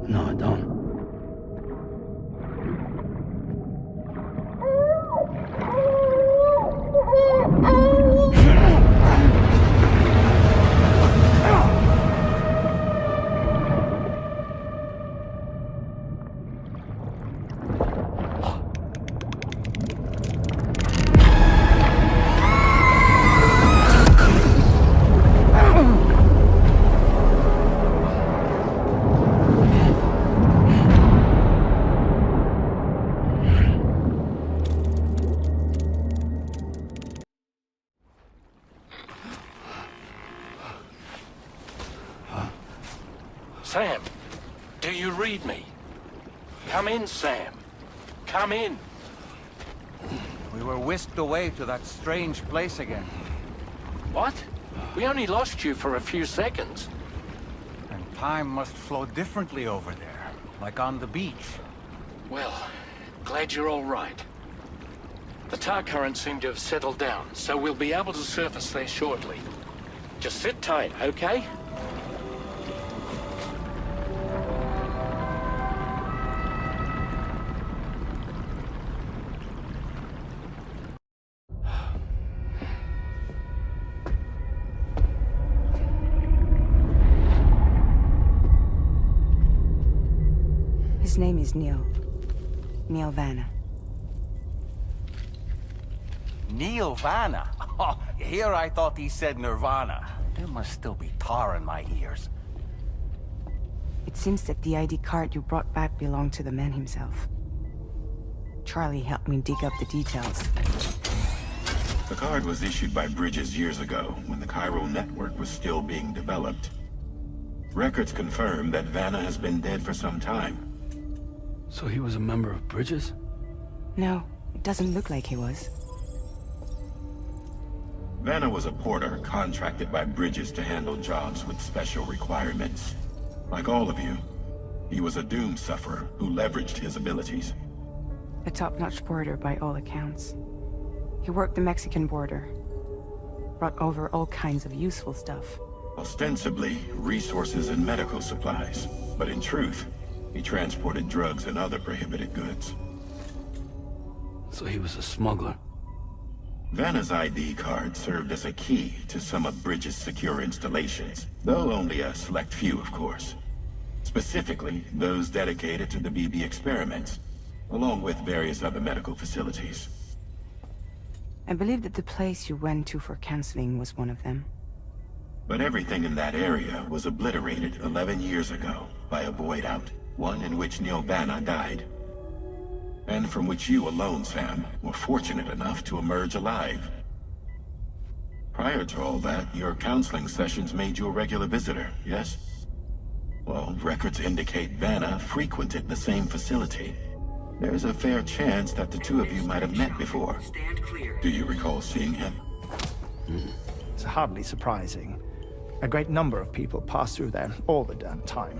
No, I don't. Sam, do you read me? Come in, Sam. Come in. We were whisked away to that strange place again. What? We only lost you for a few seconds. And time must flow differently over there, like on the beach. Well, glad you're all right. The tar currents seem to have settled down, so we'll be able to surface there shortly. Just sit tight, okay? His name is Neil. Neil Vanna. Neil Vanna? Oh, here I thought he said Nirvana. There must still be tar in my ears. It seems that the ID card you brought back belonged to the man himself. Charlie helped me dig up the details. The card was issued by Bridges years ago, when the Chiral Network was still being developed. Records confirm that Vanna has been dead for some time. So he was a member of Bridges? No, it doesn't look like he was. Vanna was a porter contracted by Bridges to handle jobs with special requirements. Like all of you, he was a doom sufferer who leveraged his abilities. A top-notch porter by all accounts. He worked the Mexican border. Brought over all kinds of useful stuff. Ostensibly, resources and medical supplies. But in truth, he transported drugs and other prohibited goods. So he was a smuggler. Vanna's ID card served as a key to some of Bridges' secure installations, though only a select few, of course. Specifically, those dedicated to the BB experiments, along with various other medical facilities. I believe that the place you went to for counseling was one of them. But everything in that area was obliterated 11 years ago by a void out, one in which Neil Vanna died. And from which you alone, Sam, were fortunate enough to emerge alive. Prior to all that, your counseling sessions made you a regular visitor, yes? Well, records indicate Vanna frequented the same facility. There's a fair chance that the two of you might have met before. Do you recall seeing him? It's hardly surprising. A great number of people pass through there all the damn time.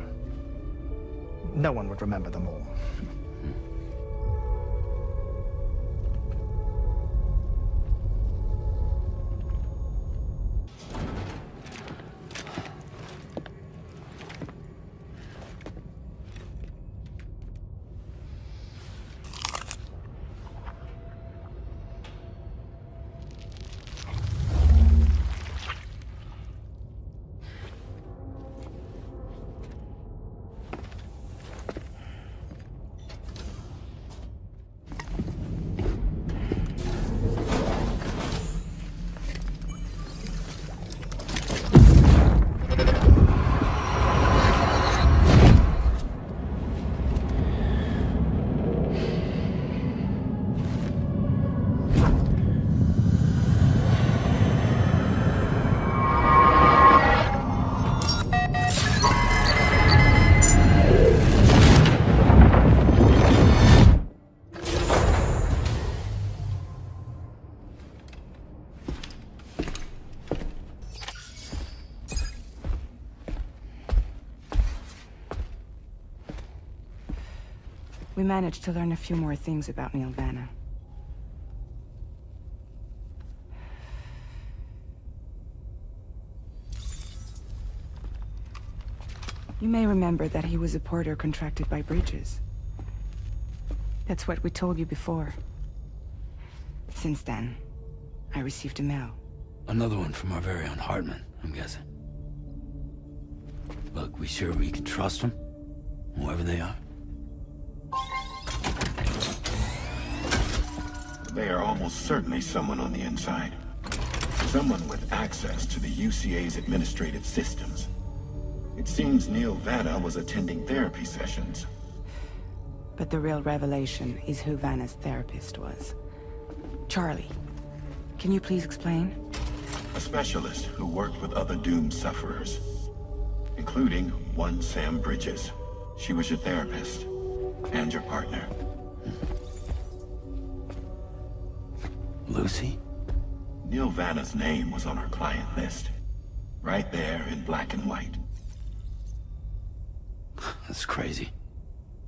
No one would remember them all. We managed to learn a few more things about Neil Vanna. You may remember that he was a porter contracted by Bridges. That's what we told you before. Since then, I received a mail. Another one from our very own Hartman, I'm guessing. Look, we sure we can trust them? Whoever they are? They are almost certainly someone on the inside. Someone with access to the UCA's administrative systems. It seems Vanna was attending therapy sessions. But the real revelation is who Vanna's therapist was. Charlie, can you please explain? A specialist who worked with other doomed sufferers, including one Sam Bridges. She was your therapist and your partner. Lucy? Vanna's name was on her client list. Right there in black and white. That's crazy.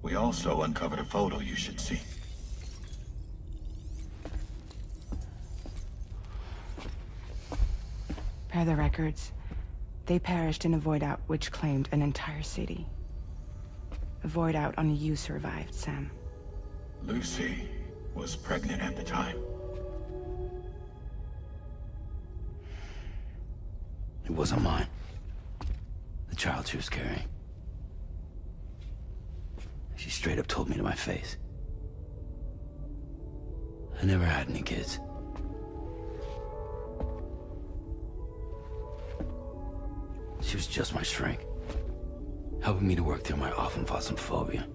We also uncovered a photo you should see. Per the records, they perished in a void out which claimed an entire city. A void out only you survived, Sam. Lucy was pregnant at the time. It wasn't mine. The child she was carrying. She straight up told me to my face. I never had any kids. She was just my shrink, helping me to work through my phobia.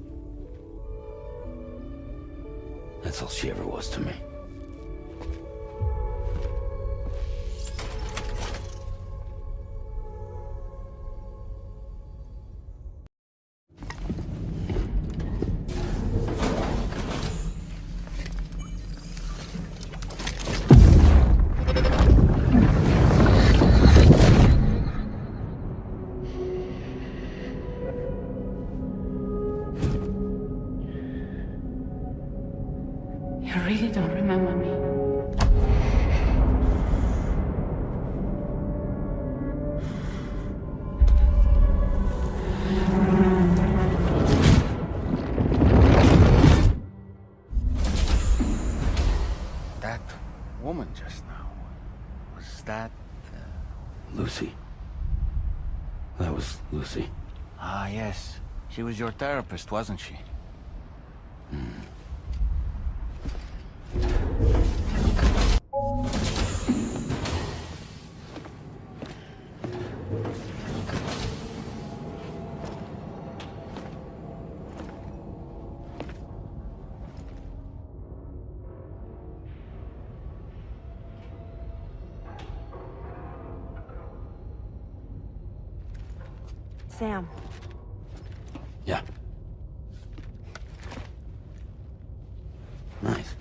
That's all she ever was to me. You really don't remember me. That woman just now, was that... Lucy. That was Lucy. Ah, yes. She was your therapist, wasn't she? Sam. Yeah. Nice.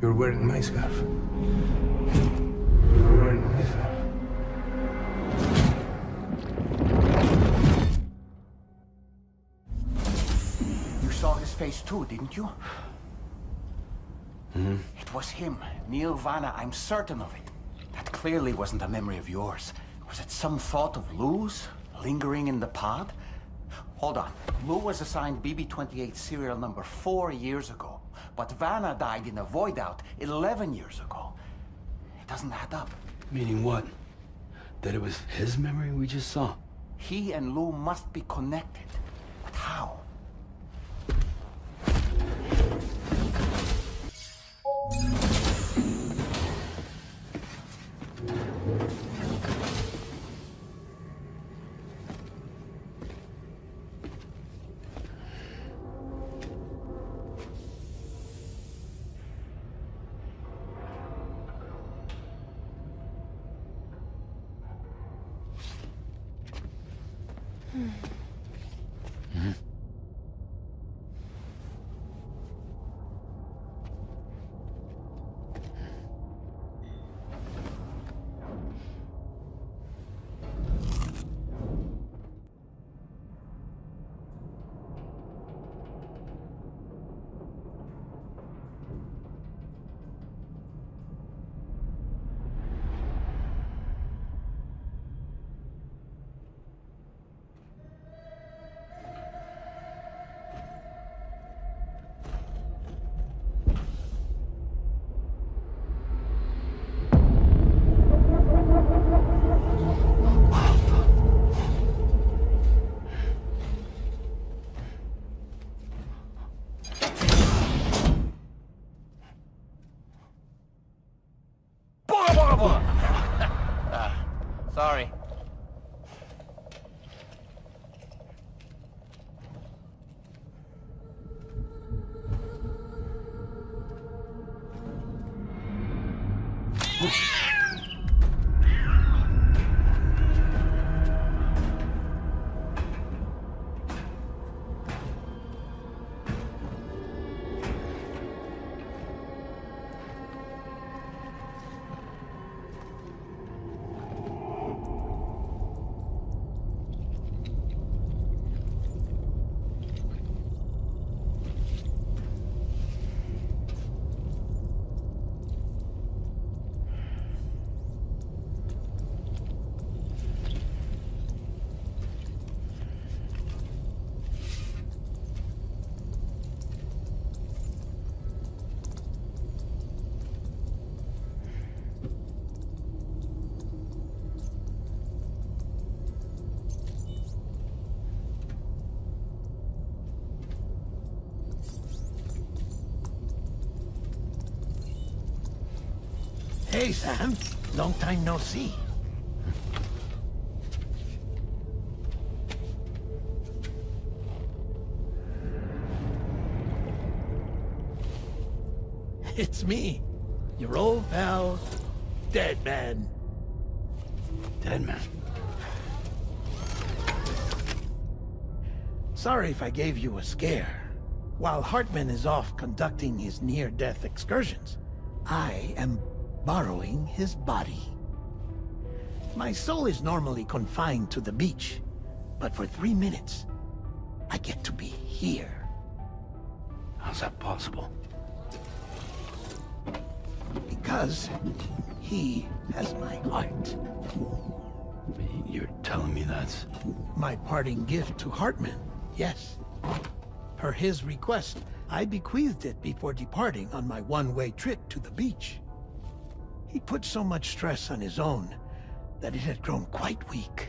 You're wearing my scarf. You're wearing my scarf. You saw his face too, didn't you? It was him, Vanna, I'm certain of it. That clearly wasn't a memory of yours. Was it some thought of Lou's, lingering in the pod? Hold on. Lou was assigned BB-28 serial number 4 years ago. But Vanna died in a void out 11 years ago. It doesn't add up. Meaning what? That it was his memory we just saw? He and Lou must be connected. But how? Come on. Sorry. Hey, Sam. Long time no see. It's me, your old pal, Deadman. Deadman? Sorry if I gave you a scare. While Hartman is off conducting his near-death excursions, I am borrowing his body. My soul is normally confined to the beach, but for 3 minutes, I get to be here. How's that possible? Because he has my heart. You're telling me that's... My parting gift to Hartman, yes. Per his request, I bequeathed it before departing on my one-way trip to the beach. He put so much stress on his own that it had grown quite weak.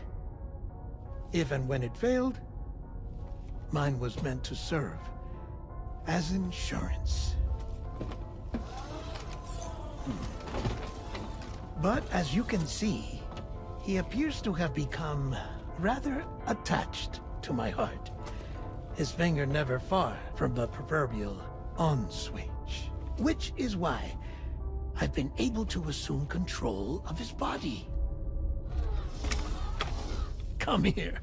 If and when it failed, mine was meant to serve as insurance. But as you can see, he appears to have become rather attached to my heart. His finger never far from the proverbial on switch, which is why I've been able to assume control of his body. Come here.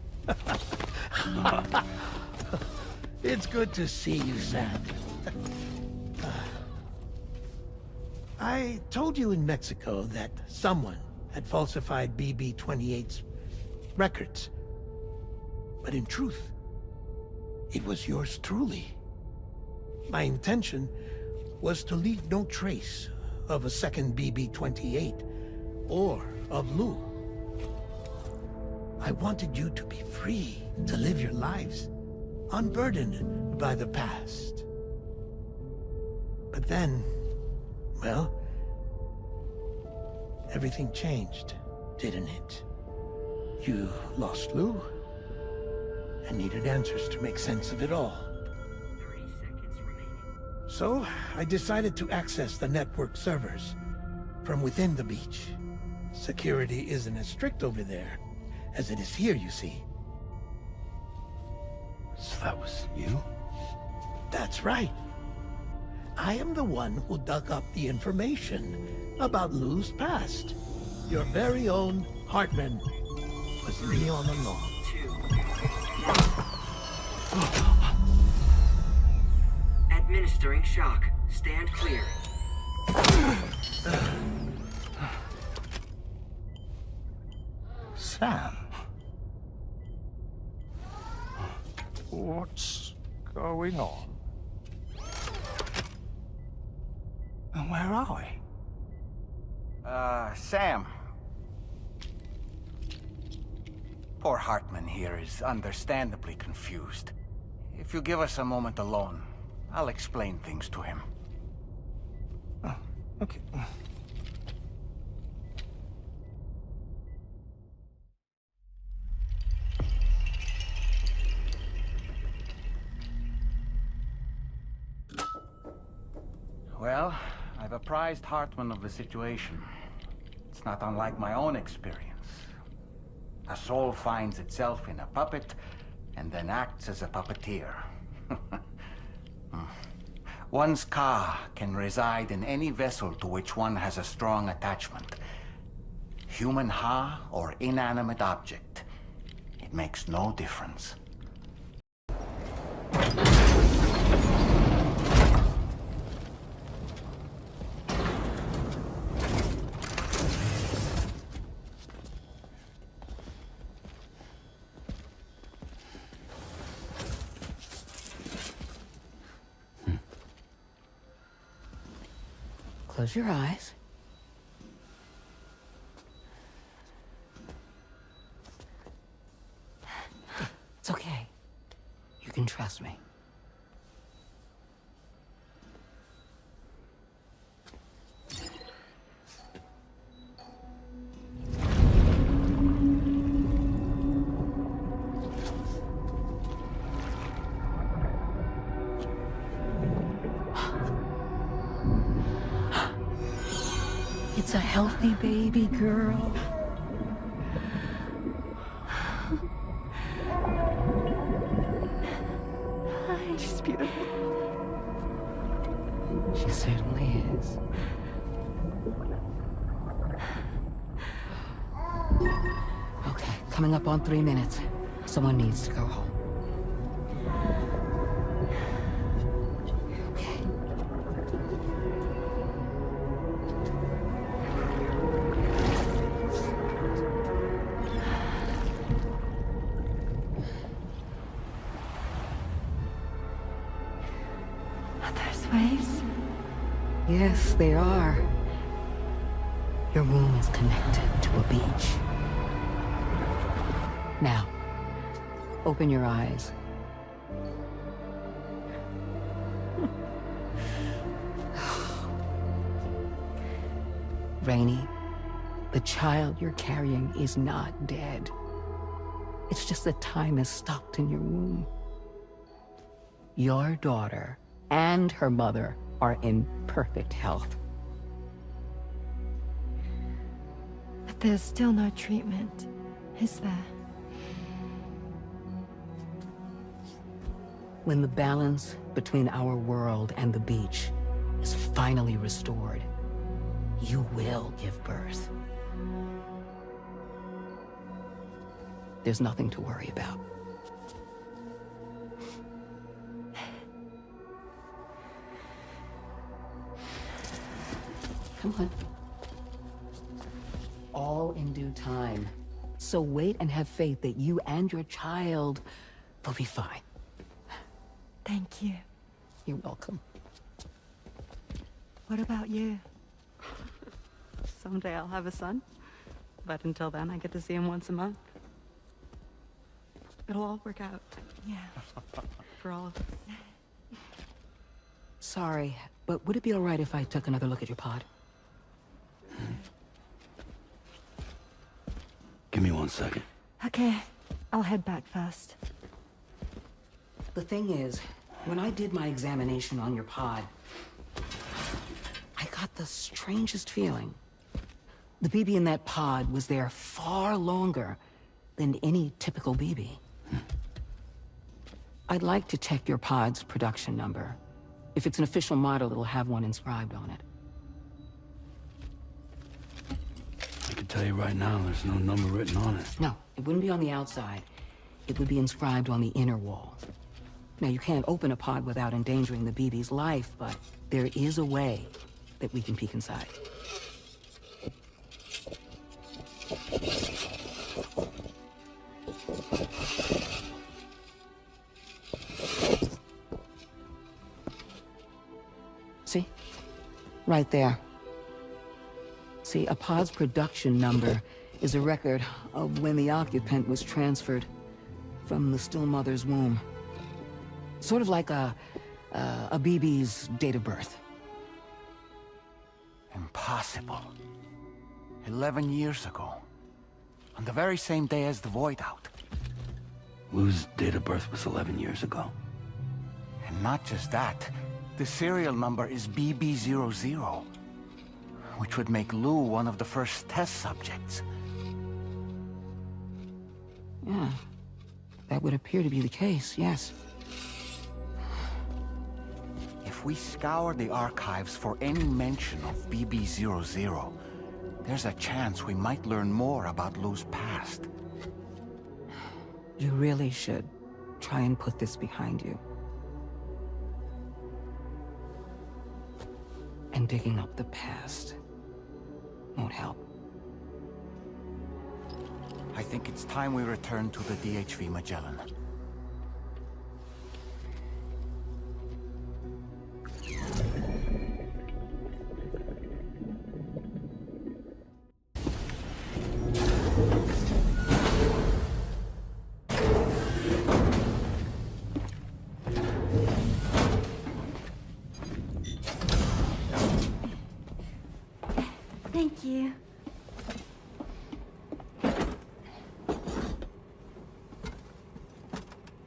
It's good to see you, Sam. I told you in Mexico that someone had falsified BB-28's records. But in truth, it was yours truly. My intention was to leave no trace of a second BB-28 or of Lou. I wanted you to be free to live your lives, unburdened by the past. But then, well, everything changed, didn't it? You lost Lou, and needed answers to make sense of it all. 30 seconds remaining. So, I decided to access the network servers from within the beach. Security isn't as strict over there as it is here, you see. So that was you? That's right. I am the one who dug up the information about Lou's past. Your very own Hartman was me all along. Administering shock. Stand clear. Sam? What's going on? And where are we? Sam. Poor Hartman here is understandably confused. If you give us a moment alone, I'll explain things to him. Oh, okay. Well, I've apprised Hartman of the situation. It's not unlike my own experience. A soul finds itself in a puppet, and then acts as a puppeteer. One's ka can reside in any vessel to which one has a strong attachment. Human ha or inanimate object. It makes no difference. Close your eyes. It's okay. You can trust me. It's a healthy baby girl. She's beautiful. She certainly is. Okay, coming up on 3 minutes. Someone needs to go home. Waves? Yes, they are. Your womb is connected to a beach. Now, open your eyes. Rainey, the child you're carrying is not dead. It's just that time has stopped in your womb. Your daughter and her mother are in perfect health. But there's still no treatment, is there? When the balance between our world and the beach is finally restored, you will give birth. There's nothing to worry about. Come on. All in due time. So wait and have faith that you and your child will be fine. Thank you. You're welcome. What about you? Someday I'll have a son, but until then I get to see him once a month. It'll all work out. Yeah. For all of us. Sorry, but would it be all right if I took another look at your pod? Give me 1 second. Okay, I'll head back first. The thing is, when I did my examination on your pod, I got the strangest feeling. The BB in that pod was there far longer than any typical BB. I'd like to check your pod's production number. If it's an official model, it'll have one inscribed on it. I can tell you right now, there's no number written on it. No, it wouldn't be on the outside. It would be inscribed on the inner wall. Now, you can't open a pod without endangering the BB's life, but there is a way that we can peek inside. See? Right there. See, a pod's production number is a record of when the occupant was transferred from the still mother's womb. Sort of like a BB's date of birth. Impossible. 11 years ago. On the very same day as the Void Out. Wu's date of birth was 11 years ago. And not just that. The serial number is BB00. which would make Lou one of the first test subjects. Yeah, that would appear to be the case, yes. If we scour the archives for any mention of BB-00, there's a chance we might learn more about Lou's past. You really should try and put this behind you. And digging up the past won't help. I think it's time we return to the DHV Magellan. Thank you.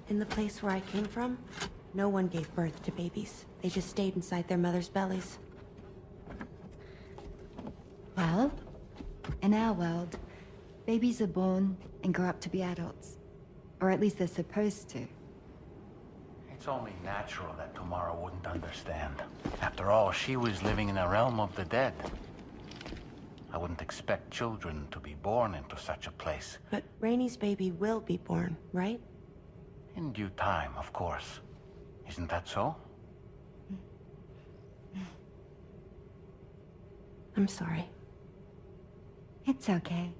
In the place where I came from, no one gave birth to babies. They just stayed inside their mother's bellies. Well, in our world, babies are born and grow up to be adults. Or at least they're supposed to. It's only natural that Tomorrow wouldn't understand. After all, she was living in a realm of the dead. I wouldn't expect children to be born into such a place. But Rainey's baby will be born, right? In due time, of course. Isn't that so? I'm sorry. It's okay.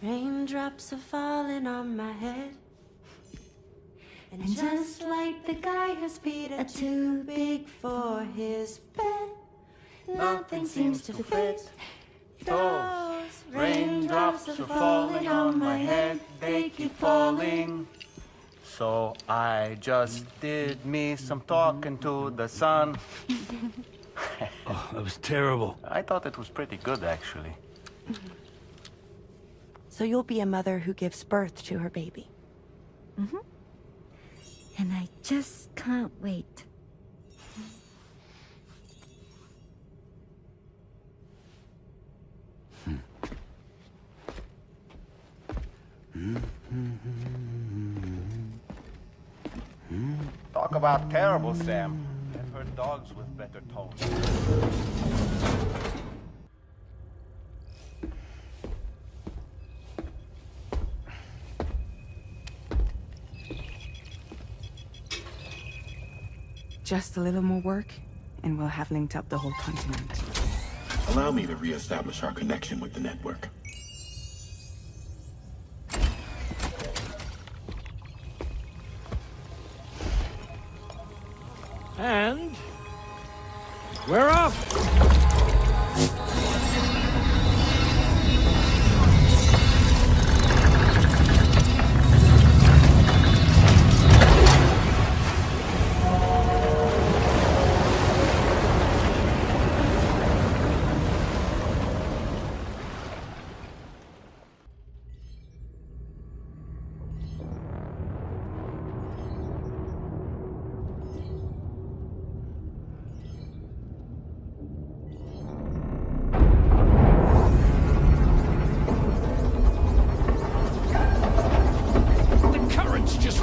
Raindrops are falling on my head. And just like the guy whose feet are too big for his bed, nothing seems to fit. Those raindrops are falling on my head, they keep falling. So I just did me some talking to the sun. Oh, that was terrible. I thought it was pretty good, actually. So you'll be a mother who gives birth to her baby. Mm-hmm. And I just can't wait. Talk about terrible, Sam. I've heard dogs with better tones. Just a little more work, and we'll have linked up the whole continent. Allow me to reestablish our connection with the network. And we're off!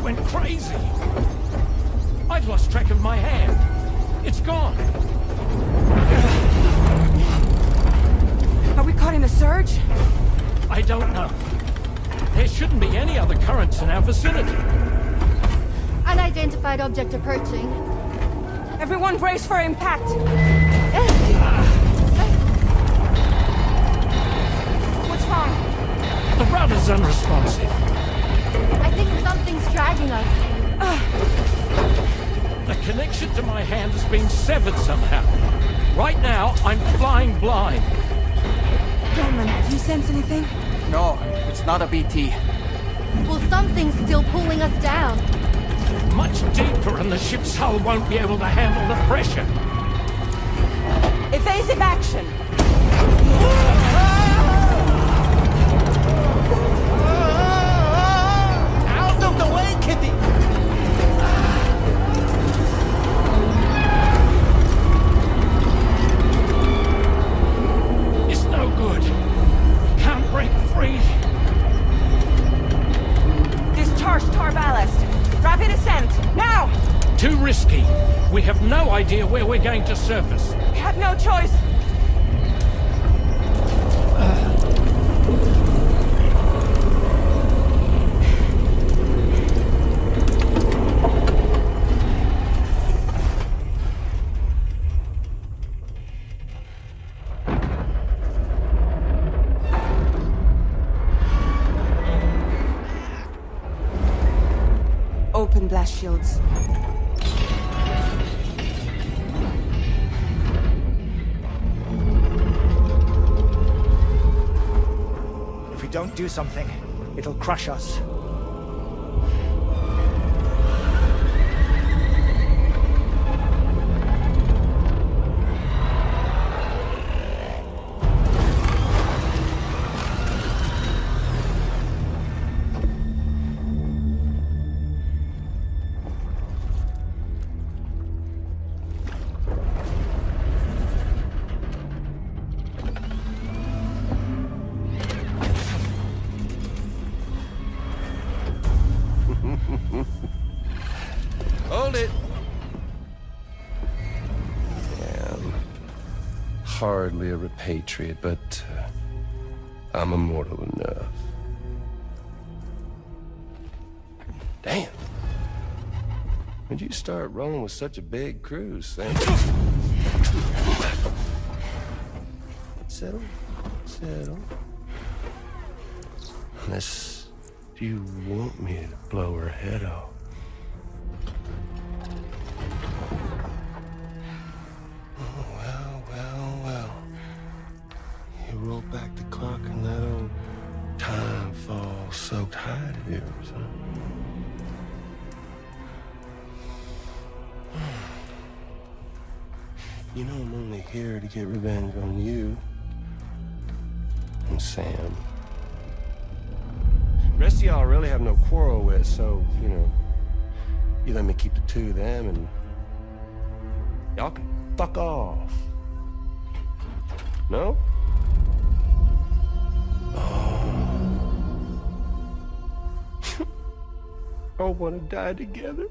Went crazy. I've lost track of my hand. It's gone. Are we caught in a surge? I don't know. There shouldn't be any other currents in our vicinity. Unidentified object approaching. Everyone brace for impact. What's wrong? The rudder's unresponsive. I think something's dragging us. The connection to my hand has been severed somehow. Right now, I'm flying blind. Deadman, do you sense anything? No, it's not a BT. Well, something's still pulling us down. Much deeper, and the ship's hull won't be able to handle the pressure. Evasive action! Out of the way, Kitty! going to surface. We have no choice. Open blast shields. If we don't do something, it'll crush us. Hold it! I'm hardly a repatriate, but I'm immortal enough. Damn. When'd you start rolling with such a big crew, Sam? Settle. Unless you want me to blow her head off. Well. You roll back the clock and that old time fall soaked hide of yours, huh? You know I'm only here to get revenge on you and Sam. Rest of y'all really have no quarrel with, so, you know, you let me keep the two of them and y'all can fuck off. No? Oh. All want to die together.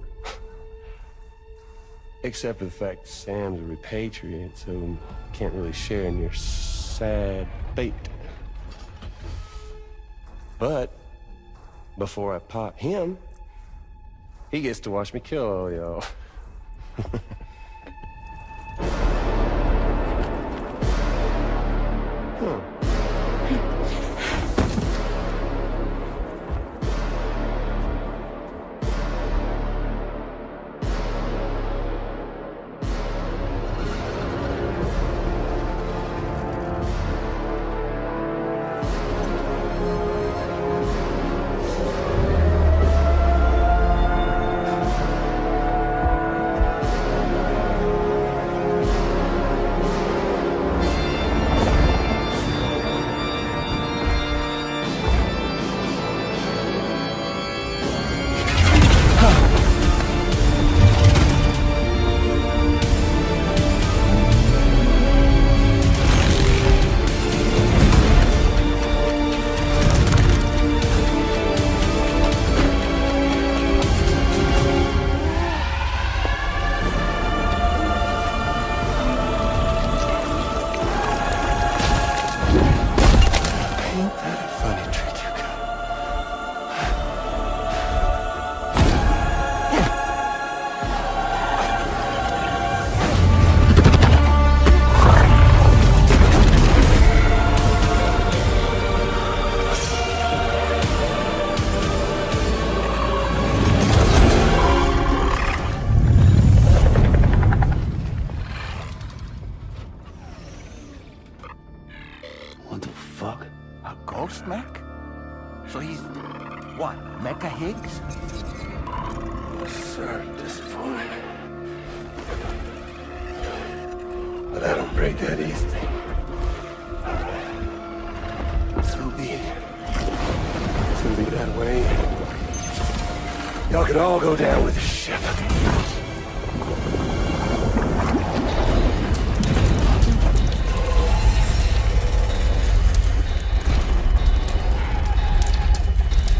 Except for the fact Sam's a repatriate, so can't really share in your sad fate. But before I pop him, he gets to watch me kill all y'all. Mech? So he's, what, Mecha Higgs? Sorry to disappoint. But I don't break that easy. So be it. It's gonna be that way. Y'all can all go down with the ship.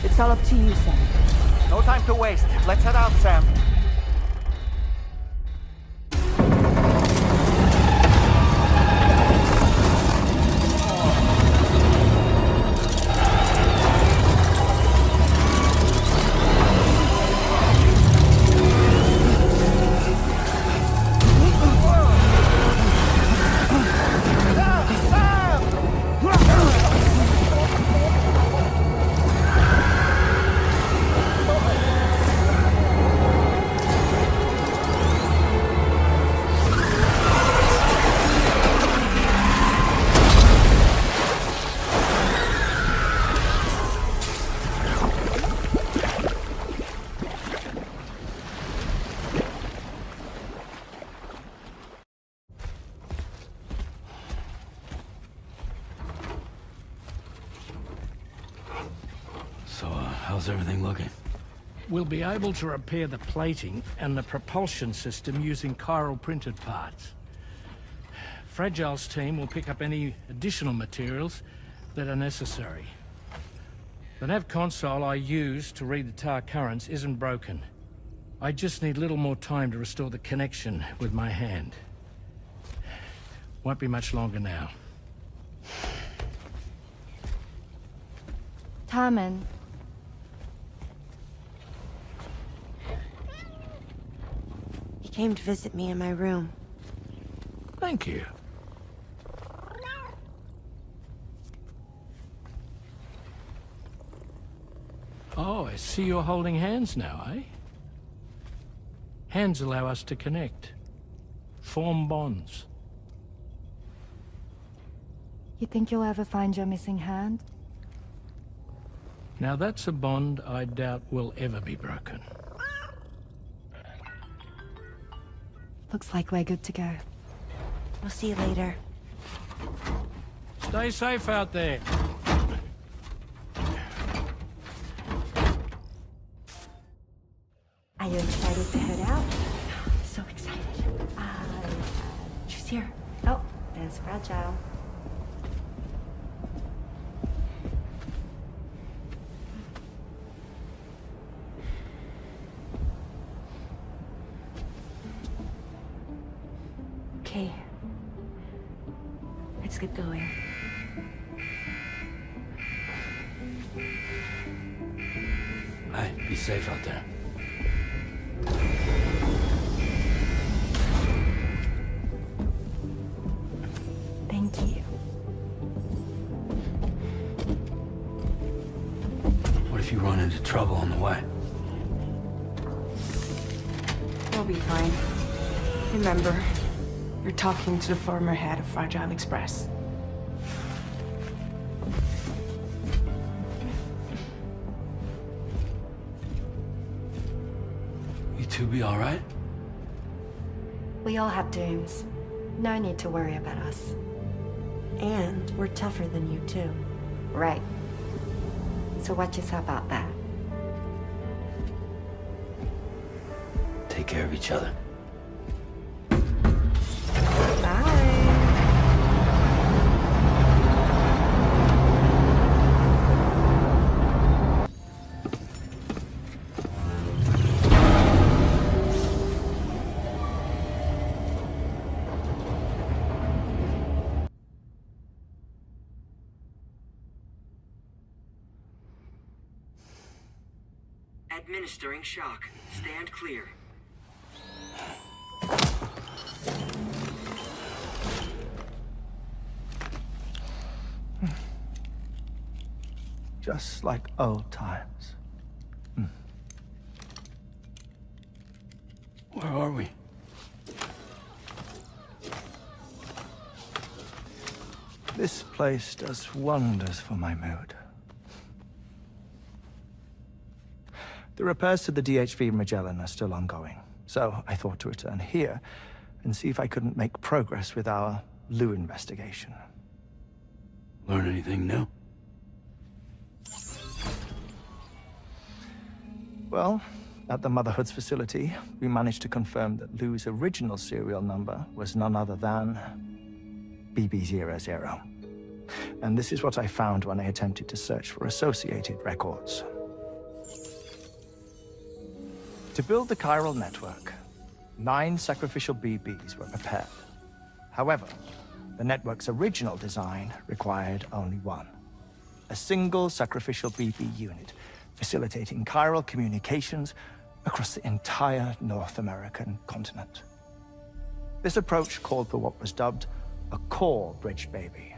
It's all up to you, Sam. No time to waste. Let's head out, Sam. How's everything looking? We'll be able to repair the plating and the propulsion system using chiral printed parts. Fragile's team will pick up any additional materials that are necessary. The nav console I use to read the tar currents isn't broken. I just need a little more time to restore the connection with my hand. Won't be much longer now. Hartman. He came to visit me in my room. Thank you. Oh, I see you're holding hands now, eh? Hands allow us to connect. Form bonds. You think you'll ever find your missing hand? Now that's a bond I doubt will ever be broken. Looks like we're good to go. We'll see you later. Stay safe out there. Are you excited to head out? So excited. She's here. Oh, there's Fragile. Okay. Let's get going. Hey, be safe out there. Thank you. What if you run into trouble on the way? We'll be fine. Remember, you're talking to the former head of Fragile Express. You two be all right? We all have dooms. No need to worry about us. And we're tougher than you, too. Right. So watch yourself out there. Take care of each other. Administering shock. Stand clear. Just like old times. Where are we? This place does wonders for my mood. The repairs to the DHV Magellan are still ongoing, so I thought to return here and see if I couldn't make progress with our Lou investigation. Learn anything new? Well, at the Motherhood's facility, we managed to confirm that Lou's original serial number was none other than BB00. And this is what I found when I attempted to search for associated records. To build the Chiral Network, 9 sacrificial BBs were prepared. However, the network's original design required only 1. A single sacrificial BB unit, facilitating chiral communications across the entire North American continent. This approach called for what was dubbed a core bridge baby,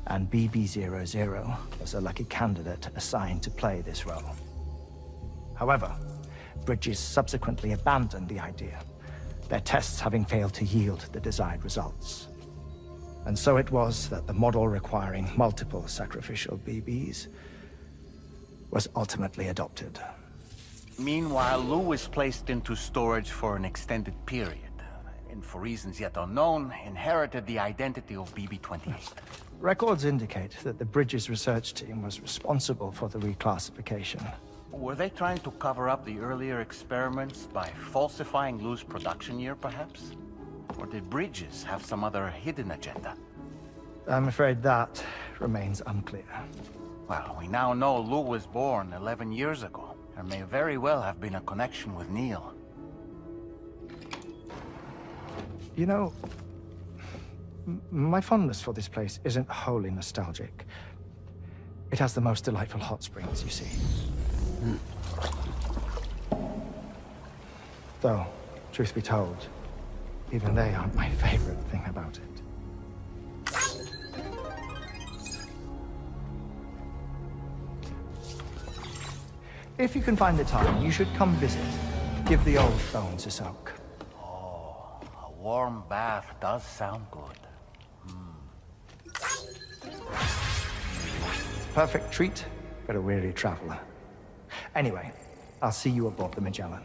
and BB00 was a lucky candidate assigned to play this role. However, Bridges subsequently abandoned the idea, their tests having failed to yield the desired results. And so it was that the model requiring multiple sacrificial BBs was ultimately adopted. Meanwhile, Lou was placed into storage for an extended period, and for reasons yet unknown, inherited the identity of BB-28. Records indicate that the Bridges research team was responsible for the reclassification. Were they trying to cover up the earlier experiments by falsifying Lou's production year, perhaps? Or did Bridges have some other hidden agenda? I'm afraid that remains unclear. Well, we now know Lou was born 11 years ago. There may very well have been a connection with Neil. You know, my fondness for this place isn't wholly nostalgic. It has the most delightful hot springs, you see. Though, truth be told, even they aren't my favorite thing about it. If you can find the time, you should come visit. Give the old bones a soak. Oh, a warm bath does sound good. Perfect treat for a weary traveler. Anyway, I'll see you aboard the Magellan.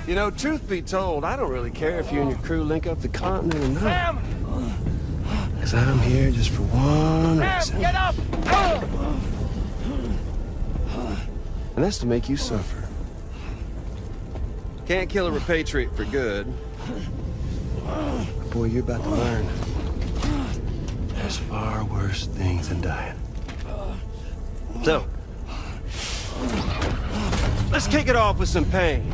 You know, truth be told, I don't really care if you and your crew link up the continent or not. Because I'm here just for one reason. Get up! And that's to make you suffer. Can't kill a repatriate for good. But boy, you're about to learn. There's far worse things than dying. So, let's kick it off with some pain.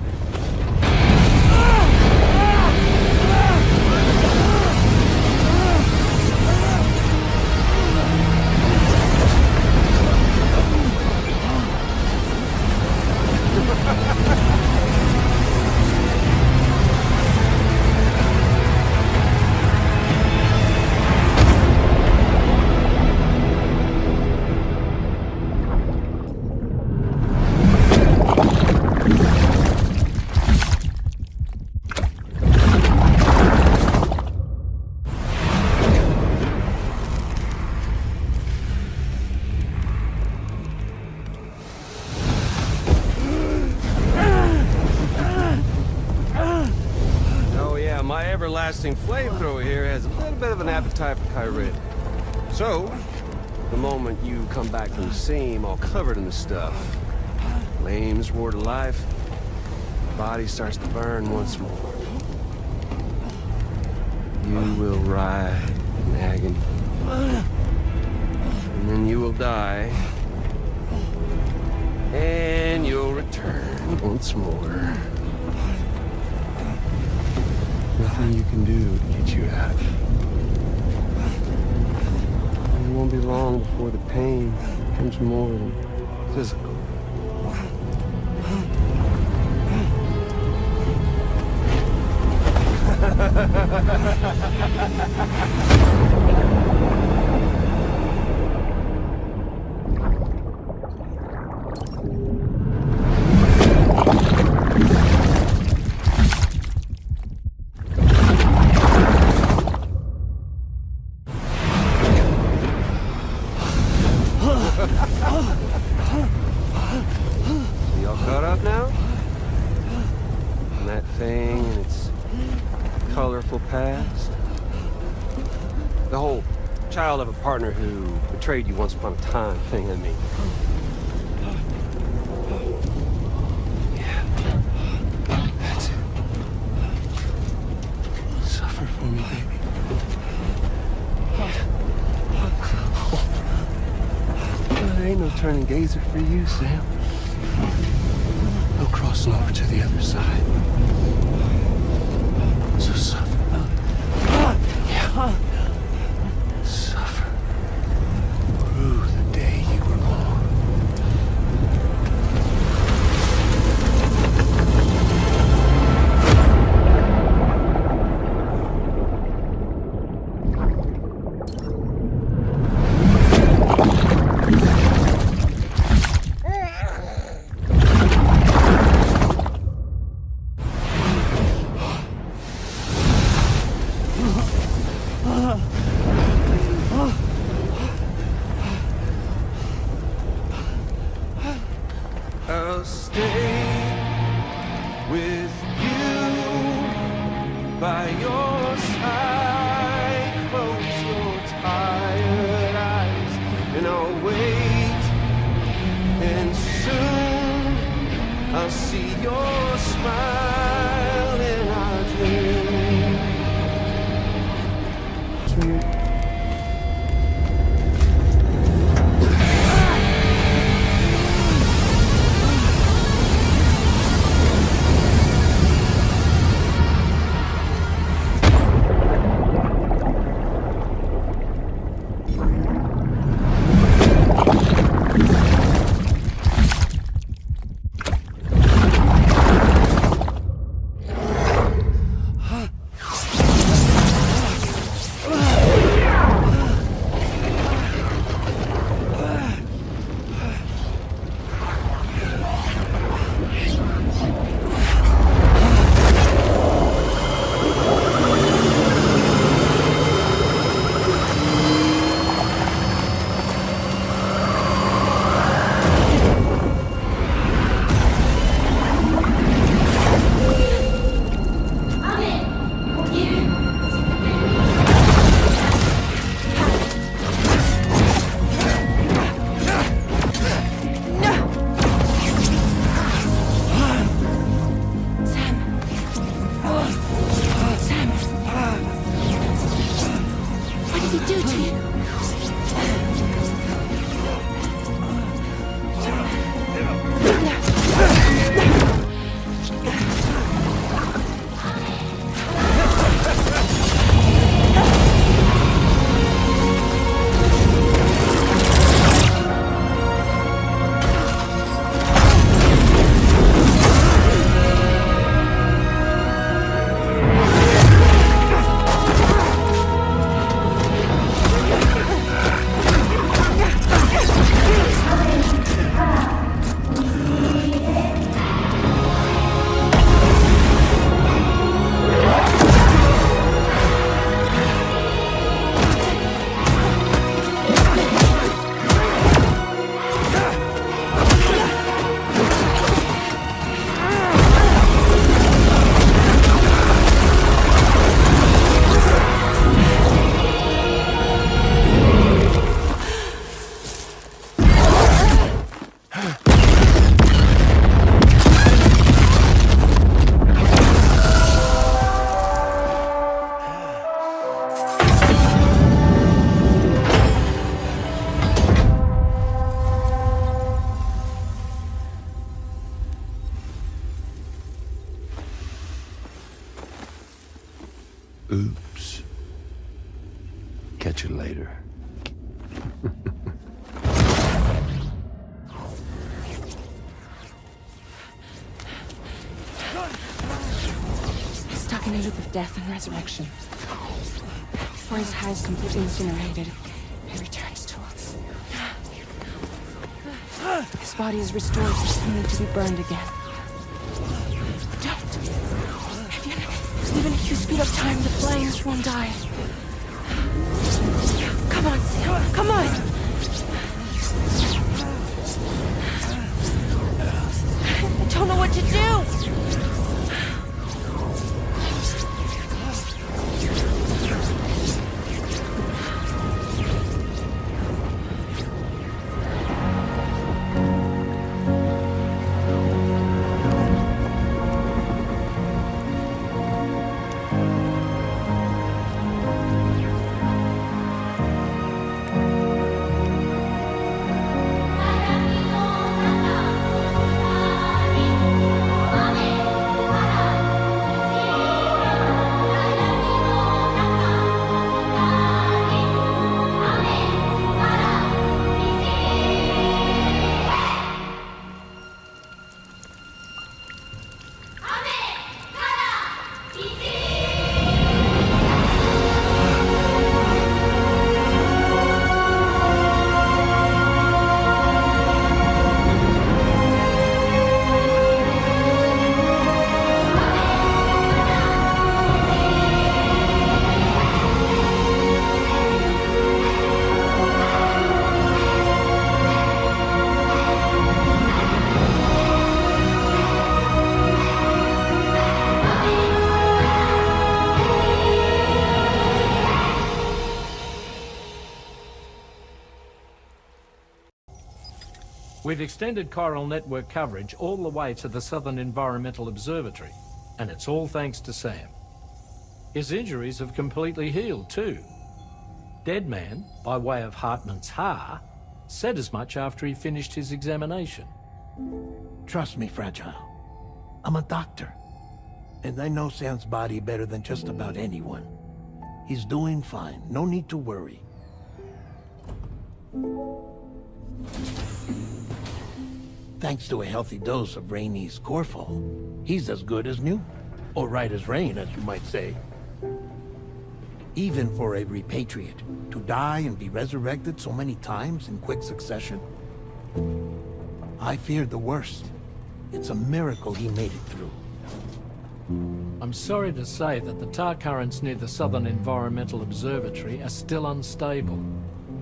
Everlasting flamethrower here has a little bit of an appetite for Kyrie. So, the moment you come back from the seam all covered in the stuff, flames roar to life, the body starts to burn once more. You will writhe in agony. And then you will die. And you'll return once more. Nothing you can do to get you out. It won't be long before the pain becomes more than physical. Stranding and its colorful past. The whole child of a partner who betrayed you once upon a time thing, I mean. Yeah. That's it. Suffer for me, baby. There ain't no turning gazer for you, Sam. No crossing over to the other side. So suffer. Yeah. Suffer. Through the day you were born. I'll stay with you by your side. Close your tired eyes and I'll wait. And soon I'll see your smile in our dream. Oops. Catch you later. He's stuck in a loop of death and resurrection. Before his hair is completely incinerated, he returns to us. His body is restored, only to be burned again. Don't! Even if you speed up time, the flames won't die. Come on, Sam. Come on! I don't know what to do! We've extended Chiral Network coverage all the way to the Southern Environmental Observatory, and it's all thanks to Sam. His injuries have completely healed too. Deadman, by way of Hartman's Ha, said as much after he finished his examination. Trust me, Fragile. I'm a doctor, and I know Sam's body better than just about anyone. He's doing fine. No need to worry. Thanks to a healthy dose of Rainey's Corfol, he's as good as new. Or right as rain, as you might say. Even for a repatriate, to die and be resurrected so many times in quick succession. I feared the worst. It's a miracle he made it through. I'm sorry to say that the tar currents near the Southern Environmental Observatory are still unstable.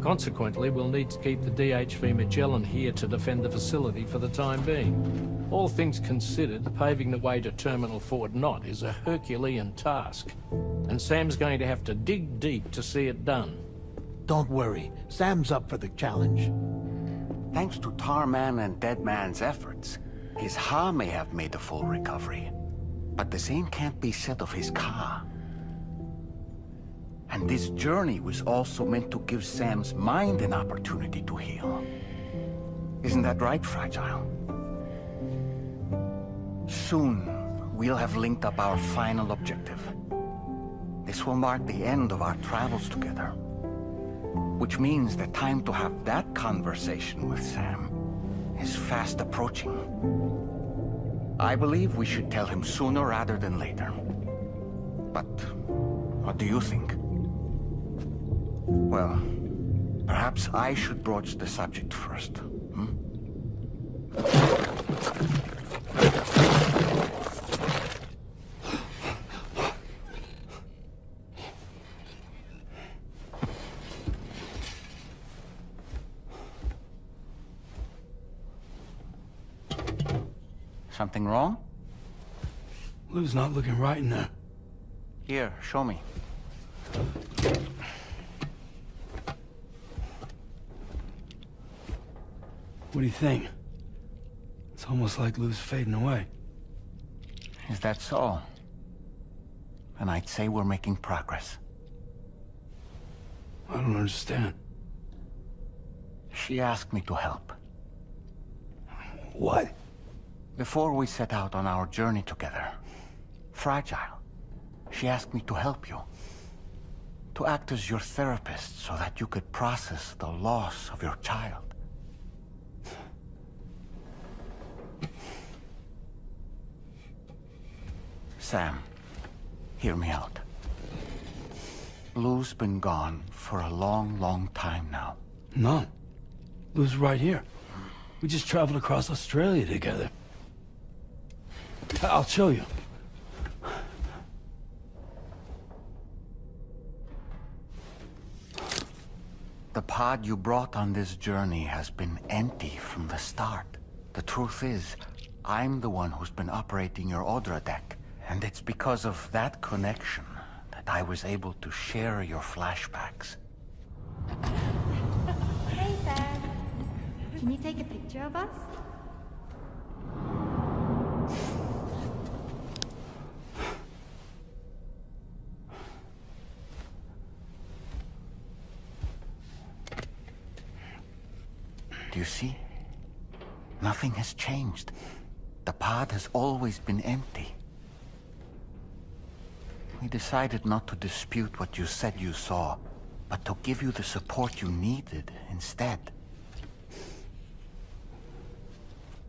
Consequently, we'll need to keep the DHV Magellan here to defend the facility for the time being. All things considered, paving the way to Terminal Fort Knot is a Herculean task, and Sam's going to have to dig deep to see it done. Don't worry, Sam's up for the challenge. Thanks to Tarman and Deadman's efforts, his Ha may have made a full recovery. But the same can't be said of his Ka. And this journey was also meant to give Sam's mind an opportunity to heal. Isn't that right, Fragile? Soon, we'll have linked up our final objective. This will mark the end of our travels together. Which means the time to have that conversation with Sam is fast approaching. I believe we should tell him sooner rather than later. But what do you think? Well, perhaps I should broach the subject first, Something wrong? Lou's not looking right in there. Here, show me. What do you think? It's almost like Lou's fading away. Is that so? Then I'd say we're making progress. I don't understand. She asked me to help. What? Before we set out on our journey together, Fragile, she asked me to help you. To act as your therapist so that you could process the loss of your child. Sam, hear me out. Lou's been gone for a long, long time now. No. Lou's right here. We just traveled across Australia together. I'll show you. The pod you brought on this journey has been empty from the start. The truth is, I'm the one who's been operating your Odra deck. And it's because of that connection that I was able to share your flashbacks. Hey, Sam. Can you take a picture of us? Do you see? Nothing has changed. The pod has always been empty. We decided not to dispute what you said you saw, but to give you the support you needed instead.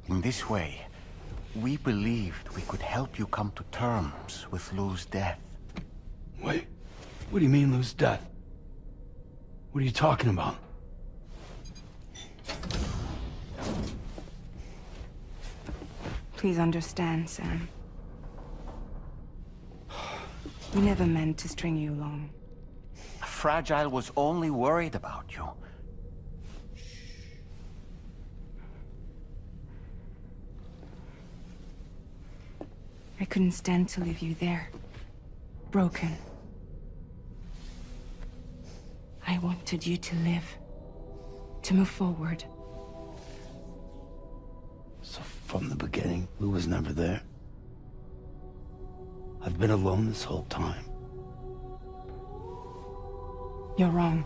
In this way, We believed we could help you come to terms with Lou's death. Wait, what do you mean Lou's death? What are you talking about? Please understand, Sam. We never meant to string you along. Fragile was only worried about you. I couldn't stand to leave you there. Broken. I wanted you to live. To move forward. So from the beginning, Lou was never there? I've been alone this whole time. You're wrong.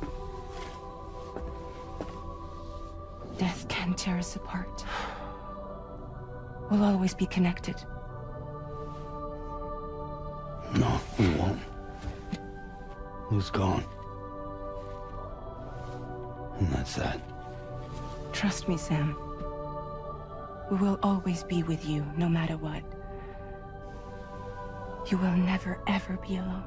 Death can tear us apart. We'll always be connected. No, we won't. Lou's gone. And that's that. Trust me, Sam. We will always be with you, no matter what. You will never, ever be alone.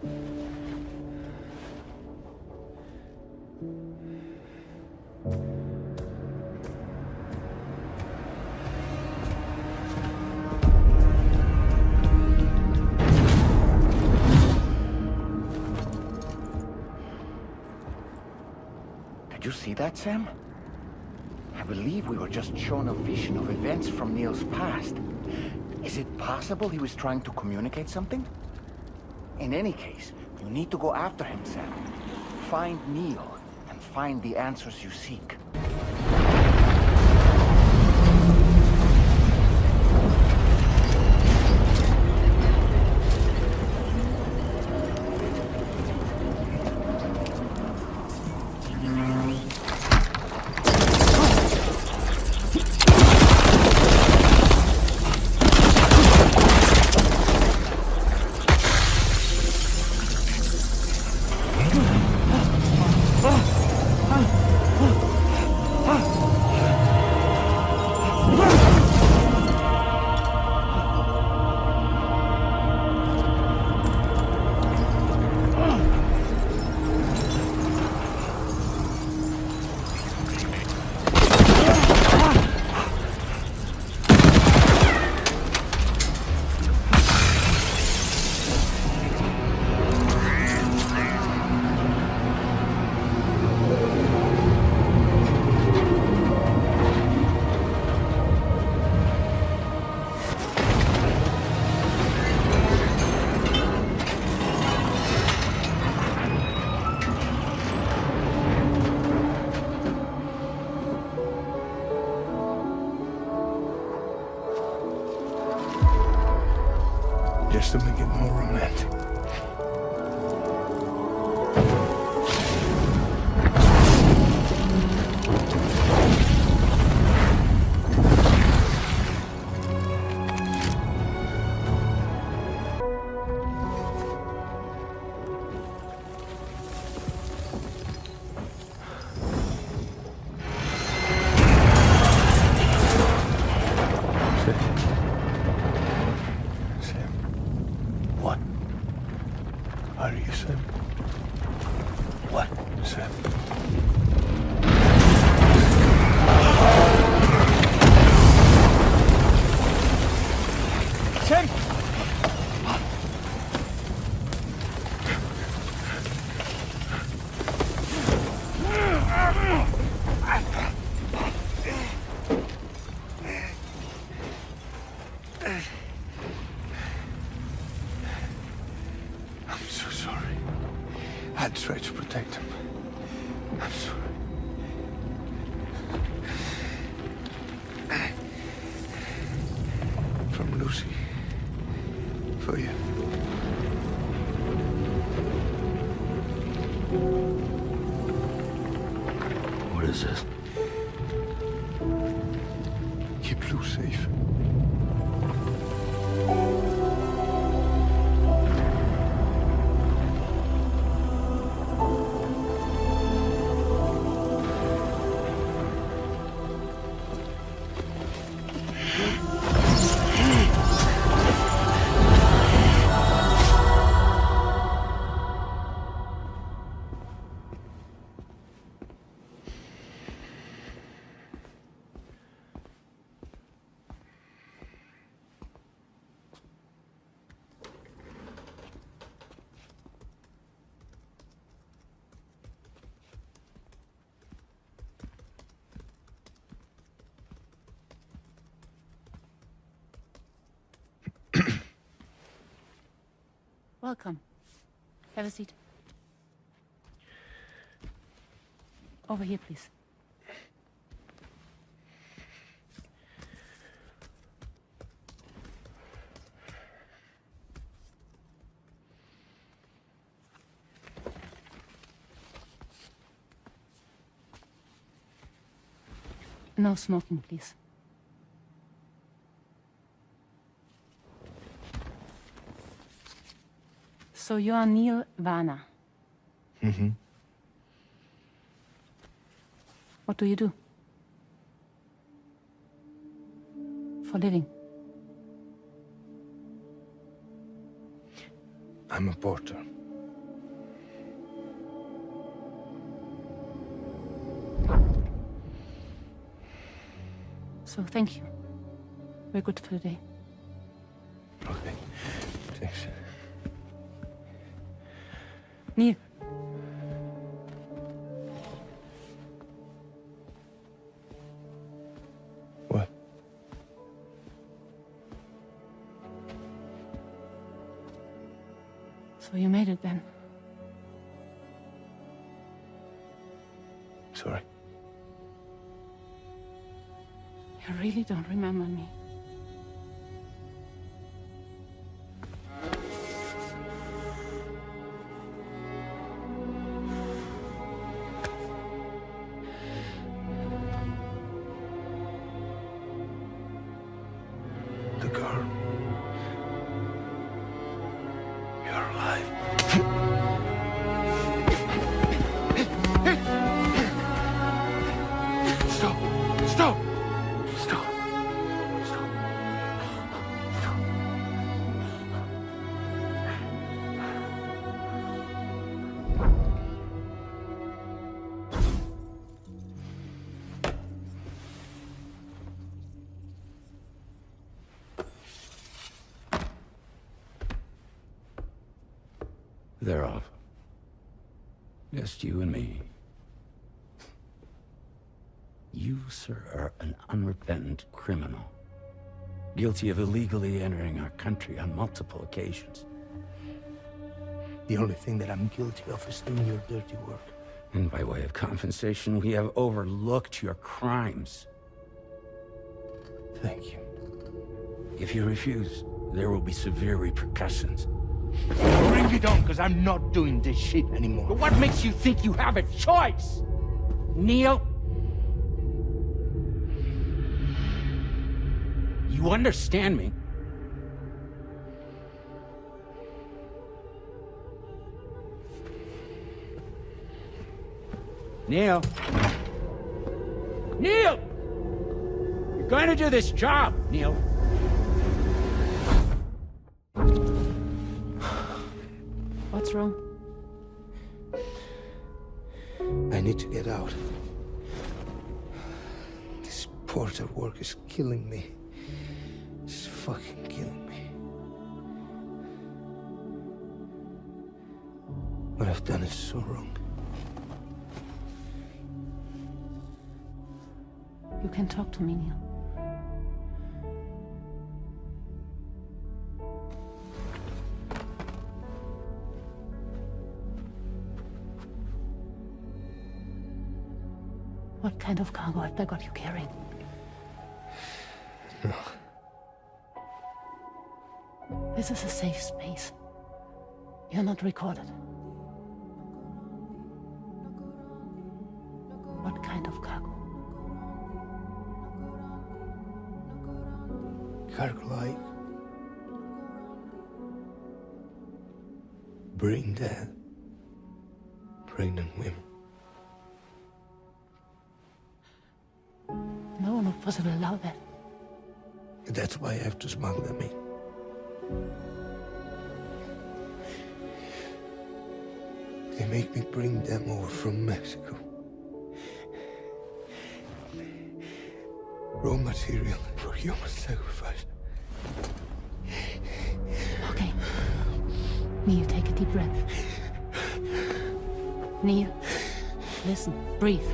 Did you see that, Sam? I believe we were just shown a vision of events from Neil's past. Is it possible he was trying to communicate something? In any case, you need to go after him, Sam. Find Neil, and find the answers you seek. Just to make it more romantic. I'd try to protect him. I'm sorry. From Lucy. For you. What is this? Keep Lou safe. Welcome. Have a seat. Over here, please. No smoking, please. So you are Neil Vanna. Mm-hmm. What do you do? For a living? I'm a porter. So thank you. We're good for the day. Okay. Thanks. Neil. What? So you made it then. Sorry. You really don't remember me. The girl. You're alive. Stop! Stop! Stop! Stop! Stop! They're off. Just you and me. You, sir, are an unrepentant criminal. Guilty of illegally entering our country on multiple occasions. The only thing that I'm guilty of is doing your dirty work. And by way of compensation, we have overlooked your crimes. Thank you. If you refuse, there will be severe repercussions. Bring it on, because I'm not doing this shit anymore. But what makes you think you have a choice? Neil? You understand me? Neil? Neil! You're going to do this job, Neil. What's wrong? I need to get out. This porter work is killing me. It's fucking killing me. What I've done is so wrong. You can talk to me, Neil. What kind of cargo have they got you carrying? No. This is a safe space. You're not recorded. What kind of cargo? Cargo like brain dead, pregnant women. No one would possibly allow that. That's why I have to smuggle them in. They make me bring them over from Mexico. Raw material for human sacrifice. Okay. Neil, take a deep breath. Neil, listen, breathe.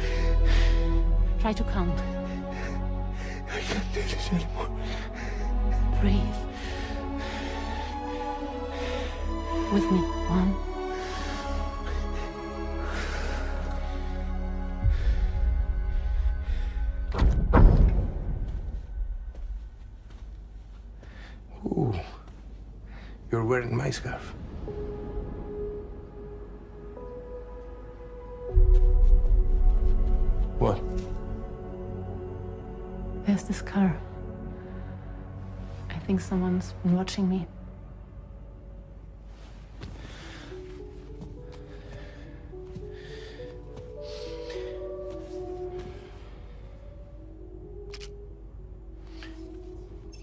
Try to count. I can't do this anymore. Breathe. With me. 1. Ooh, you're wearing my scarf. What? There's this car. I think someone's been watching me.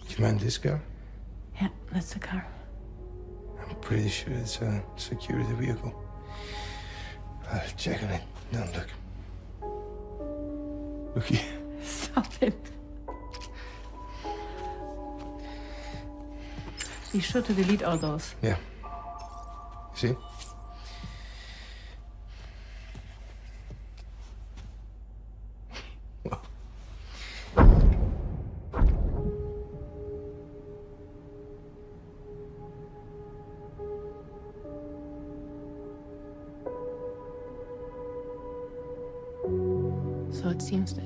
Do you mind this car? Yeah, that's the car. I'm pretty sure it's a security vehicle. I'll check on it. Now look. Look here. Stop it. Be sure to delete all those. Yeah. See? So it seems that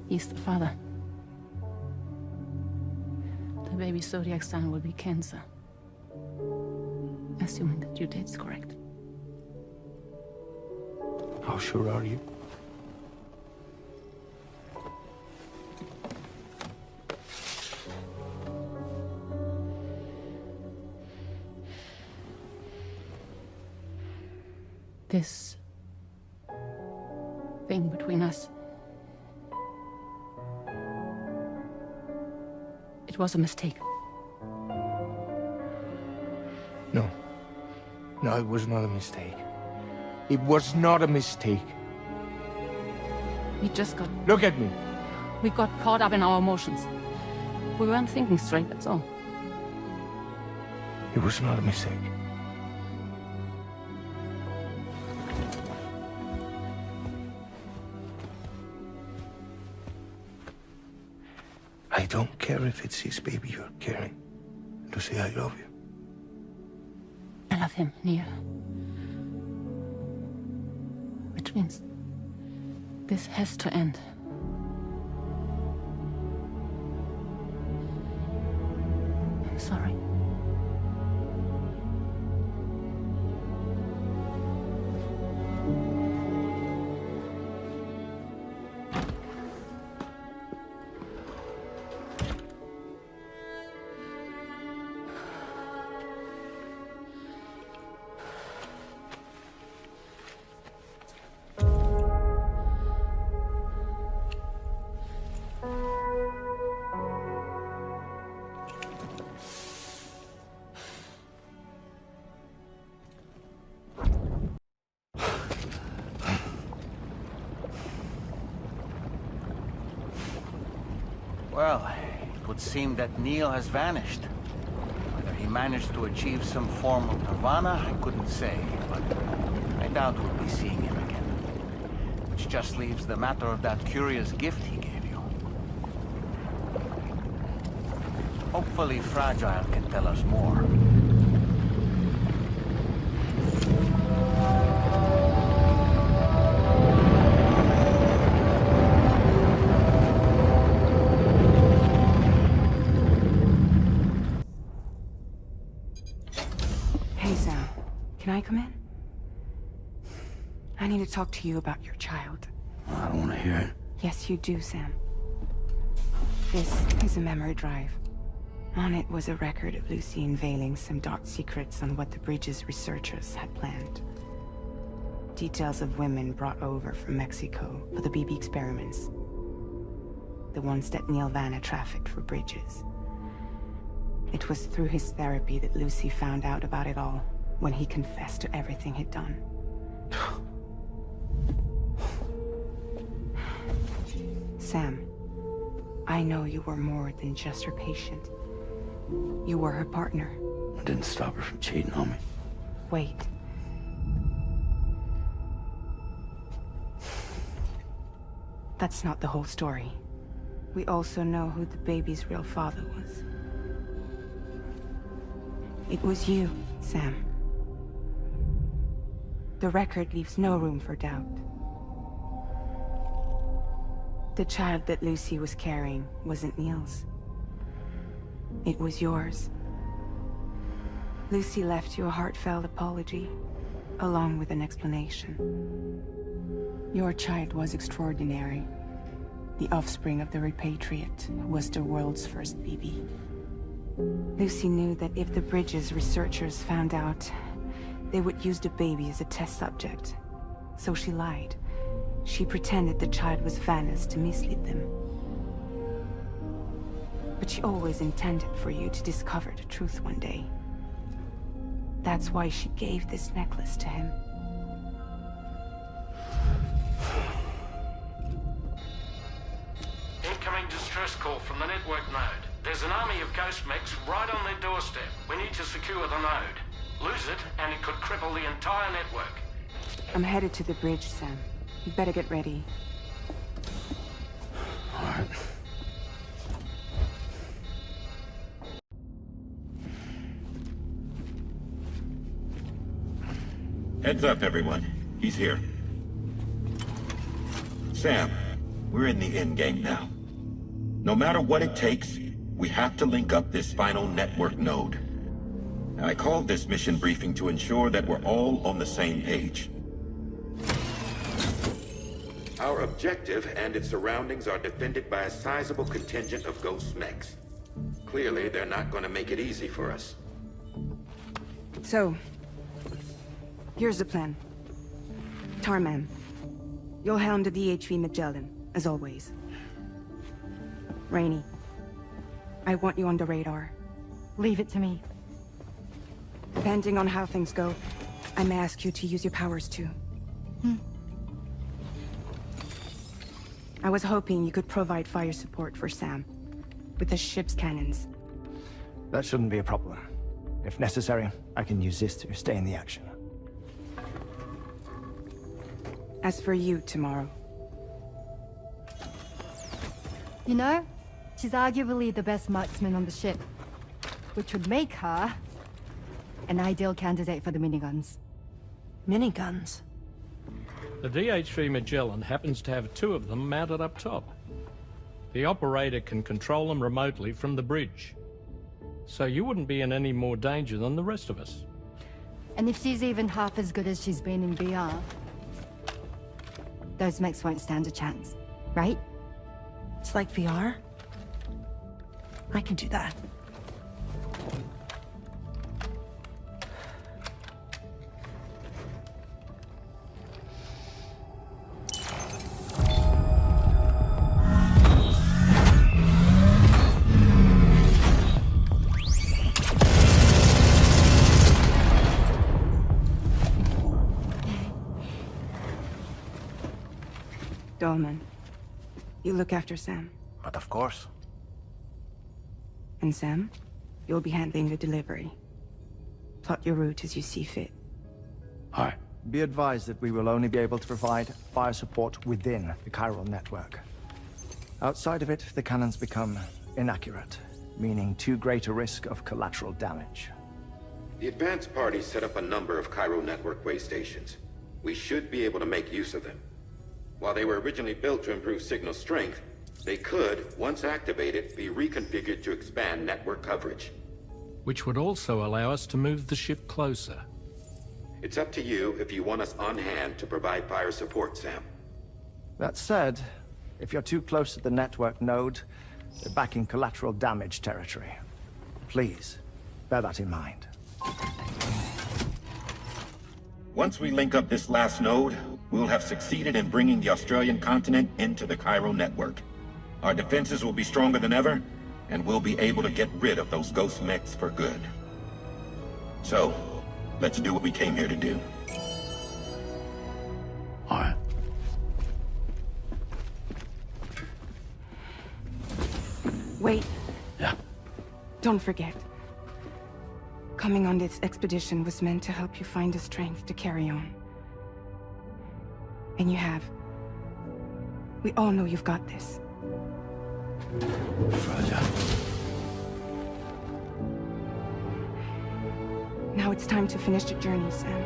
he's the father. The baby's zodiac sign will be Cancer. Assuming that due date's correct. How sure are you? This thing between us. It was a mistake. No. No, it was not a mistake. It was not a mistake. We just got... Look at me. We got caught up in our emotions. We weren't thinking straight, that's all. It was not a mistake. I don't care if it's his baby you're carrying. Lucy, I love you. I love him, Neil. Which means this has to end. I'm sorry. Well, it would seem that Neil has vanished. Whether he managed to achieve some form of nirvana, I couldn't say, but I doubt we'll be seeing him again. Which just leaves the matter of that curious gift he gave you. Hopefully Fragile can tell us more. Can I come in? I need to talk to you about your child. I don't want to hear it. Yes, you do, Sam. This is a memory drive. On it was a record of Lucy unveiling some dark secrets on what the Bridges researchers had planned. Details of women brought over from Mexico for the BB experiments. The ones that Neil Vanna trafficked for Bridges. It was through his therapy that Lucy found out about it all. When he confessed to everything he'd done. Sam, I know you were more than just her patient. You were her partner. I didn't stop her from cheating on me. Wait. That's not the whole story. We also know who the baby's real father was. It was you, Sam. The record leaves no room for doubt. The child that Lucy was carrying wasn't Neil's. It was yours. Lucy left you a heartfelt apology, along with an explanation. Your child was extraordinary. The offspring of the repatriate who was the world's first BB. Lucy knew that if the Bridges researchers found out, they would use the baby as a test subject. So she lied. She pretended the child was Vanna's to mislead them. But she always intended for you to discover the truth one day. That's why she gave this necklace to him. Incoming distress call from the network node. There's an army of ghost mechs right on their doorstep. We need to secure the node. Lose it, and it could cripple the entire network. I'm headed to the bridge, Sam. You better get ready. All right. Heads up, everyone. He's here. Sam, we're in the endgame now. No matter what it takes, we have to link up this final network node. I called this mission briefing to ensure that we're all on the same page. Our objective and its surroundings are defended by a sizable contingent of ghost mechs. Clearly, they're not going to make it easy for us. So, here's the plan. Tarman, you'll helm the DHV Magellan, as always. Rainey, I want you on the radar. Leave it to me. Depending on how things go, I may ask you to use your powers too. I was hoping you could provide fire support for Sam, with the ship's cannons. That shouldn't be a problem. If necessary, I can use this to stay in the action. As for you, tomorrow. You know, she's arguably the best marksman on the ship, which would make her an ideal candidate for the miniguns. Miniguns? The DHV Magellan happens to have 2 of them mounted up top. The operator can control them remotely from the bridge. So you wouldn't be in any more danger than the rest of us. And if she's even half as good as she's been in VR, those mechs won't stand a chance, right? It's like VR? I can do that. Dolman, you look after Sam. But of course. And Sam, you'll be handling the delivery. Plot your route as you see fit. All right. Be advised that we will only be able to provide fire support within the Chiral Network. Outside of it, the cannons become inaccurate, meaning too great a risk of collateral damage. The advanced party set up a number of Chiral Network way stations. We should be able to make use of them. While they were originally built to improve signal strength, they could, once activated, be reconfigured to expand network coverage. Which would also allow us to move the ship closer. It's up to you if you want us on hand to provide fire support, Sam. That said, if you're too close to the network node, you're back in collateral damage territory. Please, bear that in mind. Once we link up this last node, we'll have succeeded in bringing the Australian continent into the Chiral Network. Our defenses will be stronger than ever, and we'll be able to get rid of those ghost mechs for good. So, let's do what we came here to do. All right. Wait. Yeah. Don't forget. Coming on this expedition was meant to help you find the strength to carry on. And you have. We all know you've got this. Fragile. Now it's time to finish the journey, Sam.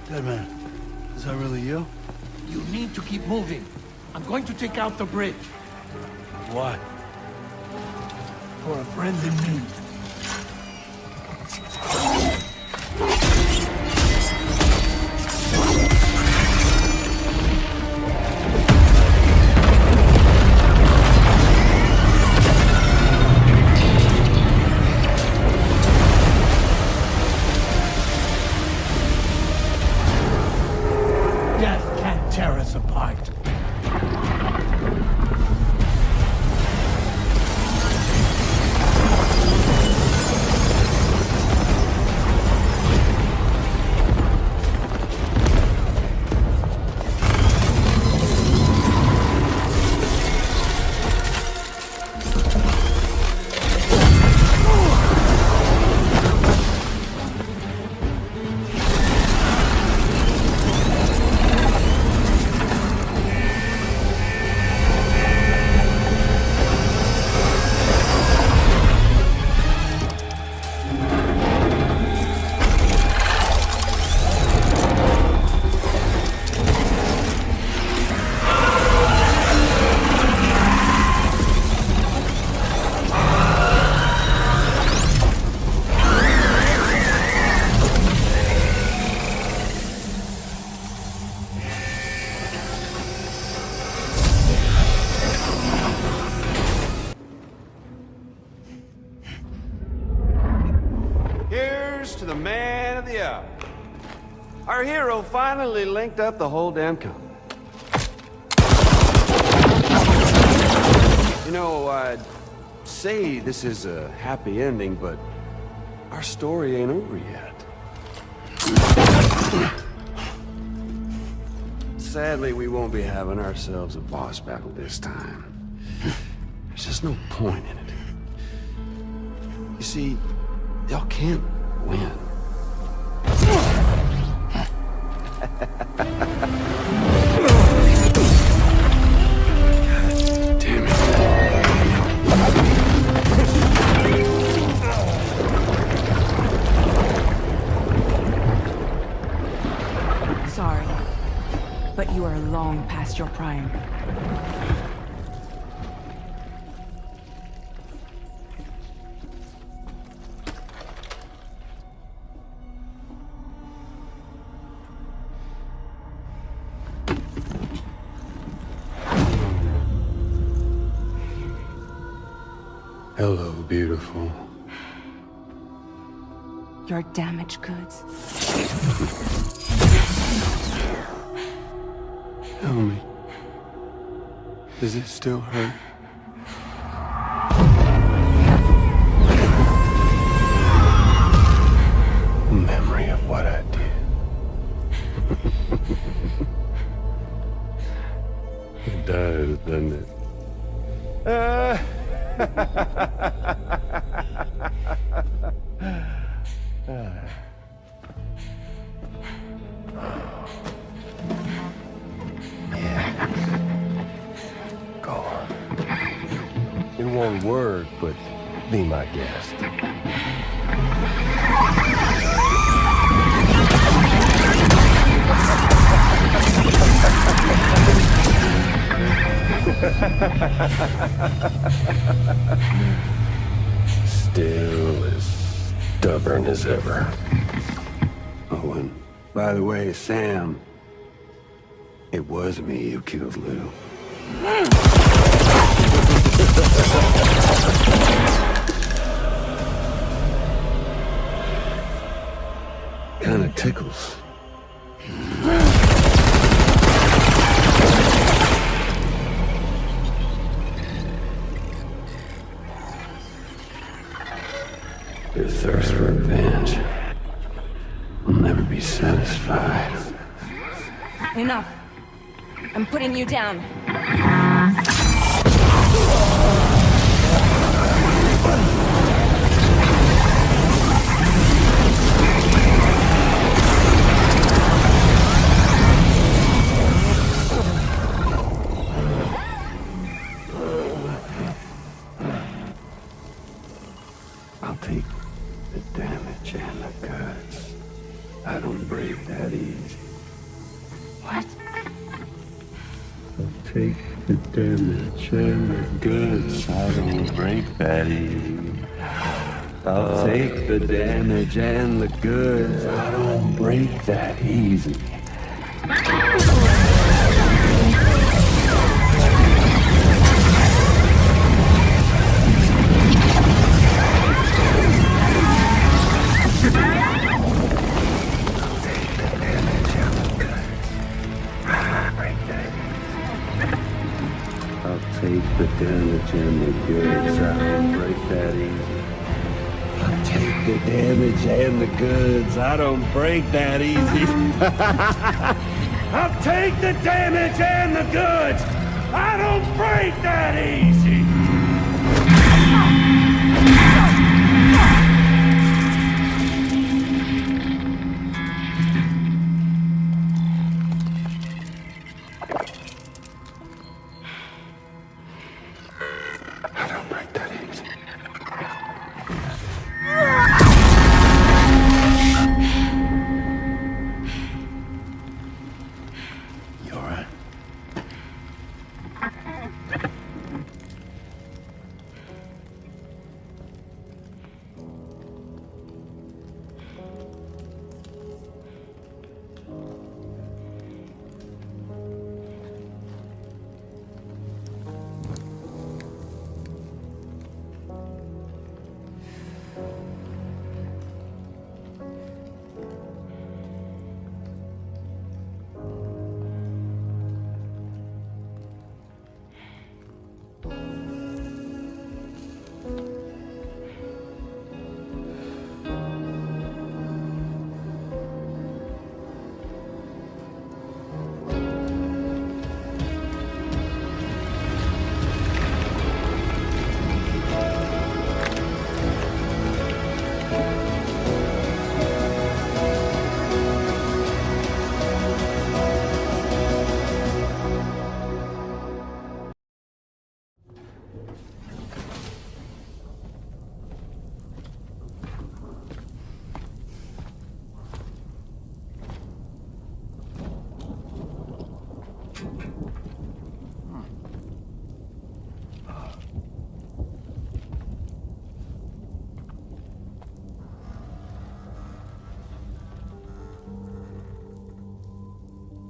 Deadman, is that really you? You need to keep moving. I'm going to take out the bridge. Why? For a friend in need. Death can't tear us apart. To the man of the hour. Our hero finally linked up the whole damn company. You know, I'd say this is a happy ending, but our story ain't over yet. Sadly, we won't be having ourselves a boss battle this time. There's just no point in it. You see, y'all can't win. Damn it. Sorry, but you are long past your prime. Hello, beautiful. Your damaged goods. Tell me, does it still hurt? Memory of what I did. It does, doesn't it? Go on. In one word, but be my guest. Still as stubborn as ever. Oh, and by the way, Sam, it was me who killed Lou. Kinda tickles. Your thirst for revenge will never be satisfied. Enough. I'm putting you down. I'll take the damage and the goods. I don't break that easy. What? I'll take the damage and the goods. I don't break that easy. I'll take the damage and the goods. I don't break that easy. Take the damage and the goods. I don't break that easy. I'll take the damage and the goods. I don't break that easy. I'll take the damage and the goods. I don't break that easy.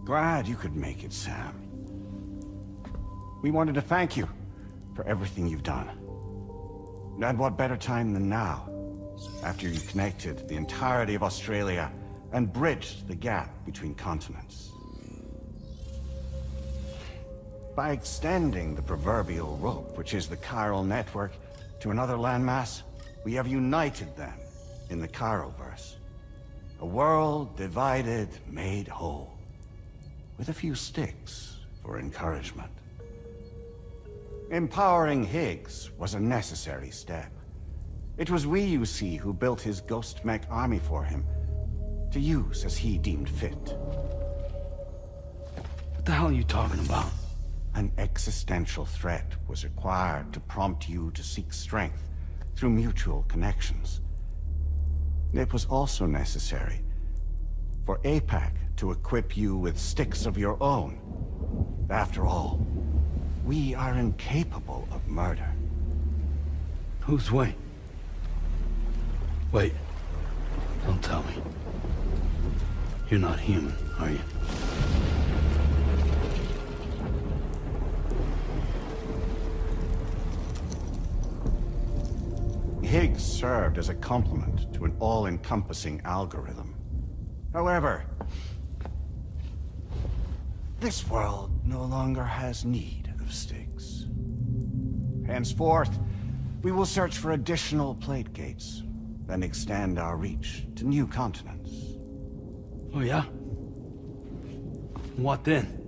Glad you could make it, Sam. We wanted to thank you for everything you've done. And what better time than now, after you connected the entirety of Australia and bridged the gap between continents. By extending the proverbial rope, which is the Chiral Network, to another landmass, we have united them in the Chiralverse. A world divided, made whole. With a few sticks for encouragement. Empowering Higgs was a necessary step. It was we, you see, who built his ghost mech army for him, to use as he deemed fit. What the hell are you talking about? An existential threat was required to prompt you to seek strength through mutual connections. It was also necessary for APAC to equip you with sticks of your own. After all, we are incapable of murder. Who's we? Wait. Don't tell me. You're not human, are you? Higgs served as a complement to an all-encompassing algorithm. However, this world no longer has need of sticks. Henceforth, we will search for additional plate gates, then extend our reach to new continents. Oh yeah? What then?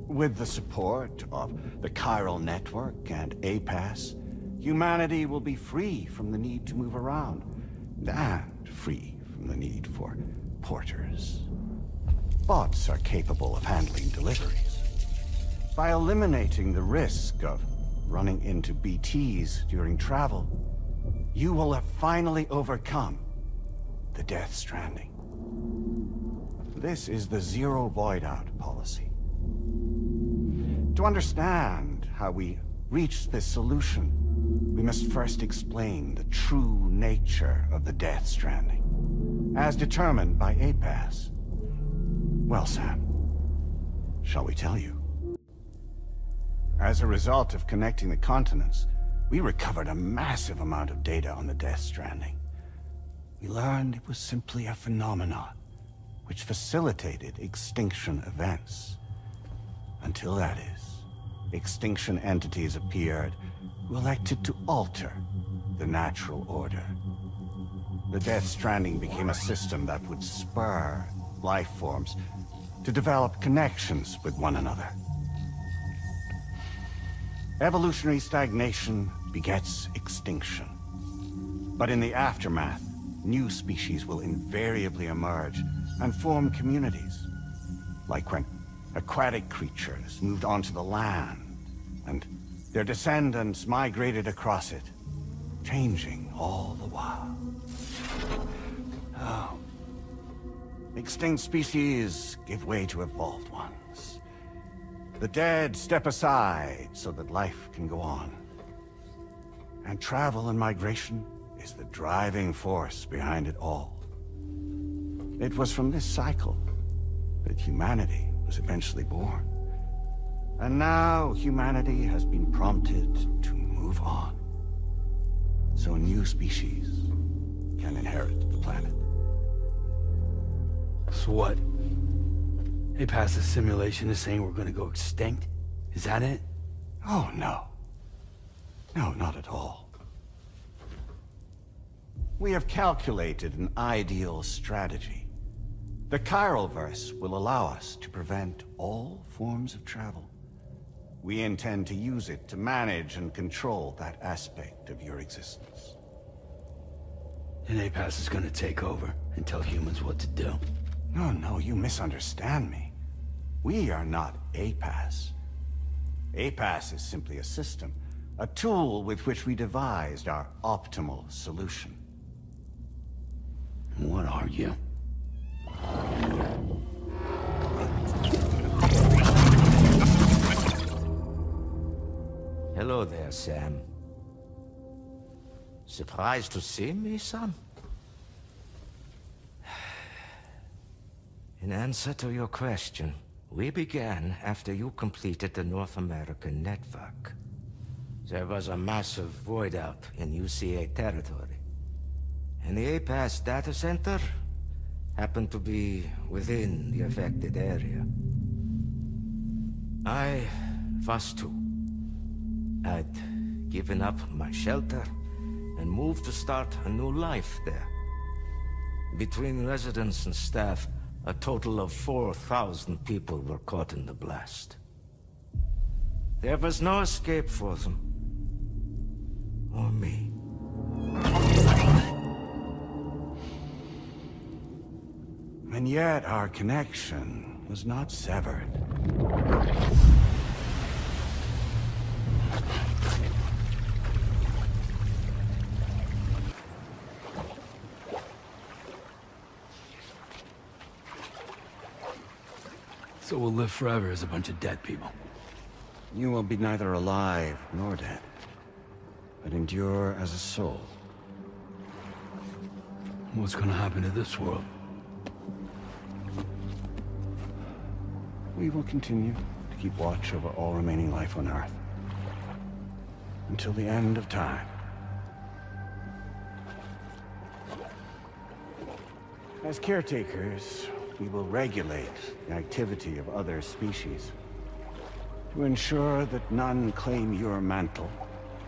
With the support of the Chiral Network and APAS, humanity will be free from the need to move around, and free from the need for porters. Bots are capable of handling deliveries. By eliminating the risk of running into BTs during travel, you will have finally overcome the Death Stranding. This is the zero void-out policy. To understand how we reach this solution, we must first explain the true nature of the Death Stranding, as determined by APAS. Well, Sam, shall we tell you? As a result of connecting the continents, we recovered a massive amount of data on the Death Stranding. We learned it was simply a phenomenon which facilitated extinction events. Until that is, extinction entities appeared who elected to alter the natural order. The Death Stranding became a system that would spur life forms to develop connections with one another. Evolutionary stagnation begets extinction. But in the aftermath, new species will invariably emerge and form communities. Like when aquatic creatures moved onto the land, and their descendants migrated across it, changing all the while. Oh. Extinct species give way to evolved ones. The dead step aside so that life can go on. And travel and migration is the driving force behind it all. It was from this cycle that humanity was eventually born. And now humanity has been prompted to move on, so new species can inherit the planet. So what? They passed a simulation is saying we're gonna go extinct? Is that it? Oh, no. No, not at all. We have calculated an ideal strategy. The Chiralverse will allow us to prevent all forms of travel. We intend to use it to manage and control that aspect of your existence. And APAS is gonna take over and tell humans what to do. No, you misunderstand me. We are not APAS. APAS is simply a system, a tool with which we devised our optimal solution. What are you? Hello there, Sam. Surprised to see me, son? In answer to your question, we began after you completed the North American network. There was a massive void out in UCA territory, and the APAS data center happened to be within the affected area. I was too. I'd given up my shelter and moved to start a new life there. Between residents and staff, a total of 4,000 people were caught in the blast. There was no escape for them. Or me. And yet our connection was not severed. So we'll live forever as a bunch of dead people. You will be neither alive nor dead, but endure as a soul. What's gonna happen to this world? We will continue to keep watch over all remaining life on Earth. Until the end of time. As caretakers, we will regulate the activity of other species to ensure that none claim your mantle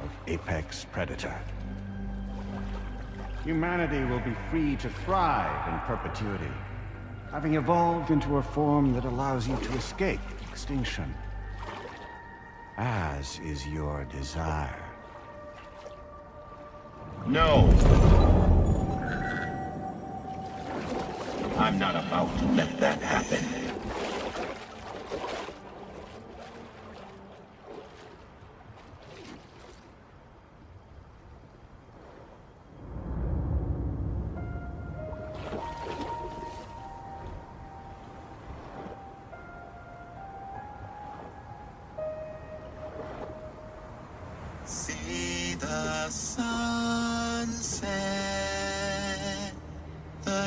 of apex predator. Humanity will be free to thrive in perpetuity, having evolved into a form that allows you to escape extinction, as is your desire. No! I'm not about to let that happen.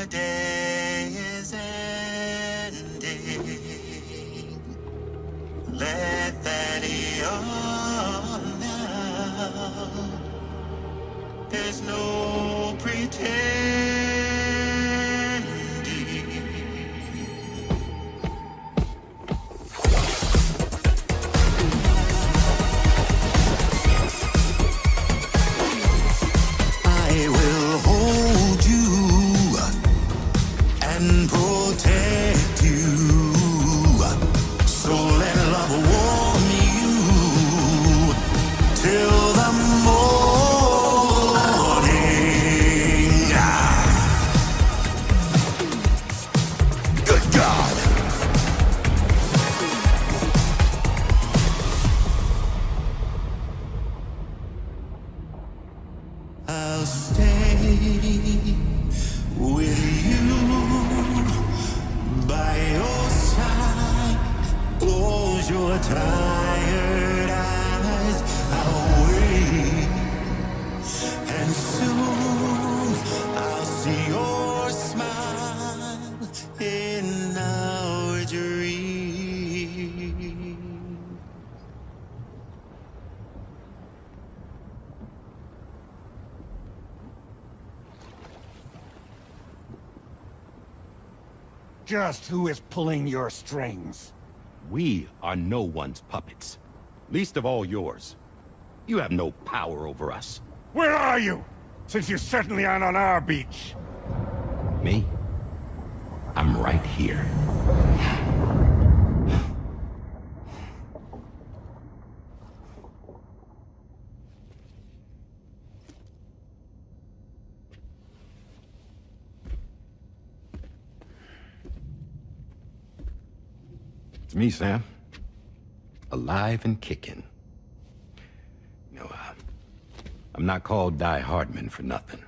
day is ending. Let that yawn now. There's no pretending. I will hold you and protect you. So let love warm you till the morning. Good God. I'll stay with you by your side. Close your tired eyes. I'll wait, and soon I'll see your smile in our dream. Just who is pulling your strings? We are no one's puppets. Least of all yours. You have no power over us. Where are you? Since you certainly aren't on our beach. Me? I'm right here. It's me, Sam. Alive and kicking. You know, I'm not called Die Hartman for nothing.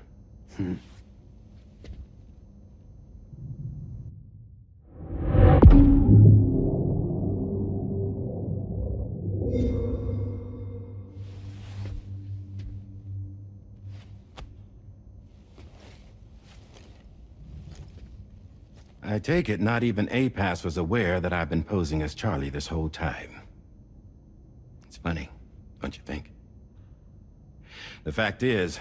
I take it not even APAS was aware that I've been posing as Charlie this whole time. It's funny, don't you think? The fact is,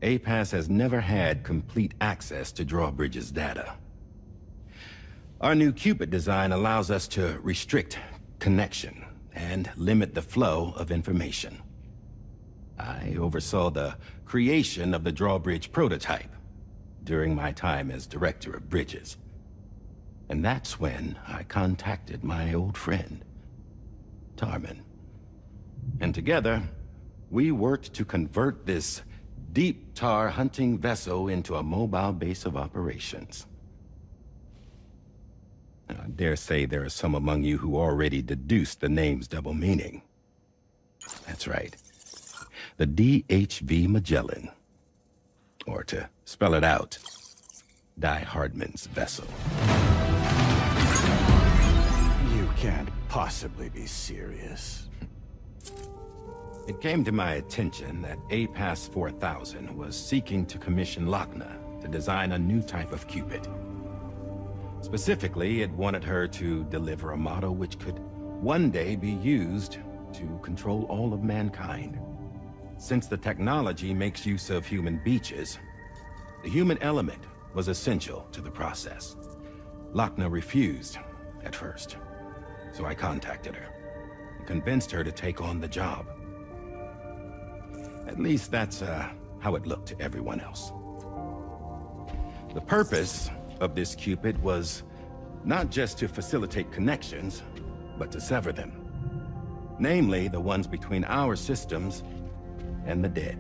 APAS has never had complete access to Drawbridge's data. Our new Cupid design allows us to restrict connection and limit the flow of information. I oversaw the creation of the Drawbridge prototype during my time as Director of Bridges. And that's when I contacted my old friend, Hartman. And together, we worked to convert this deep tar hunting vessel into a mobile base of operations. I dare say there are some among you who already deduced the name's double meaning. That's right. The DHV Magellan. Or to spell it out, Die Hartman's vessel. You can't possibly be serious. It came to my attention that APAS 4000 was seeking to commission Lochner to design a new type of Cupid. Specifically, it wanted her to deliver a model which could one day be used to control all of mankind. Since the technology makes use of human beaches, the human element was essential to the process. Lochner refused at first, so I contacted her and convinced her to take on the job. At least that's how it looked to everyone else. The purpose of this Cupid was not just to facilitate connections, but to sever them. Namely, the ones between our systems and the dead.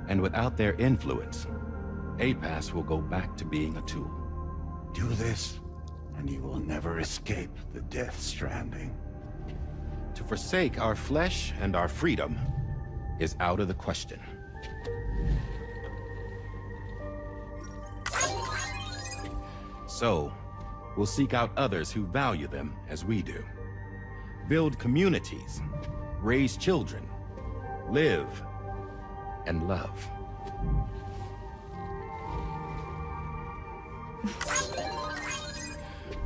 And without their influence, APAS will go back to being a tool. Do this, and you will never escape the death stranding. To forsake our flesh and our freedom is out of the question. So, we'll seek out others who value them as we do. Build communities raise children, live, and love.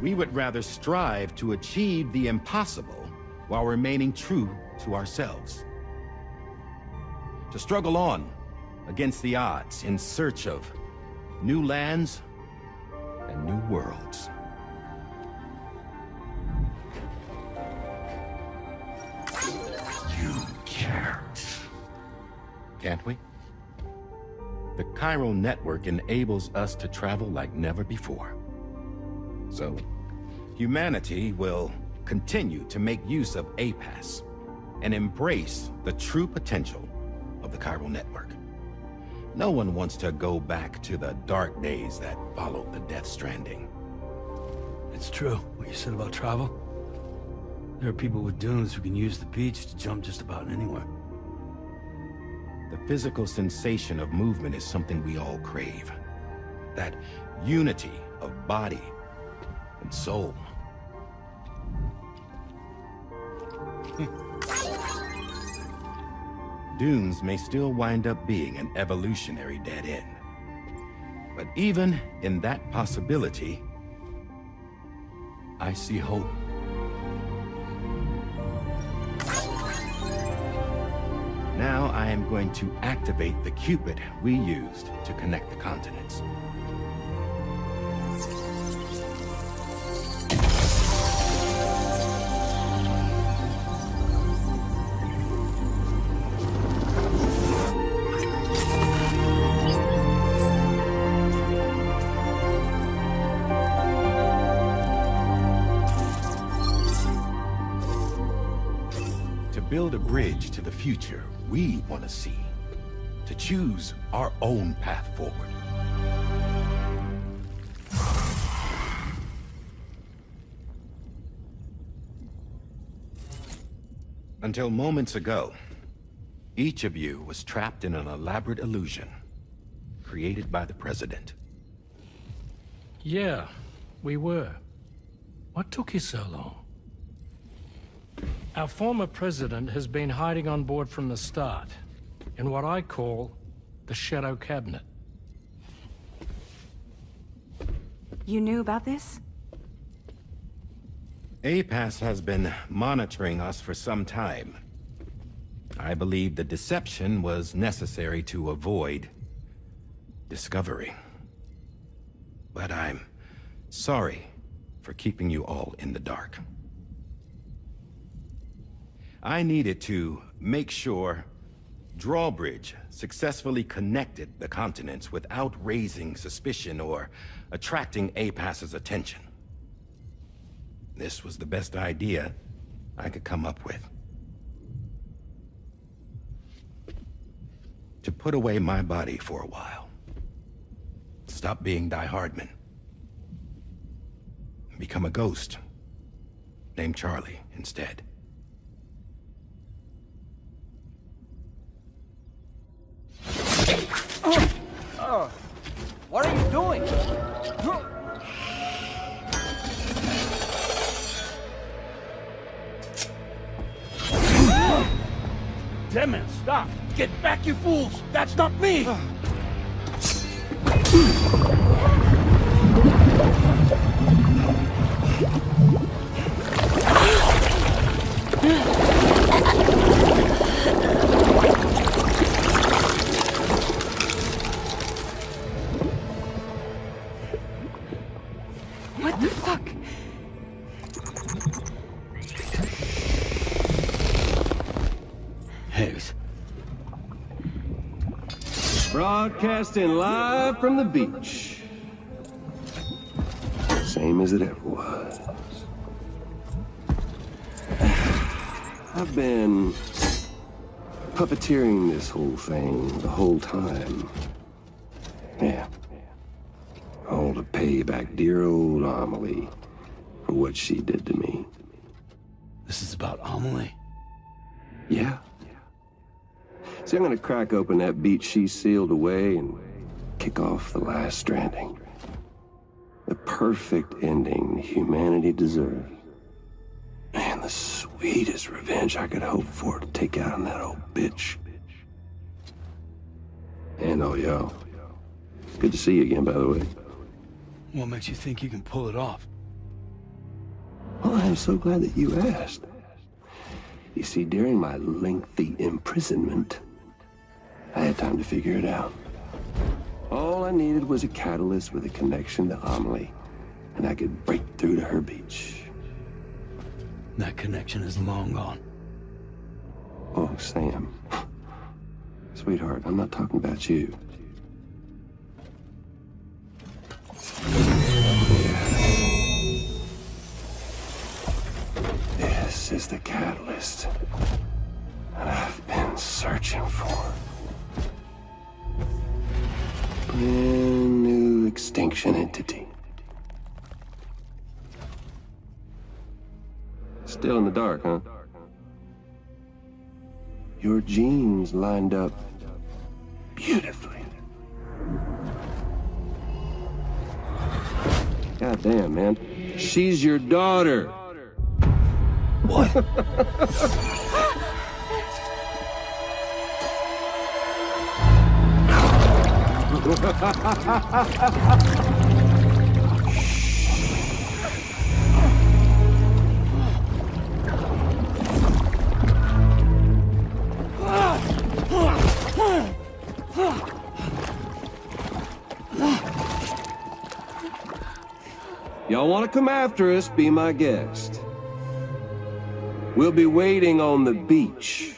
We would rather strive to achieve the impossible while remaining true to ourselves. To struggle on against the odds in search of new lands and new worlds. You can't. Can't we? The Chiral Network enables us to travel like never before. So, humanity will continue to make use of APAS and embrace the true potential of the Chiral Network. No one wants to go back to the dark days that followed the Death Stranding. It's true, what you said about travel. There are people with dunes who can use the beach to jump just about anywhere. The physical sensation of movement is something we all crave. That unity of body and soul. Dunes may still wind up being an evolutionary dead end. But even in that possibility, I see hope. Now I am going to activate the Cupid we used to connect the continents. Build a bridge to the future we want to see, to choose our own path forward. Until moments ago, each of you was trapped in an elaborate illusion created by the President. Yeah, we were. What took you so long? Our former president has been hiding on board from the start, in what I call the Shadow Cabinet. You knew about this? APAS has been monitoring us for some time. I believe the deception was necessary to avoid discovery. But I'm sorry for keeping you all in the dark. I needed to make sure Drawbridge successfully connected the continents without raising suspicion or attracting APAS's attention. This was the best idea I could come up with. To put away my body for a while. Stop being Hartman. Become a ghost. Named Charlie instead. What are you doing? Deadman, stop! Get back, you fools! That's not me! What the fuck? Higgs. Broadcasting live from the beach. Same as it ever was. I've been puppeteering this whole thing the whole time. Yeah. All to pay back dear old Amelie for what she did to me. This is about Amelie? Yeah. See, I'm gonna crack open that beach she sealed away and kick off the last Stranding. The perfect ending humanity deserves. And the The sweetest revenge I could hope for to take out on that old bitch. And all y'all. Good to see you again, by the way. What makes you think you can pull it off? Well, I'm so glad that you asked. You see, during my lengthy imprisonment, I had time to figure it out. All I needed was a catalyst with a connection to Amelie, and I could break through to her beach. That connection is long gone. Oh, Sam. Sweetheart, I'm not talking about you. This is the catalyst that I've been searching for. Brand new extinction entity. Still in the dark, huh? Your genes lined up beautifully. God damn, man. She's your daughter. What? Y'all want to come after us, be my guest. We'll be waiting on the beach.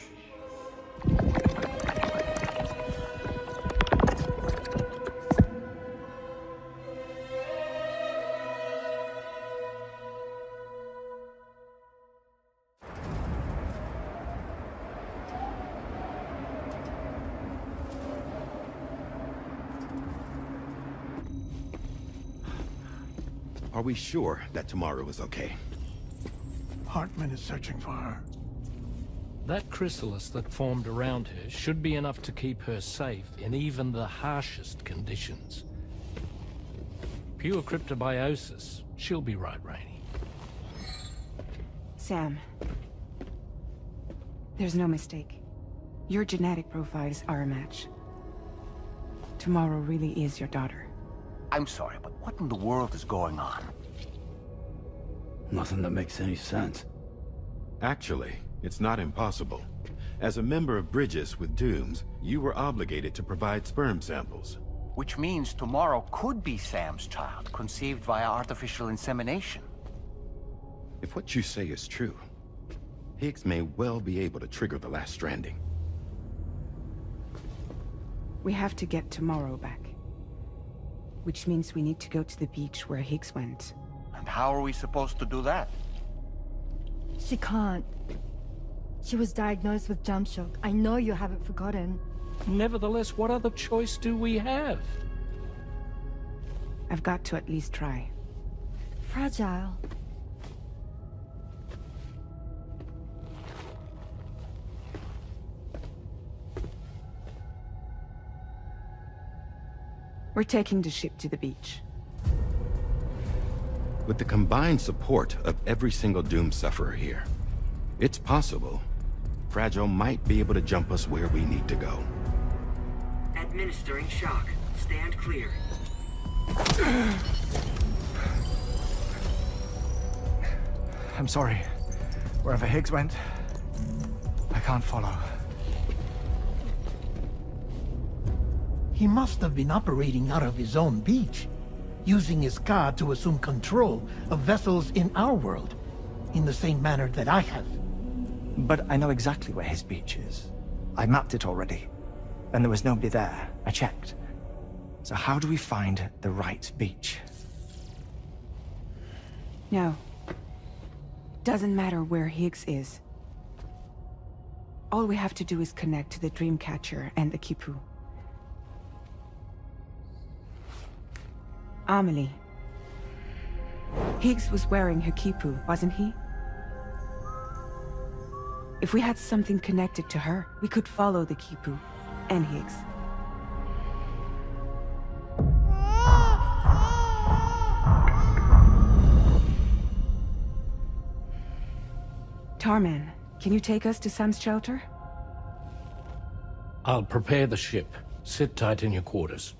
Are we sure that tomorrow is okay? Hartman is searching for her. That chrysalis that formed around her should be enough to keep her safe in even the harshest conditions. Pure cryptobiosis. She'll be right, Rainey. Sam. There's no mistake. Your genetic profiles are a match. Tomorrow really is your daughter. I'm sorry, but what in the world is going on? Nothing that makes any sense. Actually, it's not impossible. As a member of Bridges with Dooms, you were obligated to provide sperm samples. Which means tomorrow could be Sam's child, conceived via artificial insemination. If what you say is true, Higgs may well be able to trigger the last Stranding. We have to get tomorrow back. Which means we need to go to the beach where Higgs went. And how are we supposed to do that? She can't. She was diagnosed with jump shock. I know you haven't forgotten. Nevertheless, what other choice do we have? I've got to at least try. Fragile. We're taking the ship to the beach. With the combined support of every single Doom sufferer here, it's possible Fragile might be able to jump us where we need to go. Administering shock. Stand clear. I'm sorry. Wherever Higgs went, I can't follow. He must have been operating out of his own beach, using his car to assume control of vessels in our world, in the same manner that I have. But I know exactly where his beach is. I mapped it already, and there was nobody there. I checked. So how do we find the right beach? No. Doesn't matter where Higgs is. All we have to do is connect to the Dreamcatcher and the Kipu. Amelie. Higgs was wearing her Kipu, wasn't he? If we had something connected to her, we could follow the Kipu and Higgs. Tarman, can you take us to Sam's shelter? I'll prepare the ship. Sit tight in your quarters.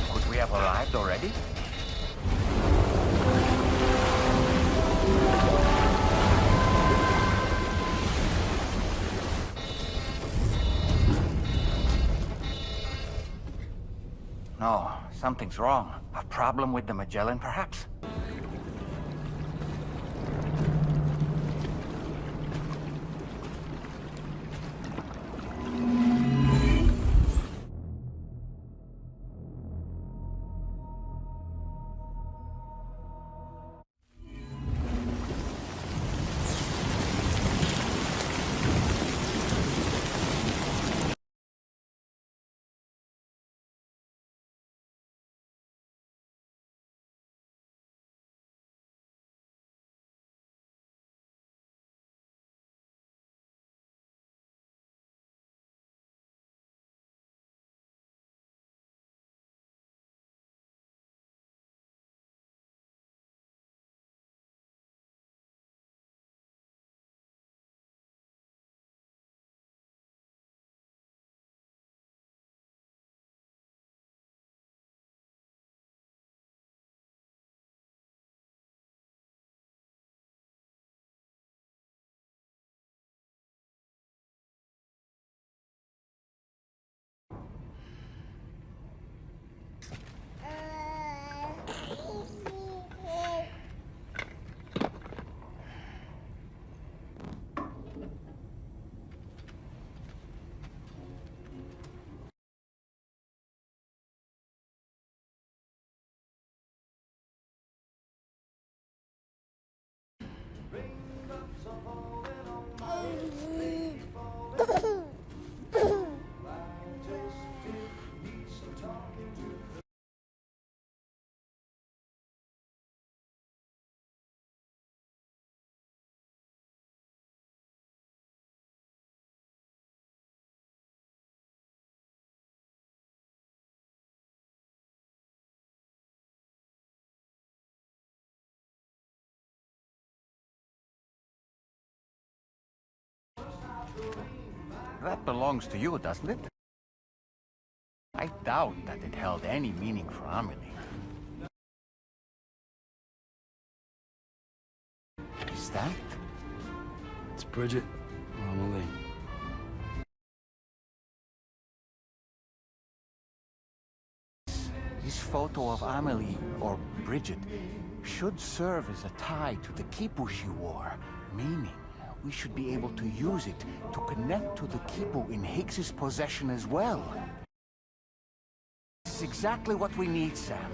Could we have arrived already? No, something's wrong. A problem with the Magellan, perhaps? That belongs to you, doesn't it? I doubt that it held any meaning for Amelie. Is that? It's Bridget or Amelie. This photo of Amelie, or Bridget, should serve as a tie to the kipu she wore, meaning we should be able to use it to connect to the kipu in Higgs's possession as well. This is exactly what we need, Sam.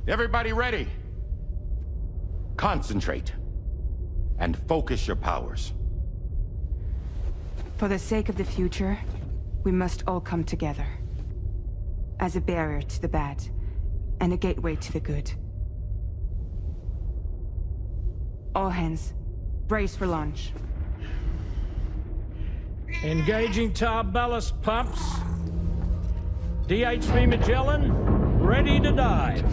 Everybody ready? Concentrate. And focus your powers. For the sake of the future, we must all come together. As a barrier to the bad, and a gateway to the good. All hands, brace for launch. Engaging tar ballast pumps. DHV Magellan, ready to dive.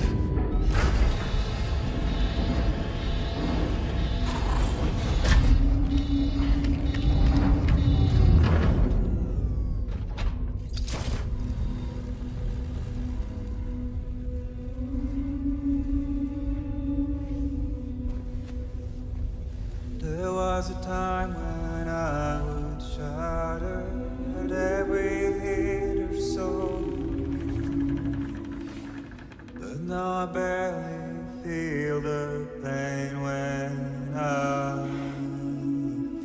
now I barely feel the pain when I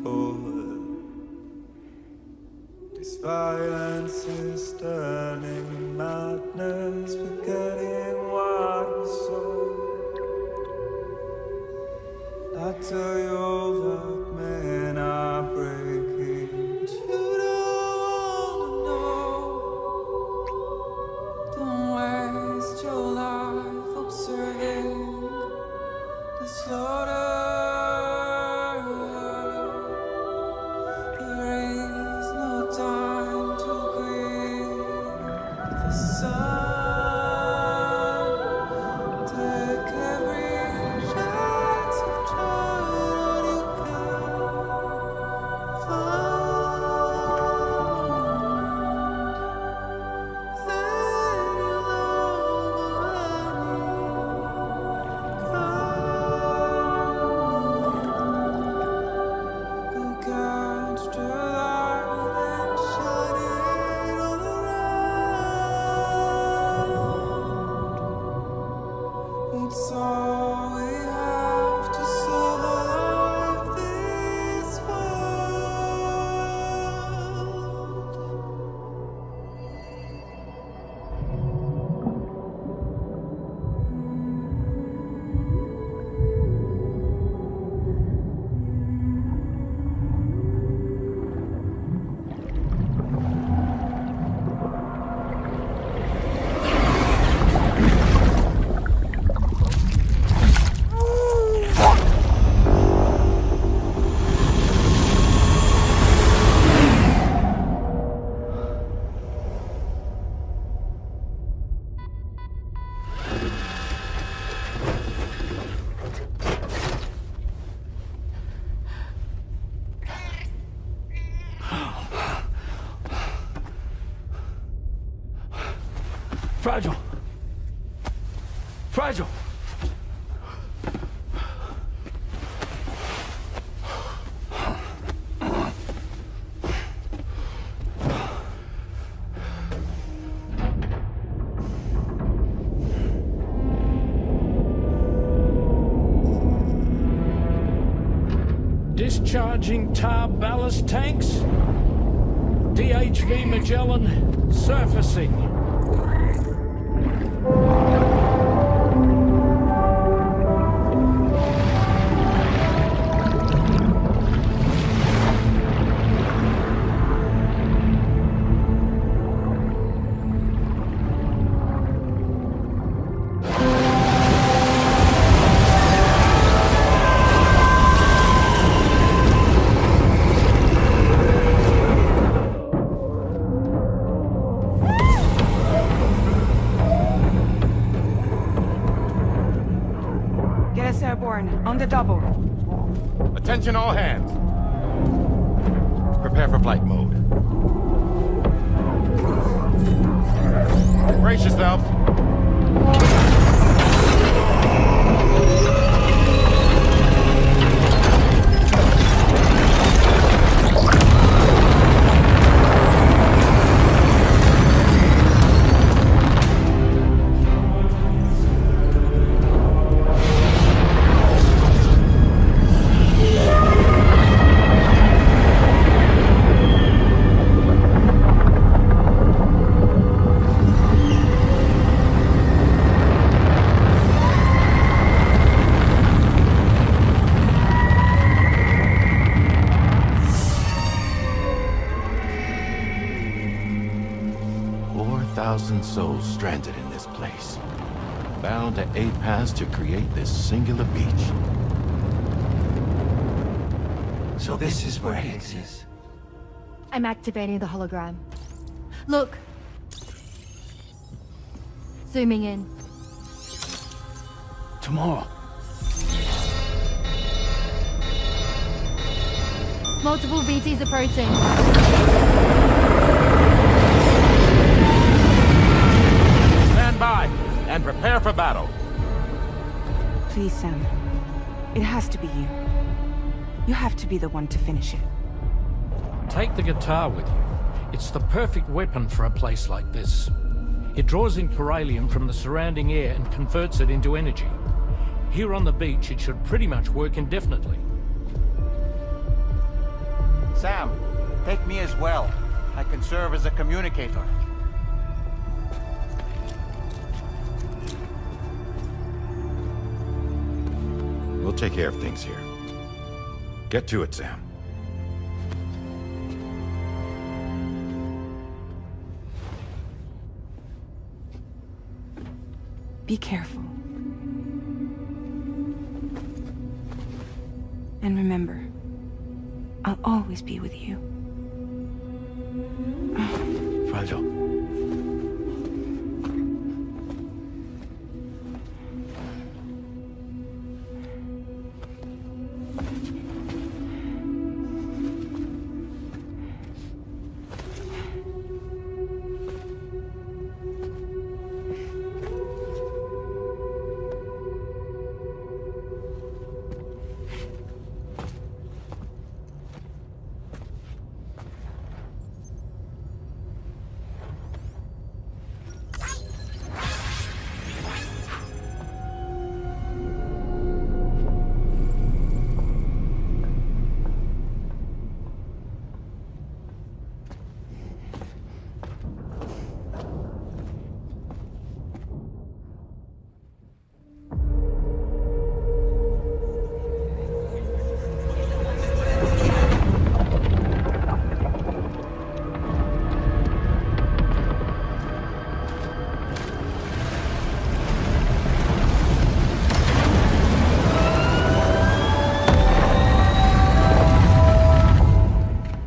fall. This violence is turning madness, forgetting what was sold. I tell you all that men are breaking, but you don't know. Don't waste your life observing the slaughter. Fragile. Fragile. Discharging tar ballast tanks. DHV Magellan surfacing. On the double. Attention all hands. Prepare for flight mode. Brace yourselves. Souls stranded in this place, bound to 8 paths to create this singular beach. So this is where Higgs is. I'm activating the hologram. Look! Zooming in. Tomorrow. Multiple BTs approaching. By and prepare for battle. Please, Sam. It has to be you. You have to be the one to finish it. Take the guitar with you. It's the perfect weapon for a place like this. It draws in chiralium from the surrounding air and converts it into energy. Here on the beach, it should pretty much work indefinitely. Sam, take me as well. I can serve as a communicator. We'll take care of things here. Get to it, Sam. Be careful. And remember, I'll always be with you. Fragile.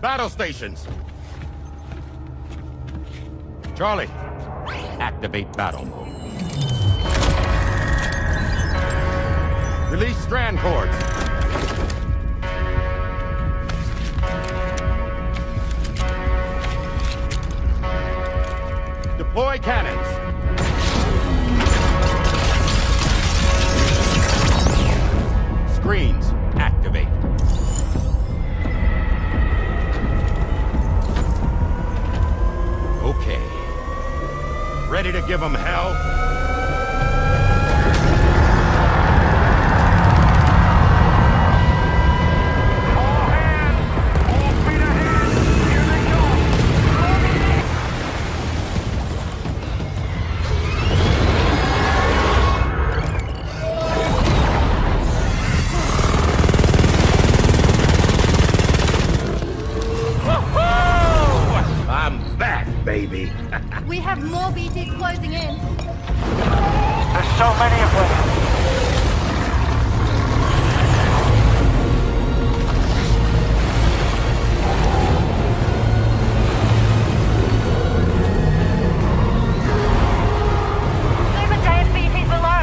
Battle stations! Charlie, activate battle mode. Release strand cords. Deploy cannons. Screens, activate. Okay. Ready to give them hell? Baby. We have more BTs closing in. There's so many of them. There's a giant BTs below.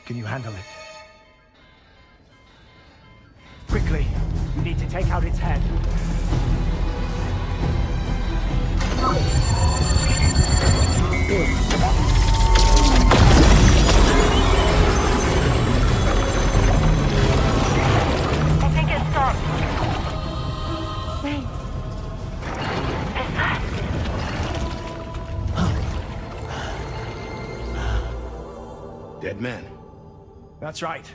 Can you handle it? Quickly, you need to take out its head. I think Deadman. That's right.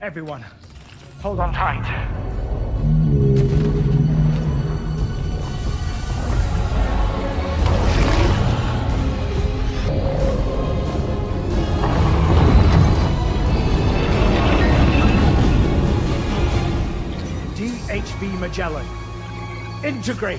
Everyone, hold on tight. DHV Magellan. Integrate!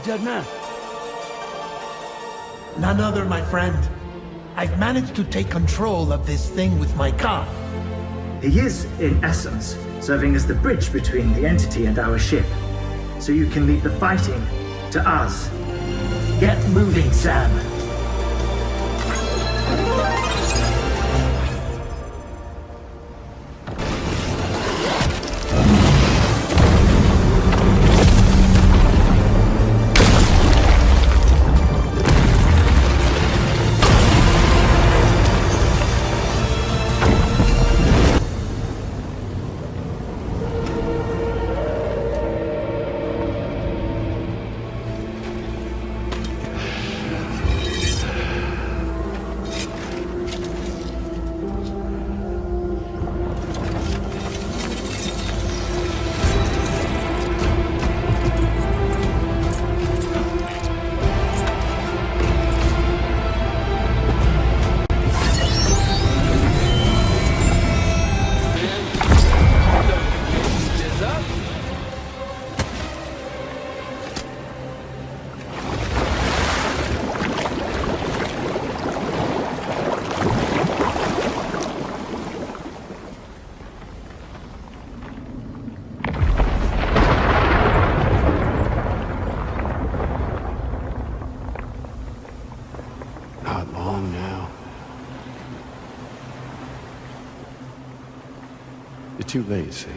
Deadman? None other, my friend. I've managed to take control of this thing with my car. He is, in essence, serving as the bridge between the entity and our ship. So you can leave the fighting to us. Get moving, Sam. Not long now. You're too late, Sam.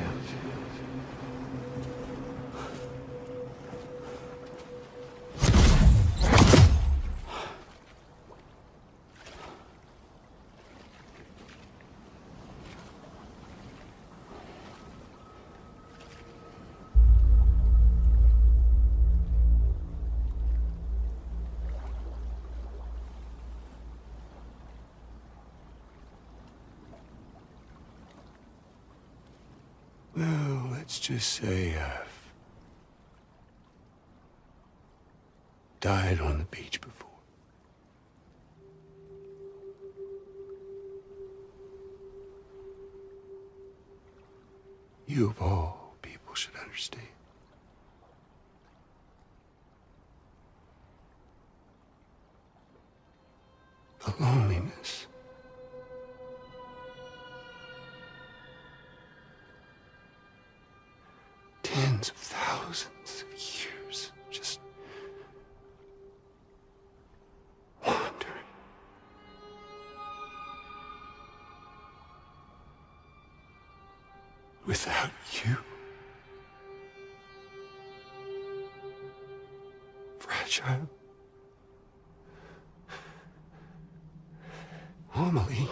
Well, let's just say I've died on the beach before. You of all people should understand. The loneliness. Tens of thousands of years just wandering. Without you. Fragile. Amelie.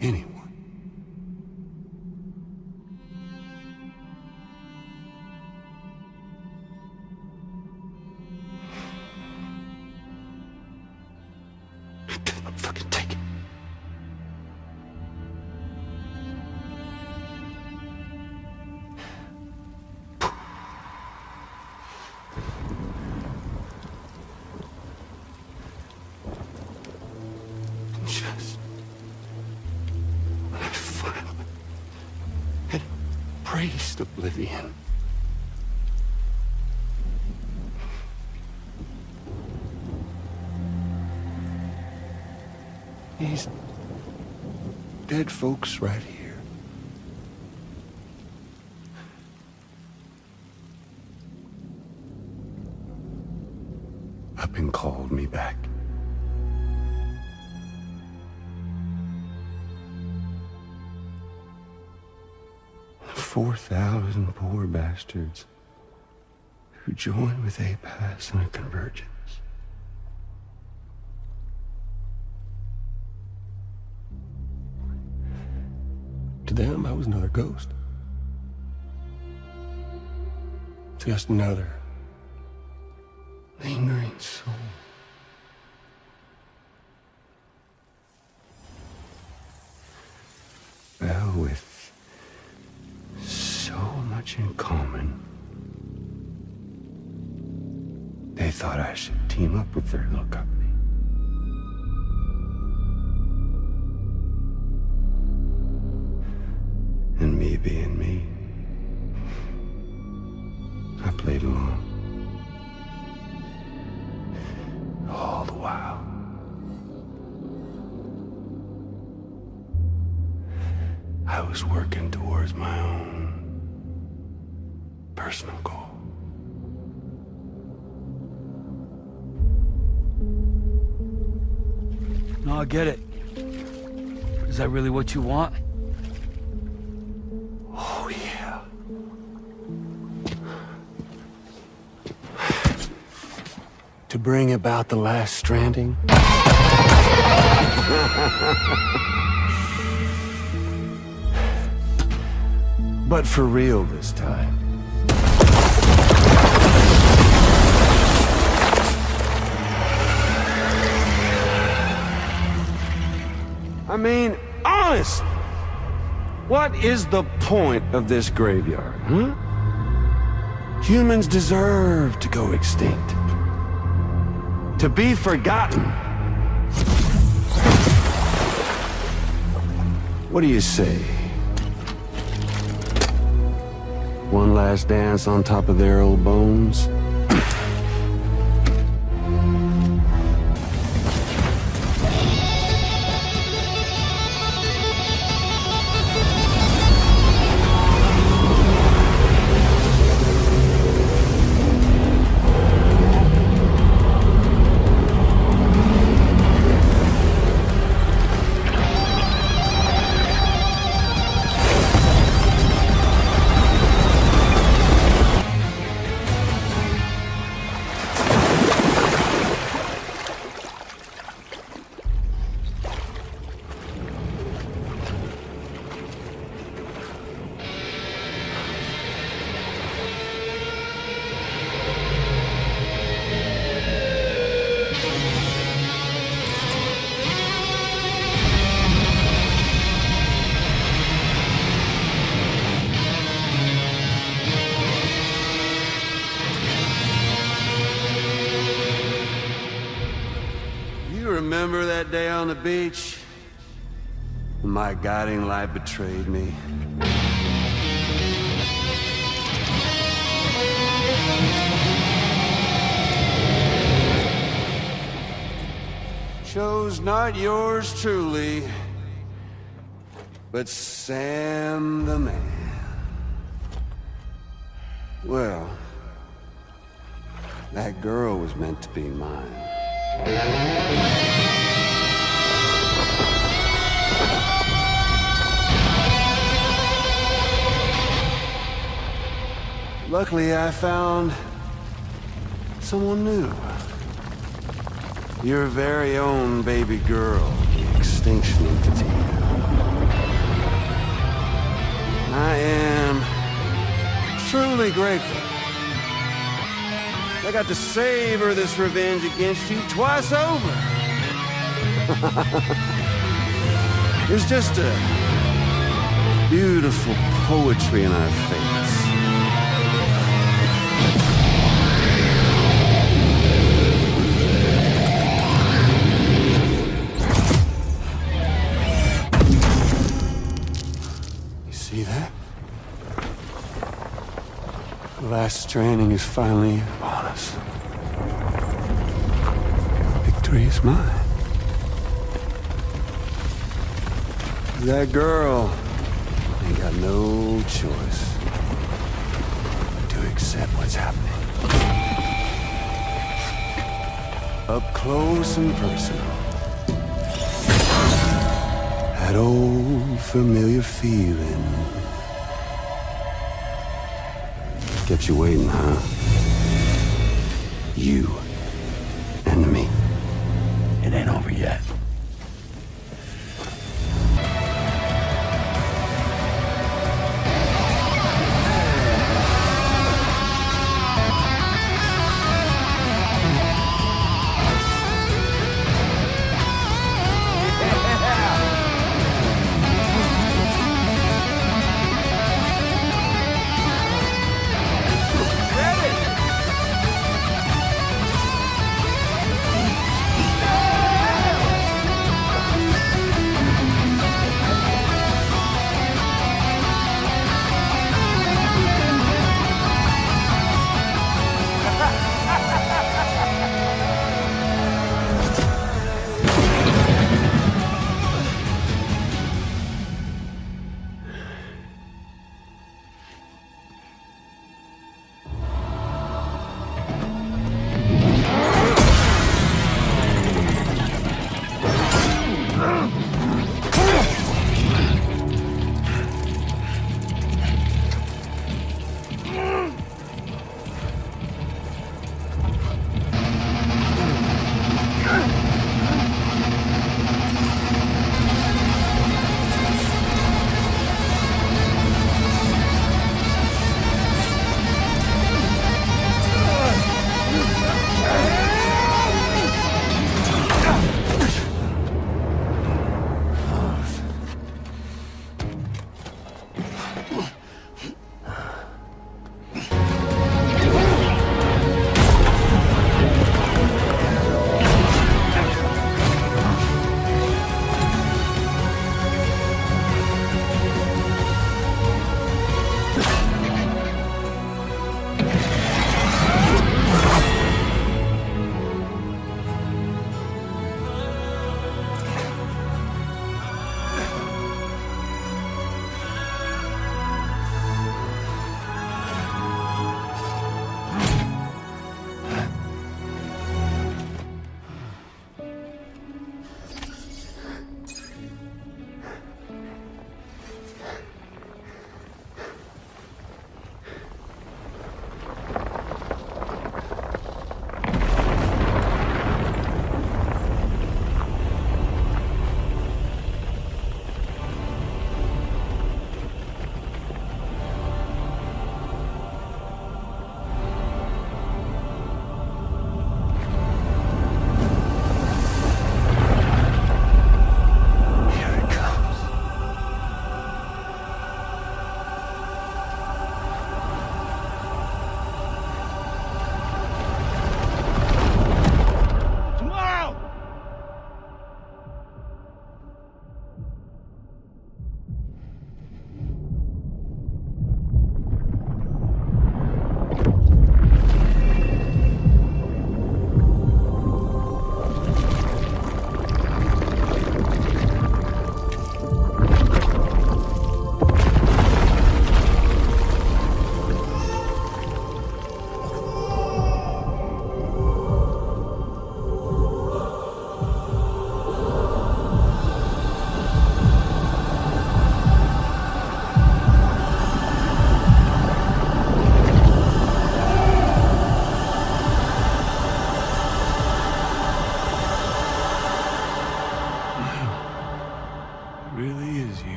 Anyone. Fucking take it. embraced oblivion. These dead folks right here. Up and called me back. The 4,000 poor bastards who joined with APAS in a convergence. To them, I was another ghost. Just another lingering soul. Well, with so much in common, they thought I should team up with their little company. And me being me, I played along. All the while. I was working towards my own personal goal. No, I get it. Is that really what you want? Oh, yeah. To bring about the last stranding? But for real this time. I mean, honest! What is the point of this graveyard, huh? Humans deserve to go extinct. To be forgotten. What do you say? One last dance on top of their old bones? Remember that day on the beach? When my guiding light betrayed me? Chose not yours truly, but Sam the man. Well, that girl was meant to be mine. Luckily, I found someone new. Your very own baby girl, the extinction entity. I am truly grateful. I got to savor this revenge against you twice over. There's just a beautiful poetry in our fates. You see that? The last stranding is finally upon us. Victory is mine. That girl ain't got no choice but to accept what's happening. Up close and personal. That old familiar feeling. Kept you waiting, huh? You and me. It ain't over yet.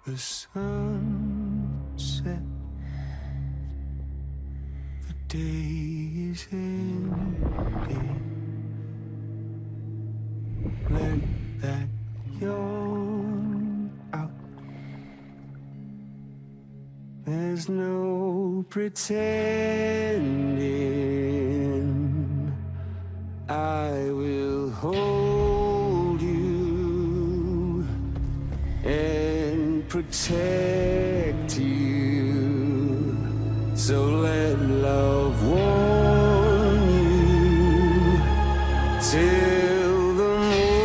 the sunset. The day is ending. Let that yawn out. There's There's no pretending. I will hold you and protect you. So let love warm you till the morning.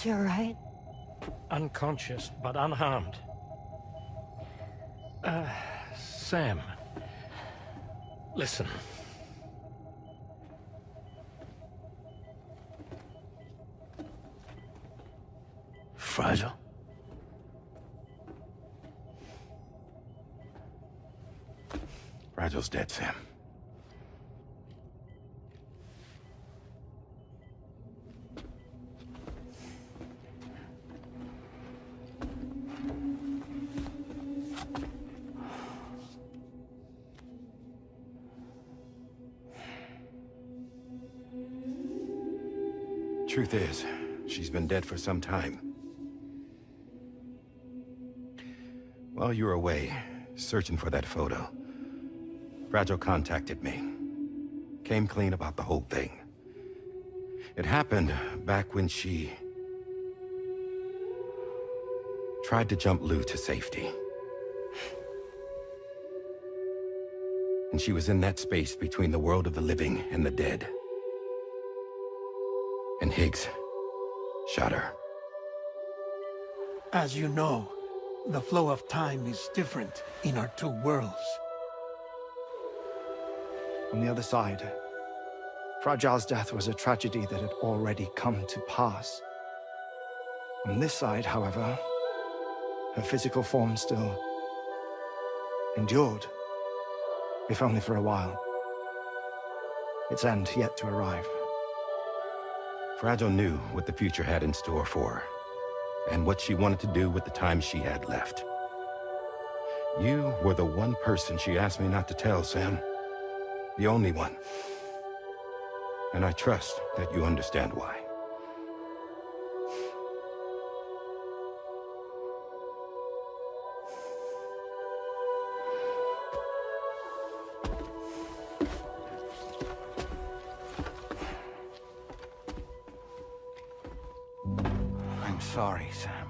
You're right. Unconscious, but unharmed. Sam. Listen. Fragile? Fragile's dead, Sam. Truth is, she's been dead for some time. While you were away, searching for that photo, Fragile contacted me. Came clean about the whole thing. It happened back when she tried to jump Lou to safety. And she was in that space between the world of the living and the dead. And Higgs shot her. As you know, the flow of time is different in our two worlds. On the other side, Fragile's death was a tragedy that had already come to pass. On this side, however, her physical form still endured, if only for a while. Its end yet to arrive. Fragile knew what the future had in store for her, and what she wanted to do with the time she had left. You were the one person she asked me not to tell, Sam. The only one. And I trust that you understand why. I'm sorry, Sam.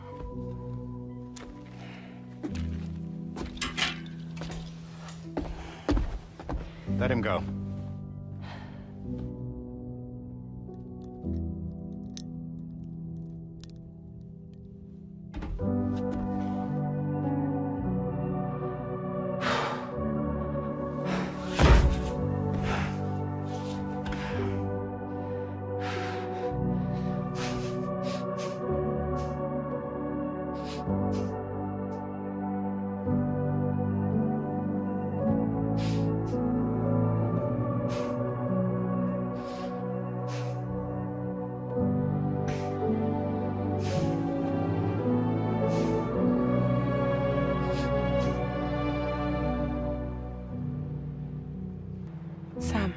Let him go. Sam,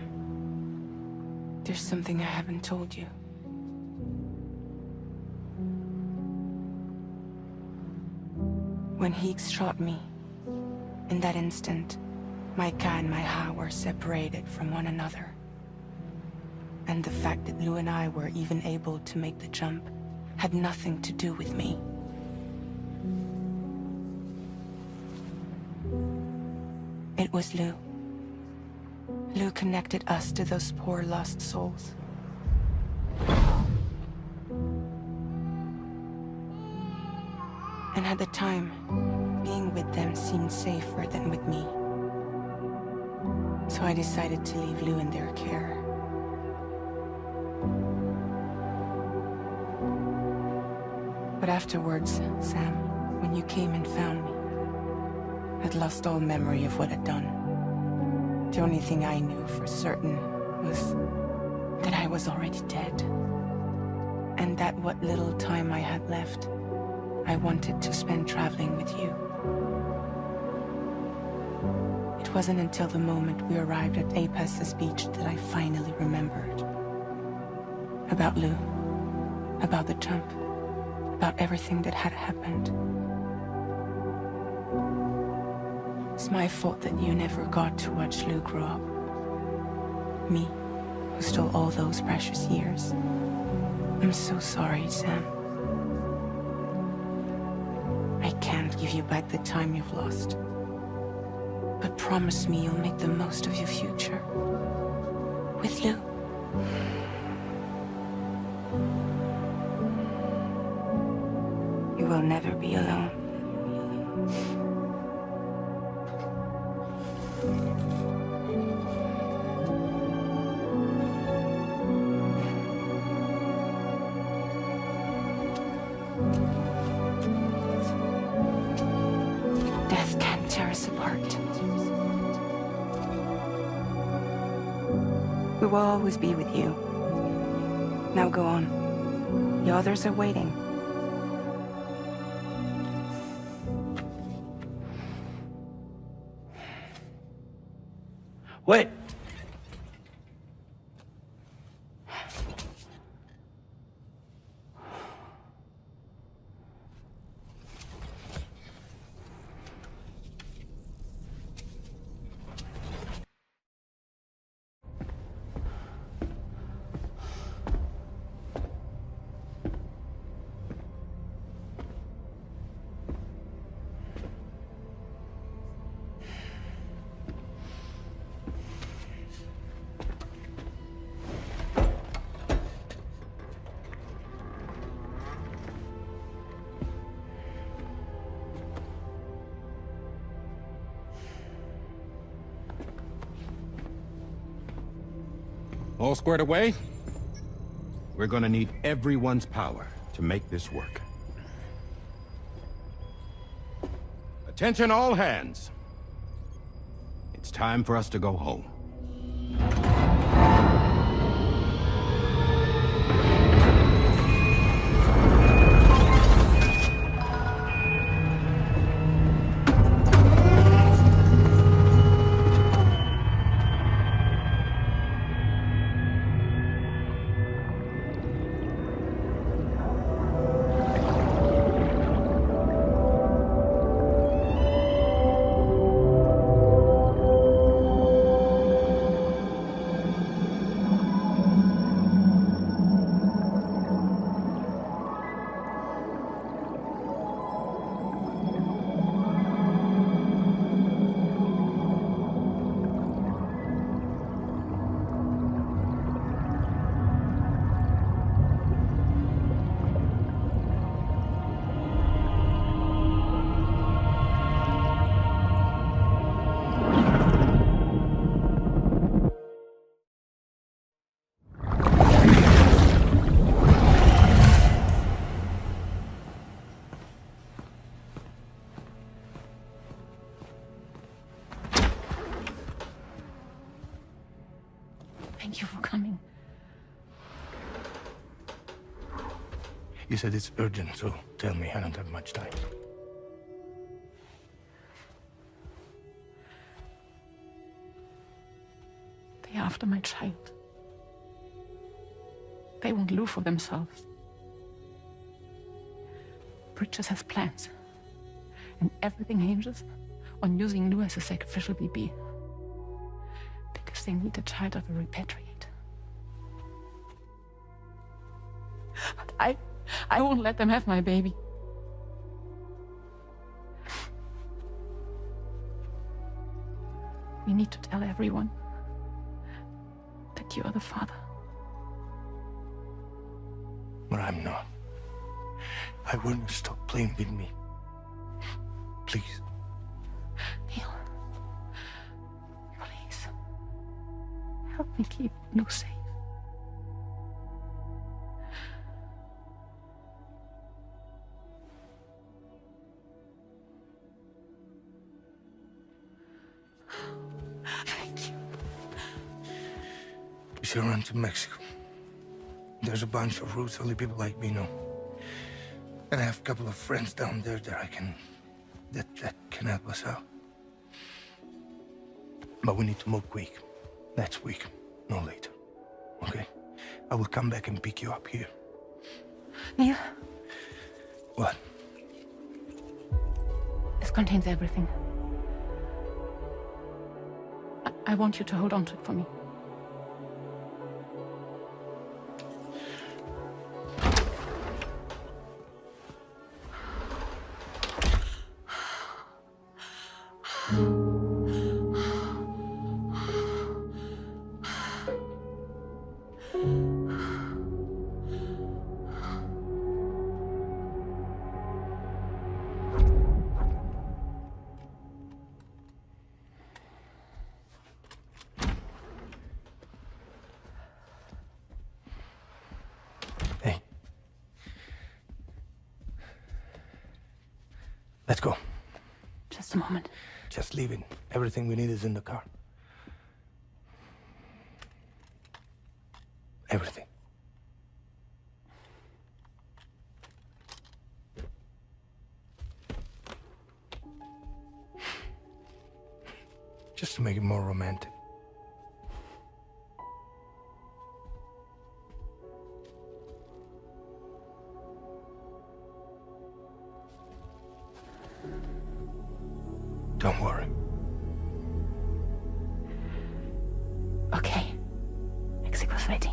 there's something I haven't told you. When Higgs shot me, in that instant, my Ka and my Ha were separated from one another. And the fact that Lou and I were even able to make the jump had nothing to do with me. It was Lou. Lou connected us to those poor lost souls. And at the time, being with them seemed safer than with me. So I decided to leave Lou in their care. But afterwards, Sam, when you came and found me, I'd lost all memory of what I'd done. The only thing I knew for certain was that I was already dead. And that what little time I had left, I wanted to spend traveling with you. It wasn't until the moment we arrived at Apas's beach that I finally remembered. About Lou, about the jump, about everything that had happened. It's my fault that you never got to watch Lou grow up. Me, who stole all those precious years. I'm so sorry, Sam. I can't give you back the time you've lost. But promise me you'll make the most of your future. With Lou. You will never be alone. Death can't tear us apart. We will always be with you. Now go on. The others are waiting. Wait! All squared away? We're gonna need everyone's power to make this work. Attention all hands. It's time for us to go home. Thank you for coming. You said it's urgent, so tell me, I don't have much time. They're after my child. They won't live for themselves. Bridges has plans. And everything hinges on using Lou as a sacrificial BB. Because they need the child of a repatriate. But I won't let them have my baby. We need to tell everyone that you are the father. But I'm not. I wouldn't stop playing with me. Please. Neil. Please. Help me keep Lou safe. Thank you. We should run to Mexico. There's a bunch of routes only people like me know. And I have a couple of friends down there that that can help us out. But we need to move quick. Next week, no later. Okay? I will come back and pick you up here. Neil. What? This contains everything. I want you to hold on to it for me. Let's go. Just a moment. Just leave it. Everything we need is in the car. Everything. Just to make it more romantic. Don't worry. Okay. Mexico's waiting.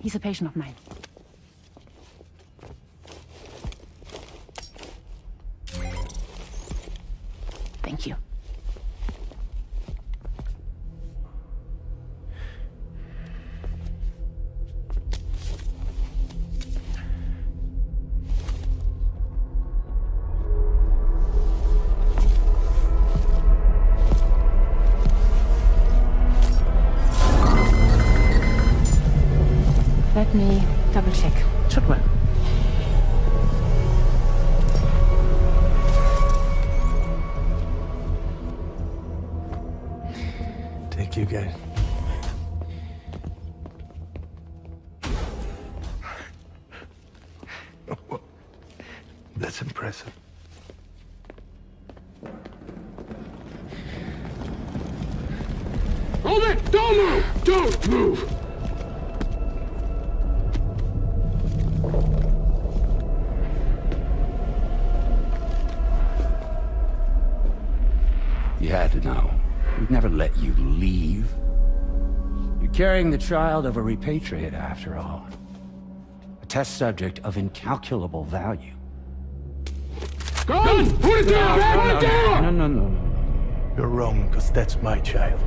He's a patient of mine. Thank you. Let me double check. Should work. Thank you, guys. Oh, that's impressive. Hold it! Don't move! Don't move! You had to know. We'd never let you leave. You're carrying the child of a repatriate, after all. A test subject of incalculable value. Gun! Put it down! Put it down! No. You're wrong, because that's my child.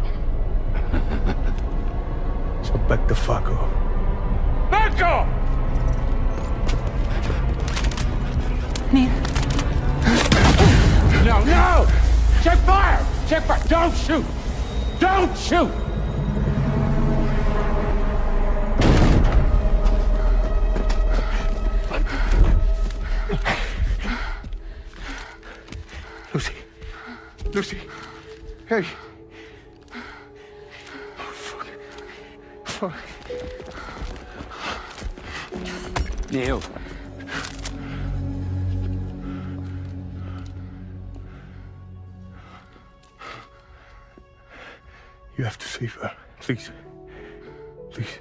So back the fuck off. Back off! Neil. No! Check fire! Check fire! Don't shoot! Don't shoot! Lucy. Hey. Oh, fuck. Neil. You have to save her. Please. Please.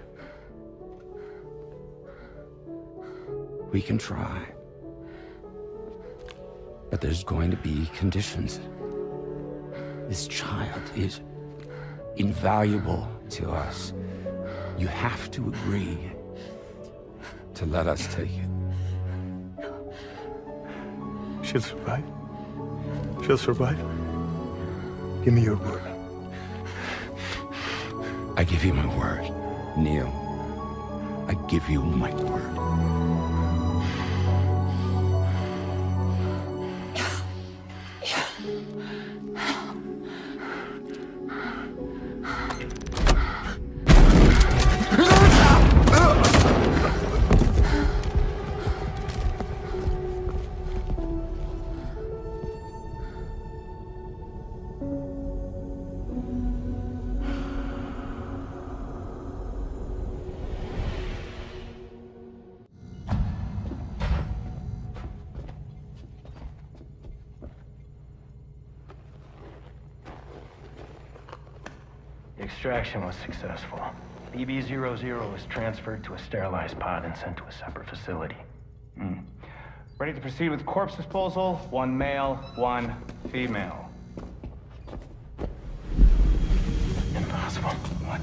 We can try. But there's going to be conditions. This child is invaluable to us. You have to agree to let us take it. She'll survive. She'll survive. Give me your word. I give you my word, Neil. I give you my word. Extraction was successful. BB-00 was transferred to a sterilized pod and sent to a separate facility. Ready to proceed with corpse disposal. 1 male, 1 female. Impossible. What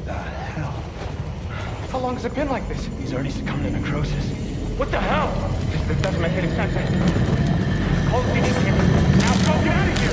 the hell? How long has it been like this? He's already succumbed to necrosis. What the hell? This doesn't make any sense. Call the PD here. Now go get out of here!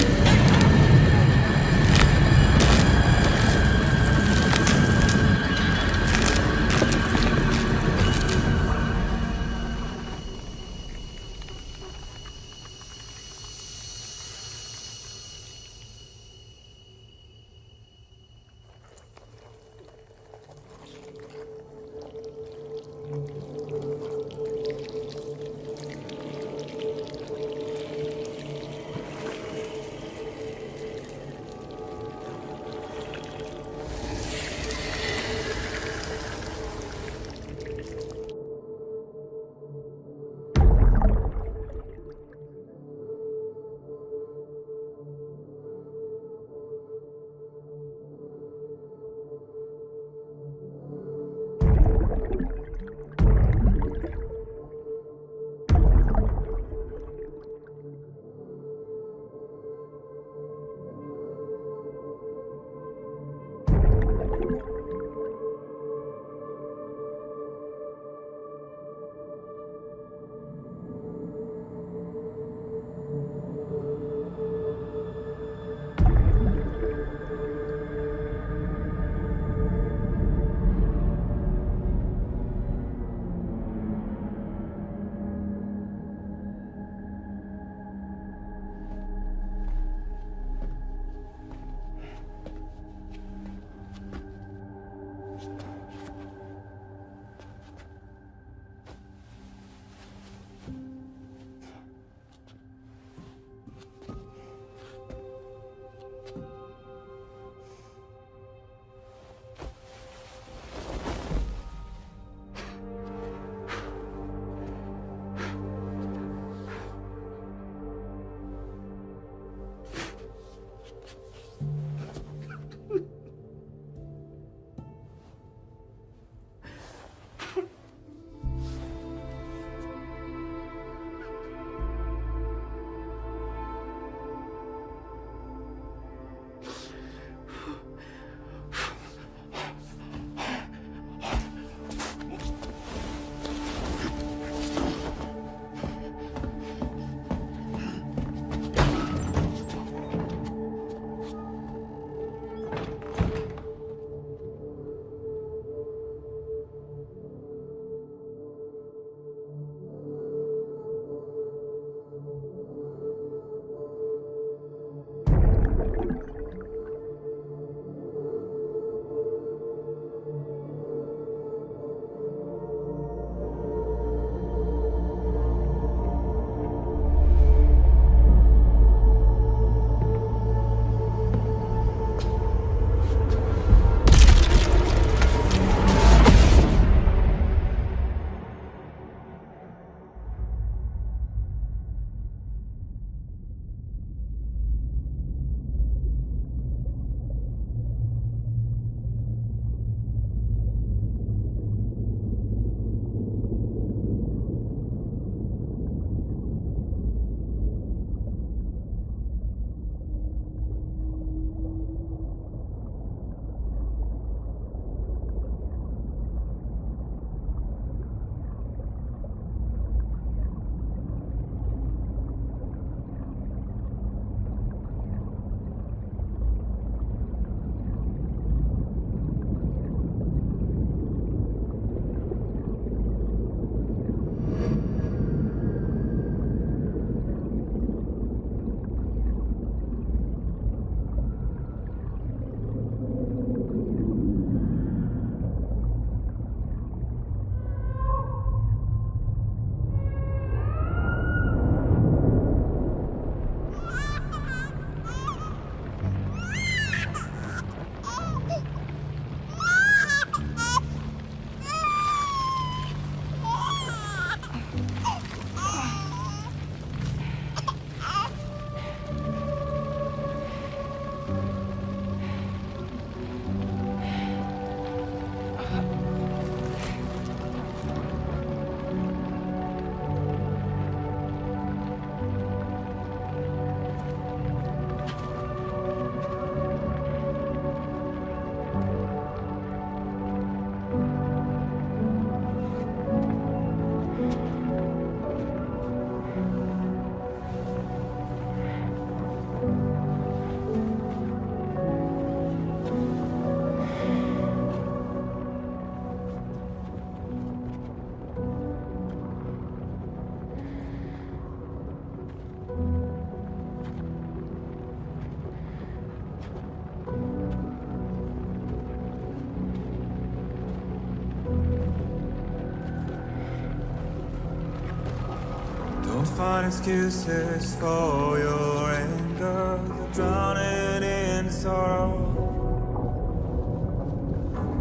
find excuses for your anger. You're drowning in sorrow,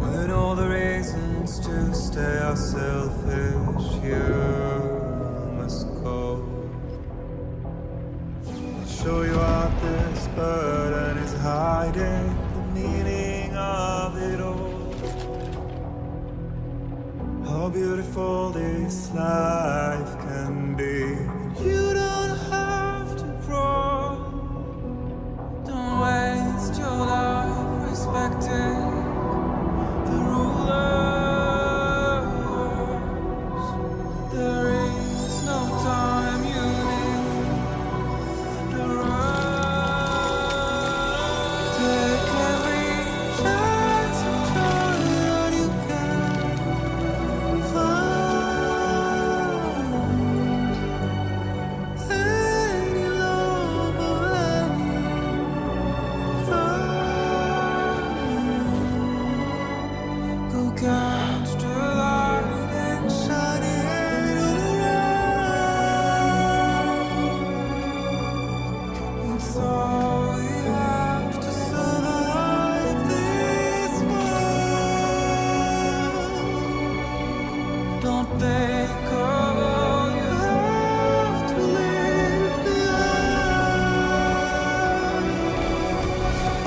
when all the reasons to stay are selfish. You must go. I'll show you out this burden is hiding the meaning of it all. How beautiful this life can be. You don't have to grow. Don't waste your life respecting the rulers. There is no time you need to run. Take every chance and try all you can find. Any love or any find. Go catch the light and shine it all around. It's all we have to survive this world. Don't think of all you have to leave behind.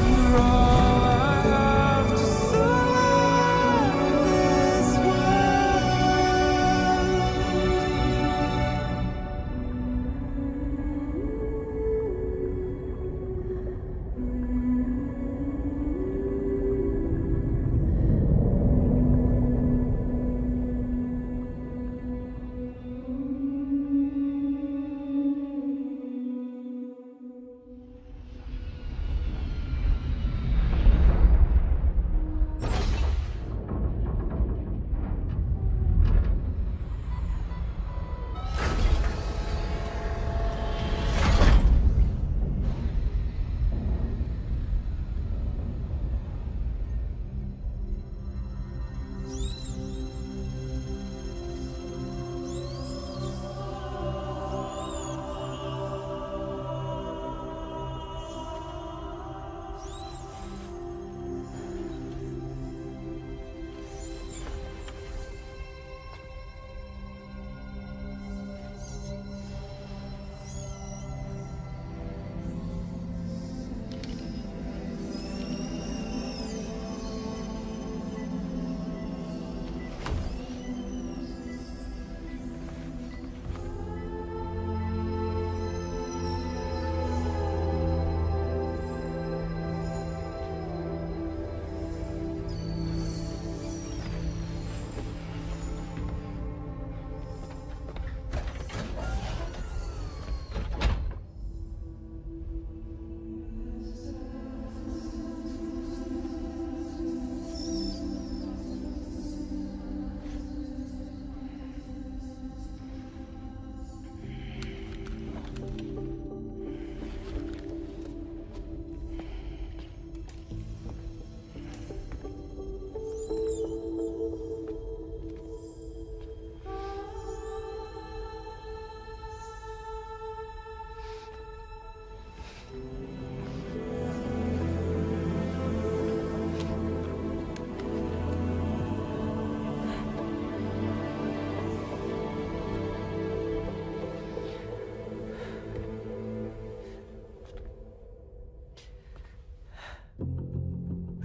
You're all I have to survive this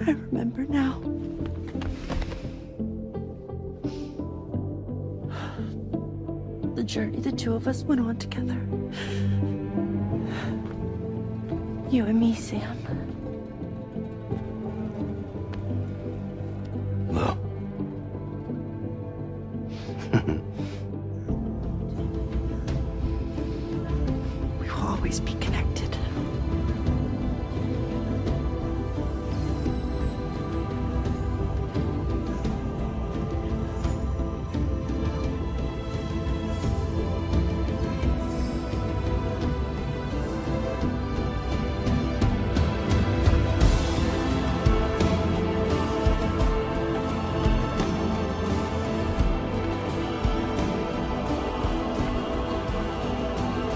I remember now. The journey the two of us went on together. You and me, Sam. Well. We will always be connected.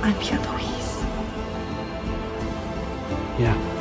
I'm your Louise. Yeah.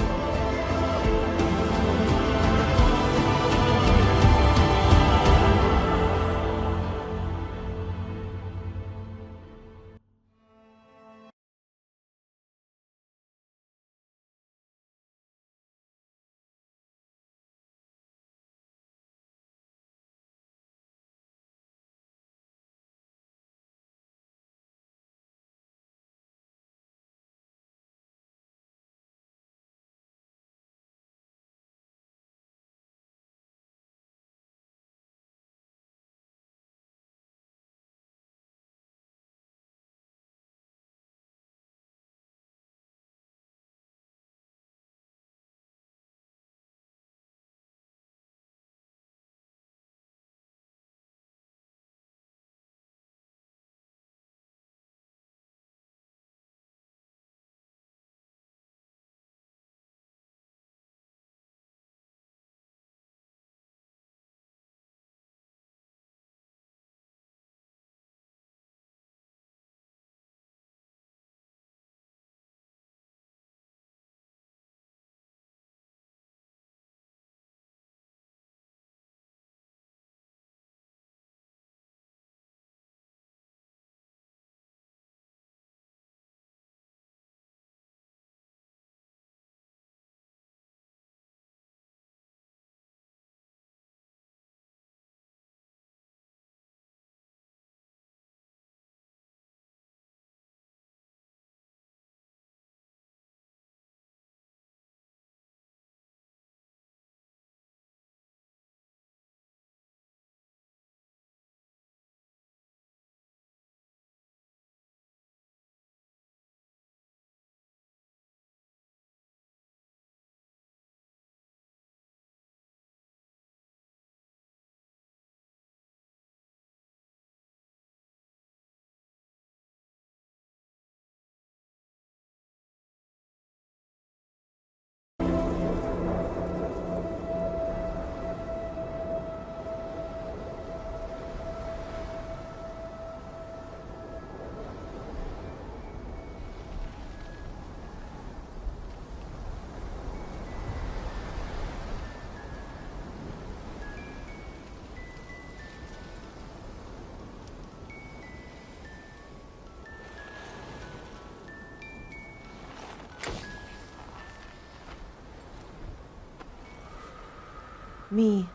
Me,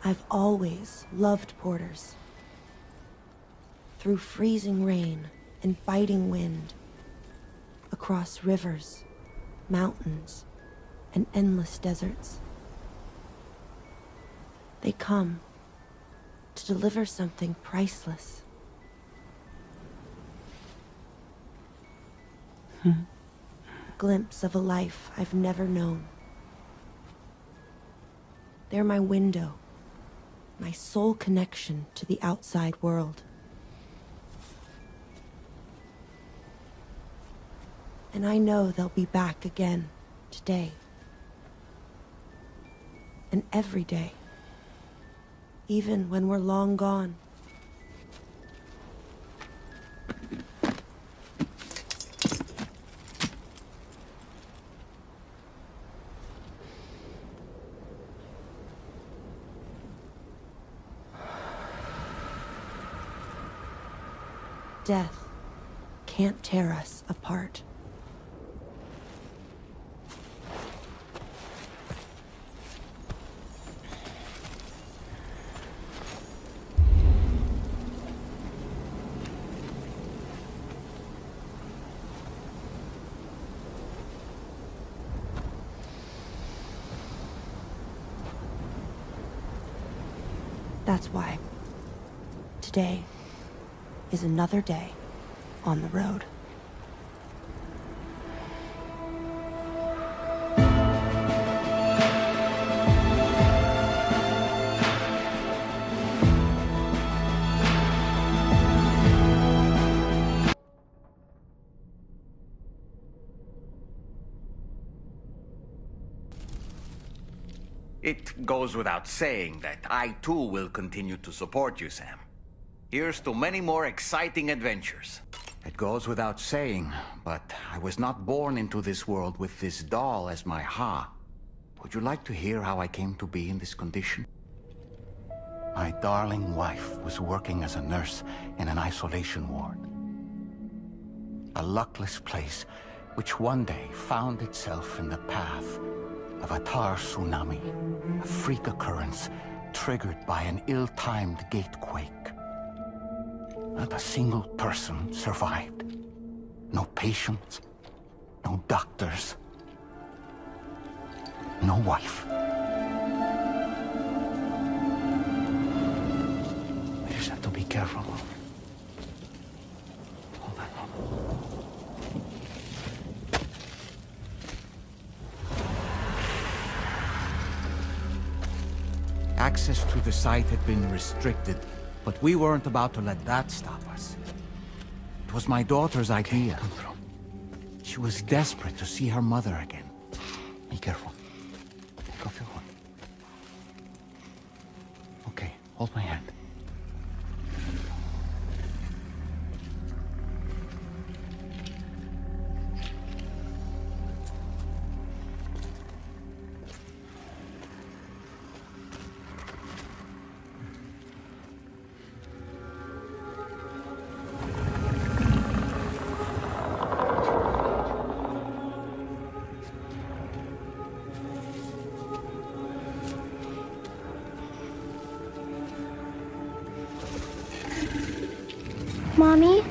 I've always loved porters. Through freezing rain and biting wind, across rivers, mountains, and endless deserts. They come to deliver something priceless. A glimpse of a life I've never known. They're my window, my sole connection to the outside world. And I know they'll be back again today. And every day. Even when we're long gone. Death can't tear us apart. That's why today is another day on the road. It goes without saying that I too will continue to support you, Sam. Here's to many more exciting adventures. It goes without saying, but I was not born into this world with this doll as my Ha. Would you like to hear how I came to be in this condition? My darling wife was working as a nurse in an isolation ward. A luckless place which one day found itself in the path of a tar tsunami, a freak occurrence triggered by an ill-timed gatequake. Not a single person survived. No patients, no doctors, no wife. We just have to be careful. Hold on. Access to the site had been restricted, but we weren't about to let that stop us. It was my daughter's idea. She was desperate to see her mother again. Be careful. Take off your hood. Okay, hold my hand. Mommy?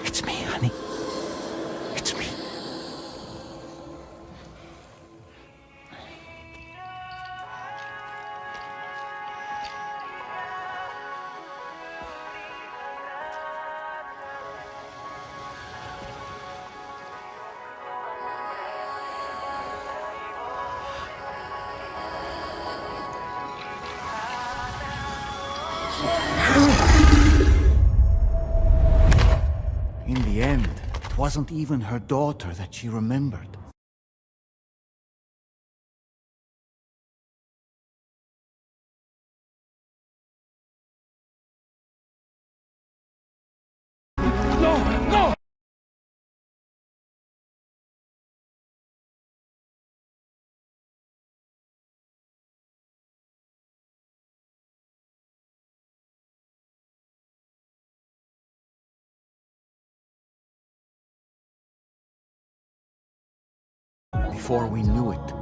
It's me, honey. It's me. In the end, it wasn't even her daughter that she remembered. No! Before we knew it,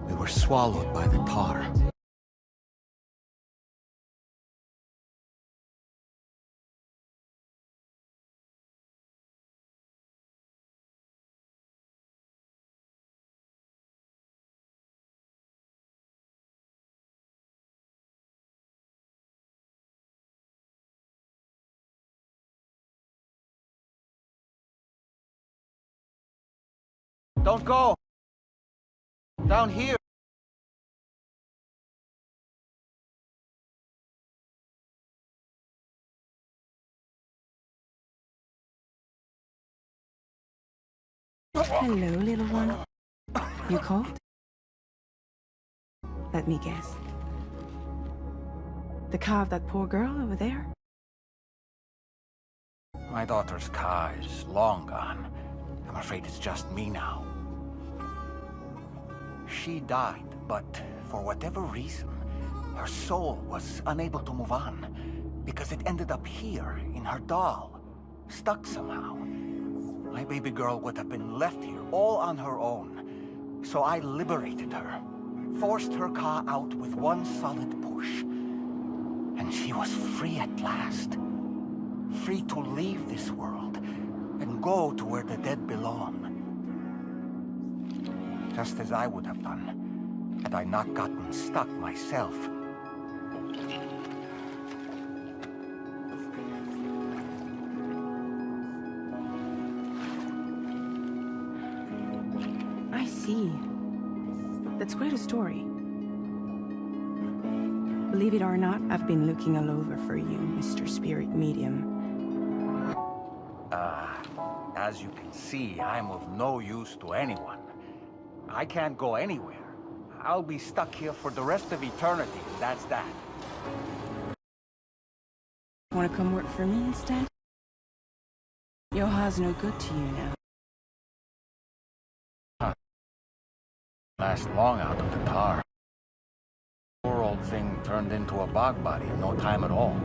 we were swallowed by the tar. Don't go! Down here! Hello, little one. You cold? Let me guess. The car of that poor girl over there? My daughter's car is long gone. I'm afraid it's just me now. She died, but for whatever reason, her soul was unable to move on, because it ended up here, in her doll, stuck somehow. My baby girl would have been left here all on her own, so I liberated her, forced her car out with one solid push, and she was free at last. Free to leave this world, and go to where the dead belong. Just as I would have done, had I not gotten stuck myself. I see. That's quite a story. Believe it or not, I've been looking all over for you, Mr. Spirit Medium. As you can see, I'm of no use to anyone. I can't go anywhere. I'll be stuck here for the rest of eternity, that's that. Want to come work for me instead? Yoha's no good to you now. Last long out of the tar. Poor old thing turned into a bog body in no time at all.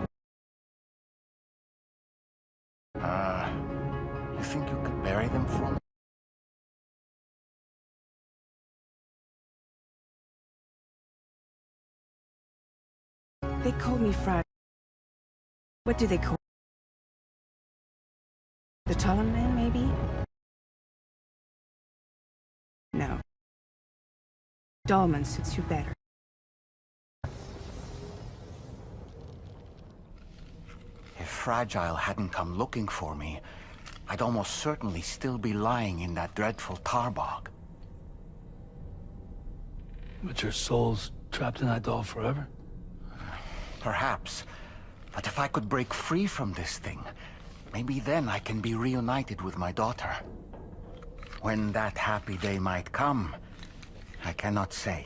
You think you could bury them for me? They called me Frag. What do they call? The Talon Man, maybe? No. Dahlman suits you better. If Fragile hadn't come looking for me, I'd almost certainly still be lying in that dreadful tar bog. But your soul's trapped in that doll forever? Perhaps. But if I could break free from this thing, maybe then I can be reunited with my daughter. When that happy day might come, I cannot say.